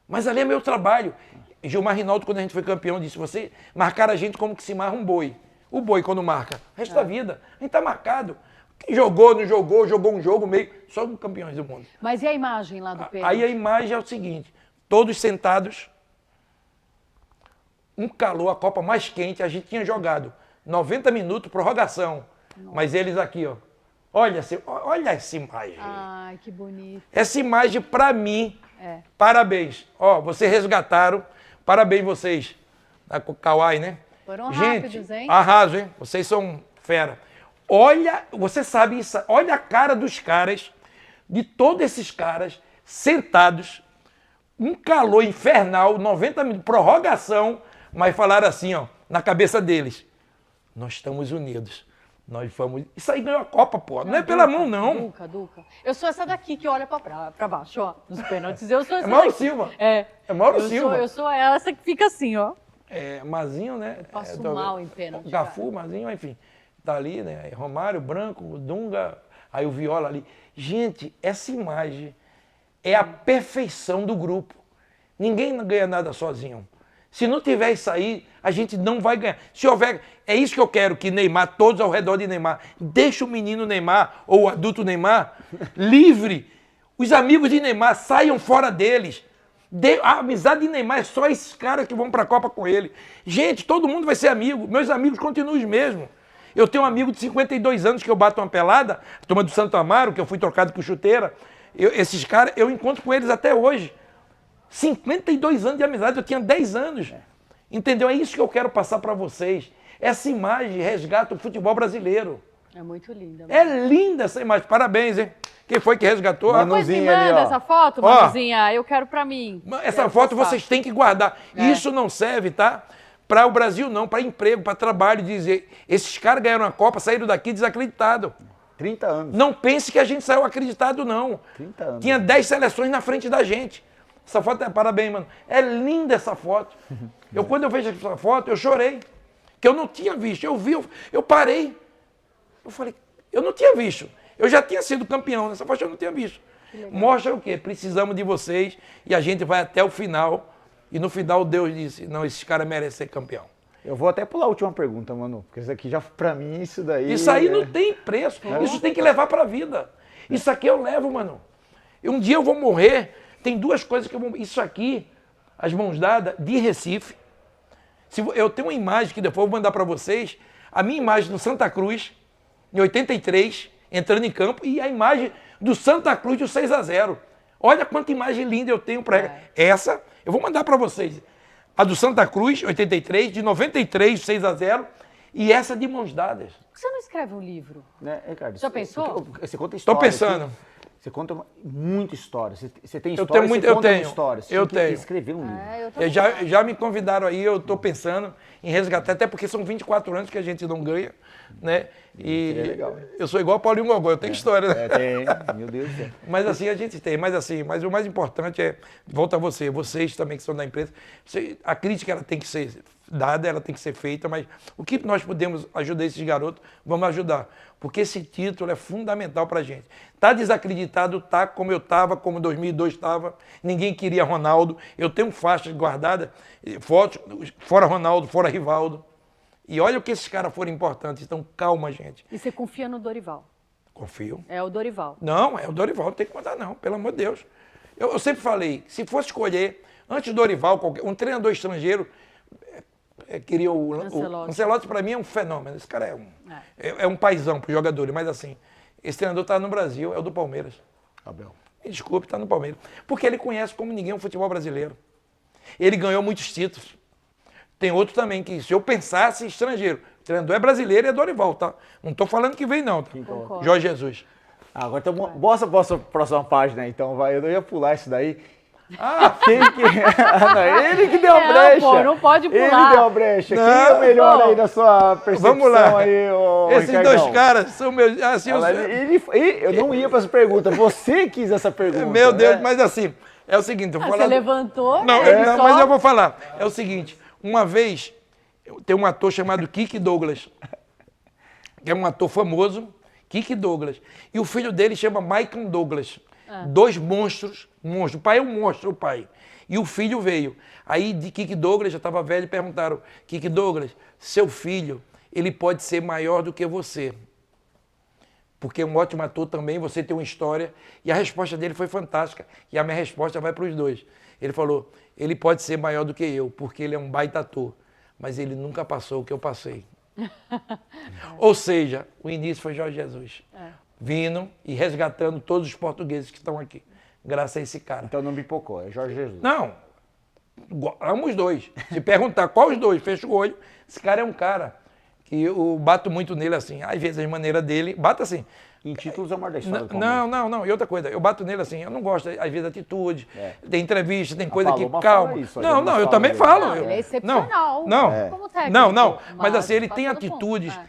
Mas ali é meu trabalho. Gilmar Rinaldo, quando a gente foi campeão, disse, você marcar a gente como que se marca um boi. O boi, quando marca, o resto da vida, a gente tá marcado. Quem jogou, não jogou, jogou um jogo meio, só os campeões do mundo. Mas e a imagem lá do pênalti? Aí a imagem é o seguinte, todos sentados, um calor, a Copa mais quente, a gente tinha jogado 90 minutos, prorrogação. Nossa. Mas eles aqui, ó, olha essa imagem. Ai, que bonito. Essa imagem, pra mim, parabéns. Ó, vocês resgataram, parabéns vocês, da Kauai, né? Foram gente, rápidos, hein? Arraso, hein? Vocês são fera. Olha, você sabe isso, olha a cara dos caras, de todos esses caras, sentados, um calor infernal, 90 minutos, prorrogação, mas falaram assim, ó, na cabeça deles, nós estamos unidos, nós vamos... Isso aí ganhou a Copa, pô, não é pela mão, não. Duca. Eu sou essa daqui que olha pra baixo, ó, nos pênaltis, eu sou essa Mauro daqui. Silva. É Mauro Silva. Eu sou essa que fica assim, ó. Mazinho, né? Eu passo mal em pênalti. Gafu, Mazinho, enfim. Tá ali, né? Romário, Branco, Dunga, aí o Viola ali. Gente, essa imagem é a perfeição do grupo. Ninguém ganha nada sozinho. Se não tiver isso aí, a gente não vai ganhar. Se houver, é isso que eu quero, que Neymar, todos ao redor de Neymar, deixa o menino Neymar, ou o adulto Neymar, livre. Os amigos de Neymar saiam fora deles. A amizade de Neymar é só esses caras que vão para a Copa com ele. Gente, todo mundo vai ser amigo. Meus amigos continuam os mesmos. Eu tenho um amigo de 52 anos que eu bato uma pelada, a turma do Santo Amaro, que eu fui trocado com chuteira. Esses caras, eu encontro com eles até hoje. 52 anos de amizade, eu tinha 10 anos. Entendeu? É isso que eu quero passar para vocês. Essa imagem resgata o futebol brasileiro. É muito linda. É linda essa imagem. Parabéns, hein? Quem foi que resgatou? Depois me manda essa foto, Manuzinha. Eu quero para mim. Essa foto vocês têm que guardar. Isso não serve, tá? Para o Brasil não, para emprego, para trabalho, dizer, esses caras ganharam a Copa, saíram daqui desacreditados. 30 anos. Não pense que a gente saiu acreditado, não. 30 anos. Tinha 10 seleções na frente da gente. Essa foto, parabéns, mano. É linda essa foto. Quando eu vejo essa foto, eu chorei. Que eu não tinha visto. Eu vi, eu parei. Eu falei, eu não tinha visto. Eu já tinha sido campeão. Nessa foto eu não tinha visto. Mostra o quê? Precisamos de vocês e a gente vai até o final. E no final Deus disse, não, esses caras merecem ser campeão. Eu vou até pular a última pergunta, Manu. Porque isso aqui já, pra mim, isso daí... Isso aí não tem preço. Isso tem que levar pra vida. Isso aqui eu levo, mano. Um dia eu vou morrer. Tem duas coisas que eu vou... Isso aqui, as mãos dadas, de Recife. Eu tenho uma imagem que depois eu vou mandar pra vocês. A minha imagem no Santa Cruz, em 83, entrando em campo. E a imagem do Santa Cruz do 6-0. Olha quanta imagem linda eu tenho pra ela. Essa, eu vou mandar pra vocês. A do Santa Cruz, 83, de 93, 6-0. E essa de mãos dadas. Por que você não escreve um livro? Né, Ricardo? Já pensou? Você conta história. Tô pensando. Aqui, você conta muita história. Você tem Eu história, tenho muito, você eu conta tenho. história. Você Eu tem que tenho. escrever um livro. Eu também. Já me convidaram aí, eu estou pensando em resgatar, até porque são 24 anos que a gente não ganha, né? E Seria legal. eu sou igual a Paulinho Gogó, eu tenho história, né? Tem. Meu Deus do céu. Mas assim, a gente tem, mas o mais importante é, volta a vocês também que são da empresa, a crítica ela tem que ser dada, ela tem que ser feita, mas o que nós podemos ajudar esses garotos, vamos ajudar. Porque esse título é fundamental pra gente. Tá desacreditado, tá como eu estava, como 2002 estava, ninguém queria Ronaldo, eu tenho faixas guardadas, fotos, fora Ronaldo, fora Rivaldo. E olha o que esses caras foram importantes, então calma, gente. E você confia no Dorival? Confio. É o Dorival. Não, é o Dorival, não tem que mandar não, pelo amor de Deus. Eu sempre falei, se fosse escolher, antes do Dorival, um treinador estrangeiro, queria o Ancelotti para mim é um fenômeno, esse cara é um paizão para os jogadores, mas assim, esse treinador está no Brasil, é o do Palmeiras. Abel. Me desculpe, está no Palmeiras. Porque ele conhece como ninguém o futebol brasileiro. Ele ganhou muitos títulos. Tem outro também que, se eu pensasse estrangeiro, o treinador é brasileiro e é Dorival, tá? Não estou falando que vem não, tá? Concordo. Jorge Jesus. Agora então, bosta a próxima página, então, vai. Eu não ia pular isso daí. Ah, Quem que... não, ele que deu a brecha. Pô, não pode pular. Ele deu a brecha. Quem é o melhor aí da sua percepção? Vamos lá. Aí, esses Ricardão? dois caras são meus... Assim, Eu não ia para essa pergunta. Você quis essa pergunta. meu Deus, né? mas assim, é o seguinte... Eu vou Você falar levantou? Não, ele não, só- mas eu vou falar. É o seguinte, uma vez, tem um ator chamado Kirk Douglas, que é um ator famoso, Kirk Douglas, e o filho dele chama Michael Douglas. Dois monstros, o pai é um monstro, o pai. E o filho veio. Aí de Kirk Douglas, já estava velho, perguntaram, Kirk Douglas, seu filho, ele pode ser maior do que você. Porque é um ótimo ator também, você tem uma história. E a resposta dele foi fantástica. E a minha resposta vai para os dois. Ele falou, ele pode ser maior do que eu, porque ele é um baita ator. Mas ele nunca passou o que eu passei. Ou seja, o início foi Jorge Jesus. Vindo e resgatando todos os portugueses que estão aqui. Graças a esse cara. Então não pipocou, é Jorge Jesus. Não, amo os dois. Se perguntar qual os dois, fecha o olho. Esse cara é um cara que eu bato muito nele assim. Às vezes a maneira dele, bato assim. Em títulos é o maior da história do Palmeiras. Não. E outra coisa, eu bato nele assim, eu não gosto, às vezes, da atitude. Tem entrevista, tem coisa que Paloma calma. fala isso, Não, algumas eu falam também dele. falo. Não, ele é excepcional. Não, como técnico, não. Mas assim, ele faz tem todo ponto. atitudes.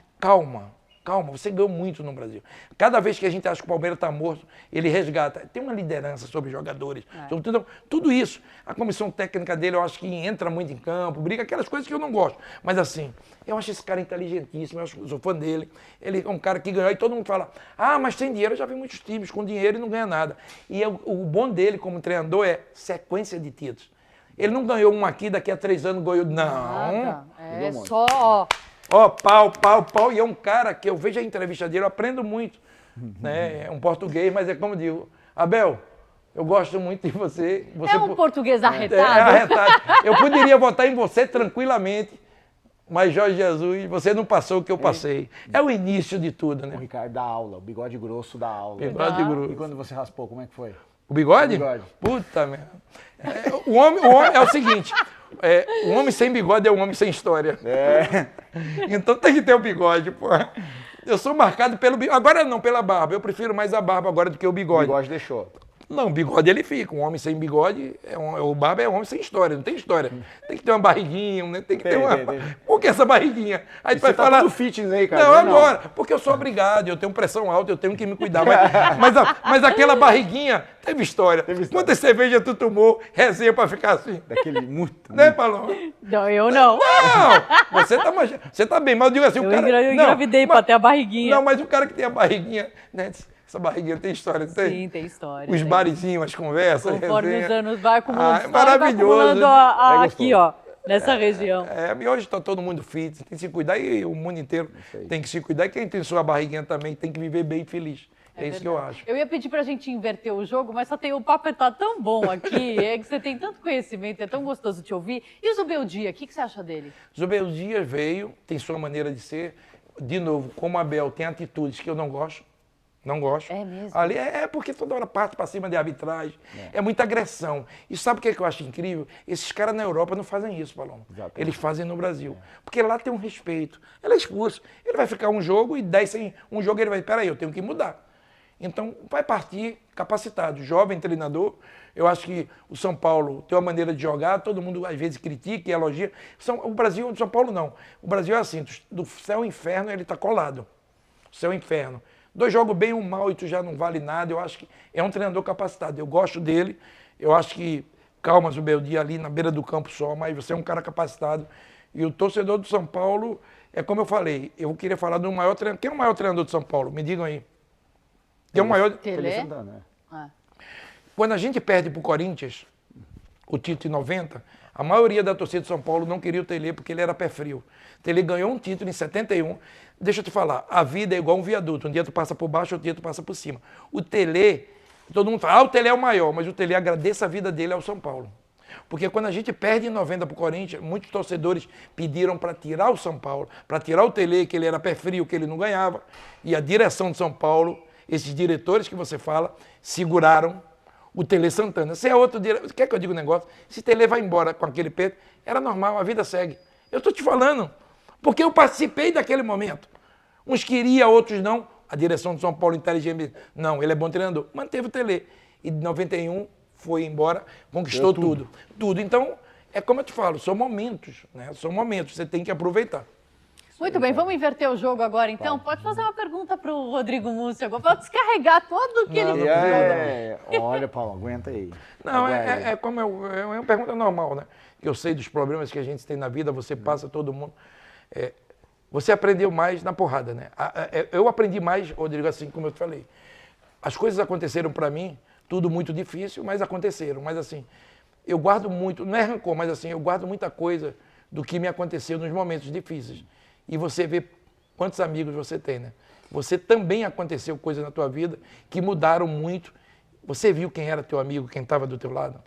Calma, você ganhou muito no Brasil. Cada vez que a gente acha que o Palmeiras está morto, ele resgata. Tem uma liderança sobre jogadores. Sobre tudo isso. A comissão técnica dele, eu acho que entra muito em campo, briga, aquelas coisas que eu não gosto. Mas assim, eu acho esse cara inteligentíssimo, eu sou fã dele. Ele é um cara que ganhou, e todo mundo fala, mas tem dinheiro, eu já vi muitos times com dinheiro e não ganha nada. E o bom dele como treinador é sequência de títulos. Ele não ganhou um aqui, daqui a 3 anos ganhou. Não. Nada. É só, ó. Ó, pau. E é um cara que eu vejo a entrevista dele, eu aprendo muito. Né? É um português, mas é como eu digo, Abel, eu gosto muito de você. É um português arretado? Arretado. Eu poderia votar em você tranquilamente, mas Jorge Jesus, você não passou o que eu passei. É o início de tudo, O né? Ricardo dá aula, o bigode grosso dá aula. Bigode grosso. E quando você raspou, como é que foi? O bigode? O bigode. Puta merda. O homem é o seguinte, o homem sem bigode é um homem sem história. Então tem que ter o bigode, pô. Eu sou marcado pelo bigode. Agora não, pela barba. Eu prefiro mais a barba agora do que o O bigode. bigode deixou. Não, bigode ele fica. Um homem sem bigode, o barba é um homem sem história, não tem história. Tem que ter uma barriguinha, né? Tem que ter uma... tem. Por que essa barriguinha? Aí tu vai Você tá falar... todo fitness aí, cara. Não, agora, porque eu sou obrigado, eu tenho pressão alta, eu tenho que me cuidar. Mas aquela barriguinha teve história. Quantas cervejas tu tomou, resenha pra ficar assim? Daquele muito. Né, Paloma? Não, eu não. Não! Você tá bem, mas eu digo assim, o cara... Eu engravidei pra ter a barriguinha. Não, mas o cara que tem a barriguinha, né? Essa barriguinha tem história, não tem? Sim, tem história. Os tem. barizinhos, as conversas, Conforme resenha. os anos vai acumulando É história, maravilhoso. vai acumulando É aqui, ó, nessa região. E hoje está todo mundo fit, tem que se cuidar e o mundo inteiro tem que se cuidar. E quem tem sua barriguinha também tem que viver bem feliz. É isso que eu acho. Eu ia pedir pra gente inverter o jogo, mas só tem o papo tá tão bom aqui, é que você tem tanto conhecimento, é tão gostoso te ouvir. E o Zubeldia, o que você acha dele? Zubeldia veio, tem sua maneira de ser. De novo, como a Abel tem atitudes que eu não gosto. Não gosto. É mesmo? Ali porque toda hora parte para cima de arbitragem. É muita agressão. E sabe o que eu acho incrível? Esses caras na Europa não fazem isso, Paloma. Exatamente. Eles fazem no Brasil. Porque lá tem um respeito. Ele é expulso. Ele vai ficar um jogo e 10 sem um jogo ele vai, peraí, eu tenho que mudar. Então vai partir capacitado. Jovem treinador. Eu acho que o São Paulo tem uma maneira de jogar, todo mundo às vezes critica e elogia. O Brasil, o São Paulo não. O Brasil é assim, do céu ao inferno ele está colado. Céu e inferno. 2 jogos bem, um mal e tu já não vale nada. Eu acho que é um treinador capacitado. Eu gosto dele. Eu acho que calma o Zubeldia ali na beira do campo só, mas você é um cara capacitado. E o torcedor do São Paulo, é como eu falei, eu queria falar do maior treinador. Quem é o maior treinador do São Paulo? Me digam aí. Quem é o maior? Tele? Santana, Quando a gente perde para o Corinthians, o título em 90, a maioria da torcida de São Paulo não queria o Tele porque ele era pé frio. O Tele ganhou um título em 71. Deixa eu te falar, a vida é igual um viaduto. Um dia tu passa por baixo, outro dia tu passa por cima. O Tele, todo mundo fala, o Tele é o maior, mas o Tele agradeça a vida dele ao São Paulo. Porque quando a gente perde em 90 para o Corinthians, muitos torcedores pediram para tirar o São Paulo, para tirar o Tele, que ele era pé frio, que ele não ganhava. E a direção de São Paulo, esses diretores que você fala, seguraram o Tele Santana. Se é outro diretor, quer que eu diga um negócio? Se Tele vai embora com aquele peito, era normal, a vida segue. Eu estou te falando, porque eu participei daquele momento. Uns queriam, outros não. A direção de São Paulo inteligente, não, ele é bom treinador. Manteve o Tele. E de 91 foi embora, conquistou tudo. Tudo. Então, é como eu te falo, são momentos, né? São momentos, você tem que aproveitar. Muito bem, vamos inverter o jogo agora, então? Pode fazer uma pergunta para o Rodrigo Múcio agora, para descarregar tudo que ele falou. Olha, Paulo, aguenta aí. Não, é como é uma pergunta normal, né? Eu sei dos problemas que a gente tem na vida, você passa, todo mundo. Você aprendeu mais na porrada, né? Eu aprendi mais, Rodrigo, assim como eu te falei. As coisas aconteceram para mim, tudo muito difícil, mas aconteceram. Mas assim, eu guardo muito, não é rancor, mas assim, eu guardo muita coisa do que me aconteceu nos momentos difíceis. E você vê quantos amigos você tem, né? Você também aconteceu coisas na tua vida que mudaram muito. Você viu quem era teu amigo, quem estava do teu lado?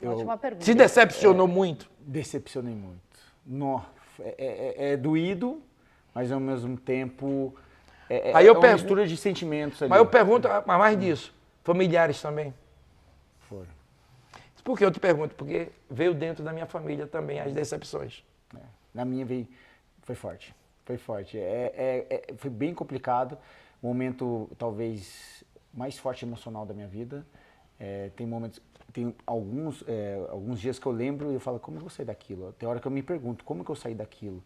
Ótima pergunta. Se decepcionou muito? Decepcionei muito. Nossa, é doído, mas ao mesmo tempo Aí eu uma mistura de sentimentos ali. Mas eu pergunto, mas mais disso, familiares também? Foram. Por que eu te pergunto? Porque veio dentro da minha família também as decepções. Na minha veio, foi forte. Foi forte. Foi bem complicado. O momento talvez mais forte emocional da minha vida. Tem momentos, tem alguns dias que eu lembro e eu falo, como eu vou sair daquilo? Tem hora que eu me pergunto, como que eu saí daquilo?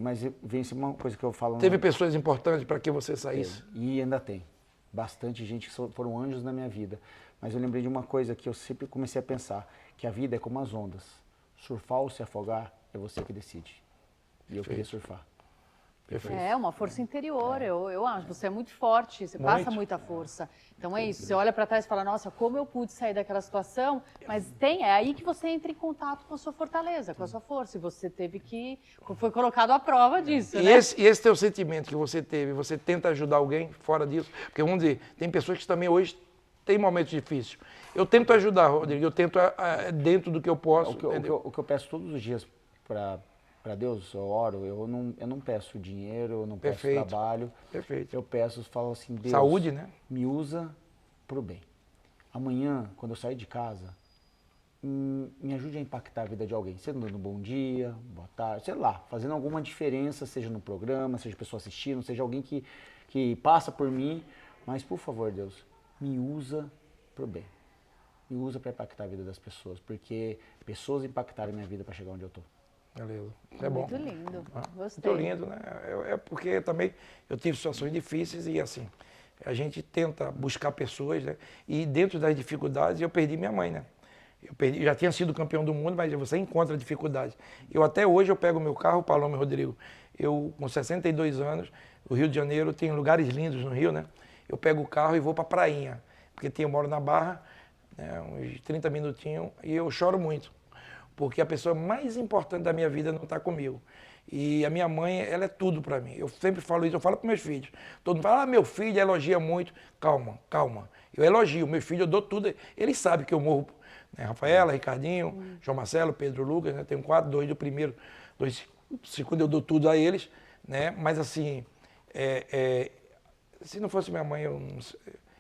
Mas vem uma coisa que eu falo... Teve pessoas importantes para que você saísse? E ainda tem. Bastante gente que foram anjos na minha vida. Mas eu lembrei de uma coisa que eu sempre comecei a pensar, que a vida é como as ondas. Surfar ou se afogar é você que decide. E eu queria surfar. Perfeito. É uma força interior, eu acho. Você é muito forte, você passa muita força. Então é isso, você olha para trás e fala, nossa, como eu pude sair daquela situação, mas é aí que você entra em contato com a sua fortaleza, com a sua força. E você teve que, foi colocado à prova disso, né? E esse teu sentimento que você teve, você tenta ajudar alguém fora disso? Porque vamos dizer, tem pessoas que também hoje têm momentos difíceis. Eu tento ajudar, Rodrigo, eu tento dentro do que eu posso. O que eu peço todos os dias para Deus, eu oro, eu não peço dinheiro, eu não peço trabalho. Perfeito. Eu peço, falo assim, Deus, saúde, né? Me usa pro bem. Amanhã, quando eu sair de casa, me ajude a impactar a vida de alguém. Seja dando um bom dia, boa tarde, sei lá, fazendo alguma diferença, seja no programa, seja pessoa assistindo, seja alguém que passa por mim. Mas, por favor, Deus, me usa pro bem. Me usa para impactar a vida das pessoas, porque pessoas impactaram a minha vida para chegar onde eu tô. Beleza. É bom. Muito lindo. Gostei. Muito lindo, né? É porque também eu tive situações difíceis e assim, a gente tenta buscar pessoas, né? E dentro das dificuldades eu perdi minha mãe, né? Eu já tinha sido campeão do mundo, mas você encontra dificuldades. Até hoje eu pego o meu carro, Paloma e Rodrigo, eu com 62 anos, o Rio de Janeiro tem lugares lindos no Rio, né? Eu pego o carro e vou para prainha, porque eu moro na Barra, né, uns 30 minutinhos, e eu choro muito, porque a pessoa mais importante da minha vida não está comigo. E a minha mãe, ela é tudo para mim. Eu sempre falo isso, eu falo para meus filhos. Todo mundo fala, meu filho elogia muito. Calma, calma. Eu elogio, meu filho eu dou tudo. Eles sabem que eu morro. Né? Rafaela, Ricardinho, João Marcelo, Pedro Lucas, né? Tenho 4, 2 do primeiro, 2 do segundo, eu dou tudo a eles. Né? Mas assim, se não fosse minha mãe,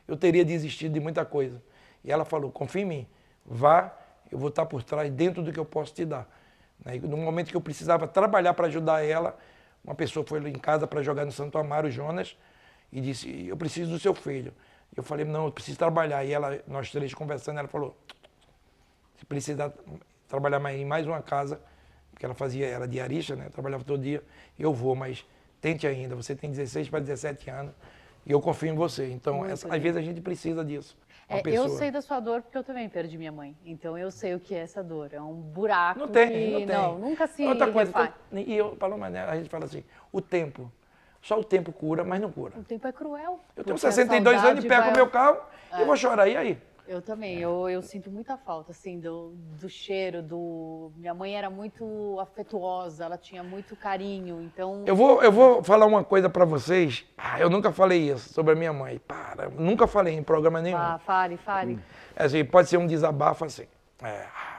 eu teria desistido de muita coisa. E ela falou, confia em mim, vá, eu vou estar por trás dentro do que eu posso te dar. E no momento que eu precisava trabalhar para ajudar ela, uma pessoa foi lá em casa para jogar no Santo Amaro, Jonas, e disse, eu preciso do seu filho. Eu falei, não, eu preciso trabalhar. E ela, nós três conversando, ela falou, se precisar trabalhar em mais uma casa, porque ela era diarista, né? Trabalhava todo dia, eu vou, mas tente ainda, você tem 16 para 17 anos, e eu confio em você. Então, às vezes a gente precisa disso. Eu sei da sua dor porque eu também perdi minha mãe. Então eu sei o que é essa dor. É um buraco não tem, que não tem. Não, nunca se Outra coisa, refaz. E eu falo, mas a gente fala assim, o tempo. Só o tempo cura, mas não cura. O tempo é cruel. Eu tenho 62 anos e pego o meu carro e vou chorar. E aí? Eu também, eu sinto muita falta, assim, do cheiro, Minha mãe era muito afetuosa, ela tinha muito carinho, então... Eu vou falar uma coisa pra vocês. Eu nunca falei isso sobre a minha mãe. Nunca falei em programa nenhum. Fale. Assim, pode ser um desabafo assim.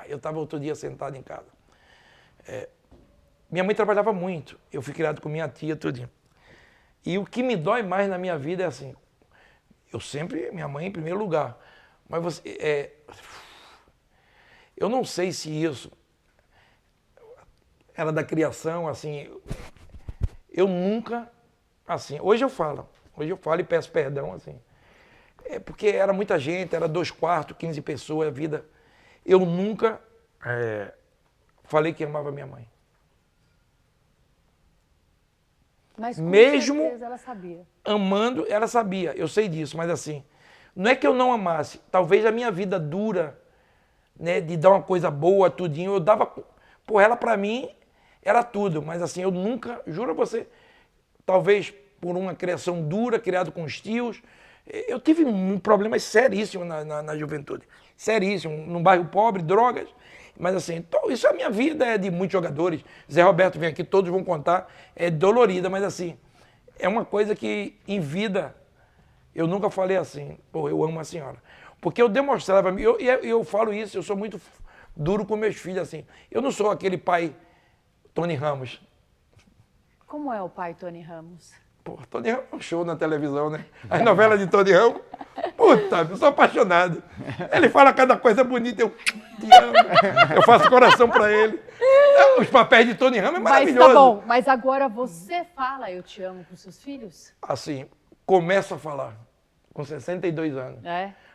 Eu estava outro dia sentado em casa. Minha mãe trabalhava muito. Eu fui criado com minha tia, tudinho. E o que me dói mais na minha vida é assim, minha mãe em primeiro lugar. Mas eu não sei se isso era da criação, assim, eu nunca, assim, hoje eu falo e peço perdão, assim, porque era muita gente, era 2 quartos, 15 pessoas, a vida, eu nunca falei que amava minha mãe. Mas com mesmo certeza ela sabia. Amando, ela sabia, eu sei disso, mas assim, não é que eu não amasse, talvez a minha vida dura, né, de dar uma coisa boa, tudinho, eu dava, ela pra mim era tudo, mas assim, eu nunca, juro a você, talvez por uma criação dura, criado com os tios, eu tive problemas seríssimos na juventude, seríssimo, num bairro pobre, drogas, mas assim, isso é a minha vida, é de muitos jogadores, Zé Roberto vem aqui, todos vão contar, é dolorida, mas assim, é uma coisa que em vida, eu nunca falei assim, eu amo a senhora. Porque eu demonstrava, eu falo isso, eu sou muito duro com meus filhos, assim. Eu não sou aquele pai Tony Ramos. Como é o pai Tony Ramos? Tony Ramos é um show na televisão, né? As novelas de Tony Ramos, eu sou apaixonado. Ele fala cada coisa bonita, eu te amo. Eu faço coração pra ele. Os papéis de Tony Ramos é maravilhoso. Mas tá bom, mas agora você fala eu te amo com seus filhos? Assim, começo a falar, com 62 anos.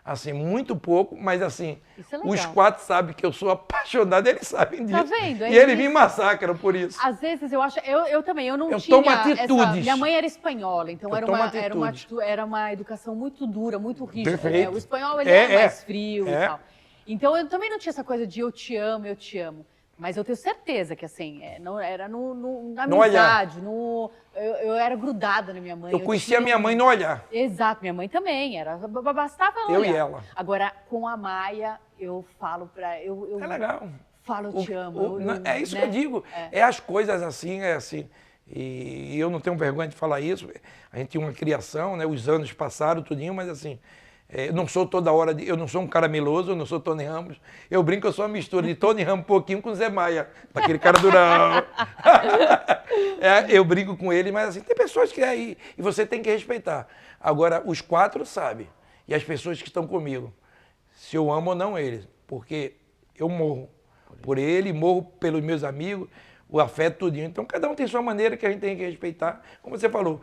Assim, muito pouco, mas assim, os 4 sabem que eu sou apaixonado, eles sabem disso. Tá vendo? E eles me massacram por isso. Às vezes eu acho, eu também, eu não eu tinha tomo atitudes. minha mãe era espanhola, então era uma educação muito dura, muito rígida. Perfeito. Né? O espanhol ele é mais frio e tal. Então eu também não tinha essa coisa de eu te amo, eu te amo. Mas eu tenho certeza que, assim, não era na amizade, eu era grudada na minha mãe. Eu conhecia a minha mãe no olhar. Exato, minha mãe também, bastava ela eu olhar. E ela. Agora, com a Maia, eu falo pra... é legal. Falo, eu te amo. É isso que eu digo, as coisas assim, assim. E eu não tenho vergonha de falar isso. A gente tinha uma criação, né? Os anos passaram, tudinho, mas assim... Eu não sou toda hora, eu não sou um cara meloso, eu não sou Tony Ramos. Eu brinco, eu sou uma mistura de Tony Ramos um pouquinho com Zé Maia, daquele cara durão. Eu brinco com ele, mas assim, tem pessoas que é aí, e você tem que respeitar. Agora, os 4 sabem, e as pessoas que estão comigo, se eu amo ou não eles, porque eu morro por ele, morro pelos meus amigos. o afeto, tudinho. Então, cada um tem sua maneira que a gente tem que respeitar. Como você falou,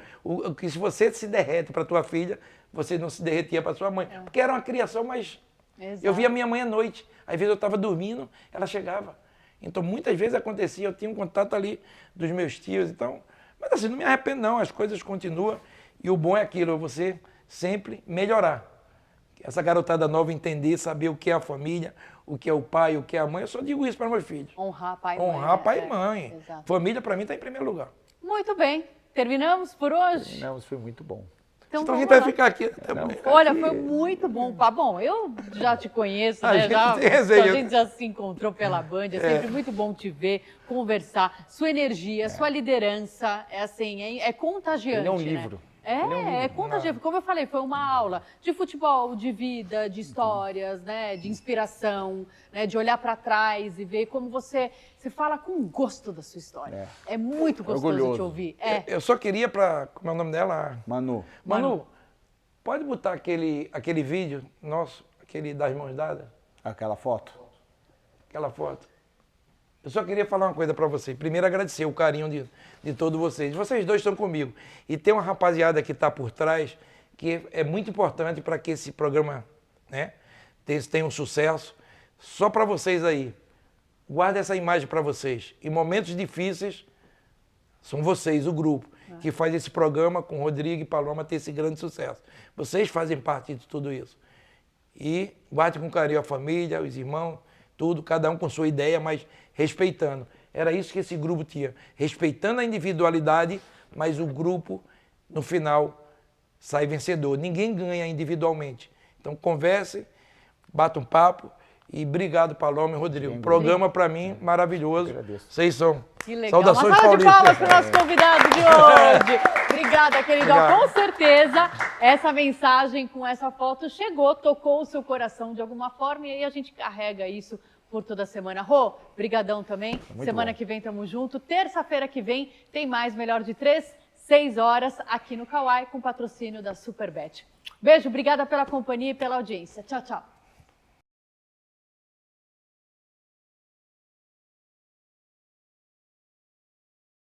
que se você se derrete para tua filha, você não se derretia para sua mãe. Porque era uma criação mais... Exato. Eu via minha mãe à noite. Às vezes eu estava dormindo, ela chegava. Então, muitas vezes acontecia, eu tinha um contato ali dos meus tios. Então, mas assim, não me arrependo não, as coisas continuam. E o bom é aquilo, é você sempre melhorar. Essa garotada nova entender, saber o que é a família, o que é o pai, o que é a mãe. Eu só digo isso para meus filhos. Honrar pai e mãe. Honrar pai e né? mãe. Exato. Família, para mim, está em primeiro lugar. Muito bem. Terminamos por hoje? Não, isso foi muito bom. Então, Então a vamos gente vai lá. ficar aqui até Não, amanhã. Olha, foi muito bom. Ah, bom, eu já te conheço, A né? gente Já, tem resenha. a gente já se encontrou pela Band. É sempre muito bom te ver, conversar. Sua energia, sua liderança, é assim, é contagiante. Ele é um né? livro. É, Ele é um livro. é contagiante. Como eu falei, foi uma aula de futebol, de vida, de histórias, né? De inspiração, né? De olhar para trás e ver como você fala com gosto da sua história. É muito gostoso Orgulhoso. te ouvir. É. Eu só queria para... Como é o nome dela? Manu. Manu, pode botar aquele vídeo nosso, aquele das mãos dadas? Aquela foto. Aquela foto. Eu só queria falar uma coisa para vocês. Primeiro, agradecer o carinho de todos vocês. Vocês dois estão comigo. E tem uma rapaziada que está por trás que é muito importante para que esse programa, né, tenha um sucesso. Só para vocês aí. Guarda essa imagem para vocês. Em momentos difíceis, são vocês, o grupo, que faz esse programa com Rodrigo e Paloma ter esse grande sucesso. Vocês fazem parte de tudo isso. E guarde com carinho a família, os irmãos, tudo, cada um com sua ideia, mas respeitando. Era isso que esse grupo tinha. Respeitando a individualidade, mas o grupo, no final, sai vencedor. Ninguém ganha individualmente. Então, converse, bata um papo e obrigado, Paloma e Rodrigo. Sim, programa, para mim, maravilhoso. agradeço. Vocês são. Que legal. Saudações Uma salva de palmas paulistas. para o nosso convidado de hoje. Obrigada, querido. Obrigado. Com certeza, essa mensagem com essa foto chegou, tocou o seu coração de alguma forma e aí a gente carrega isso por toda a semana. Rô, brigadão também. Semana bom. que vem tamo junto. Terça-feira que vem tem mais Melhor de 3, 6 horas aqui no Kawai com patrocínio da Superbet. Beijo, obrigada pela companhia e pela audiência. Tchau, tchau.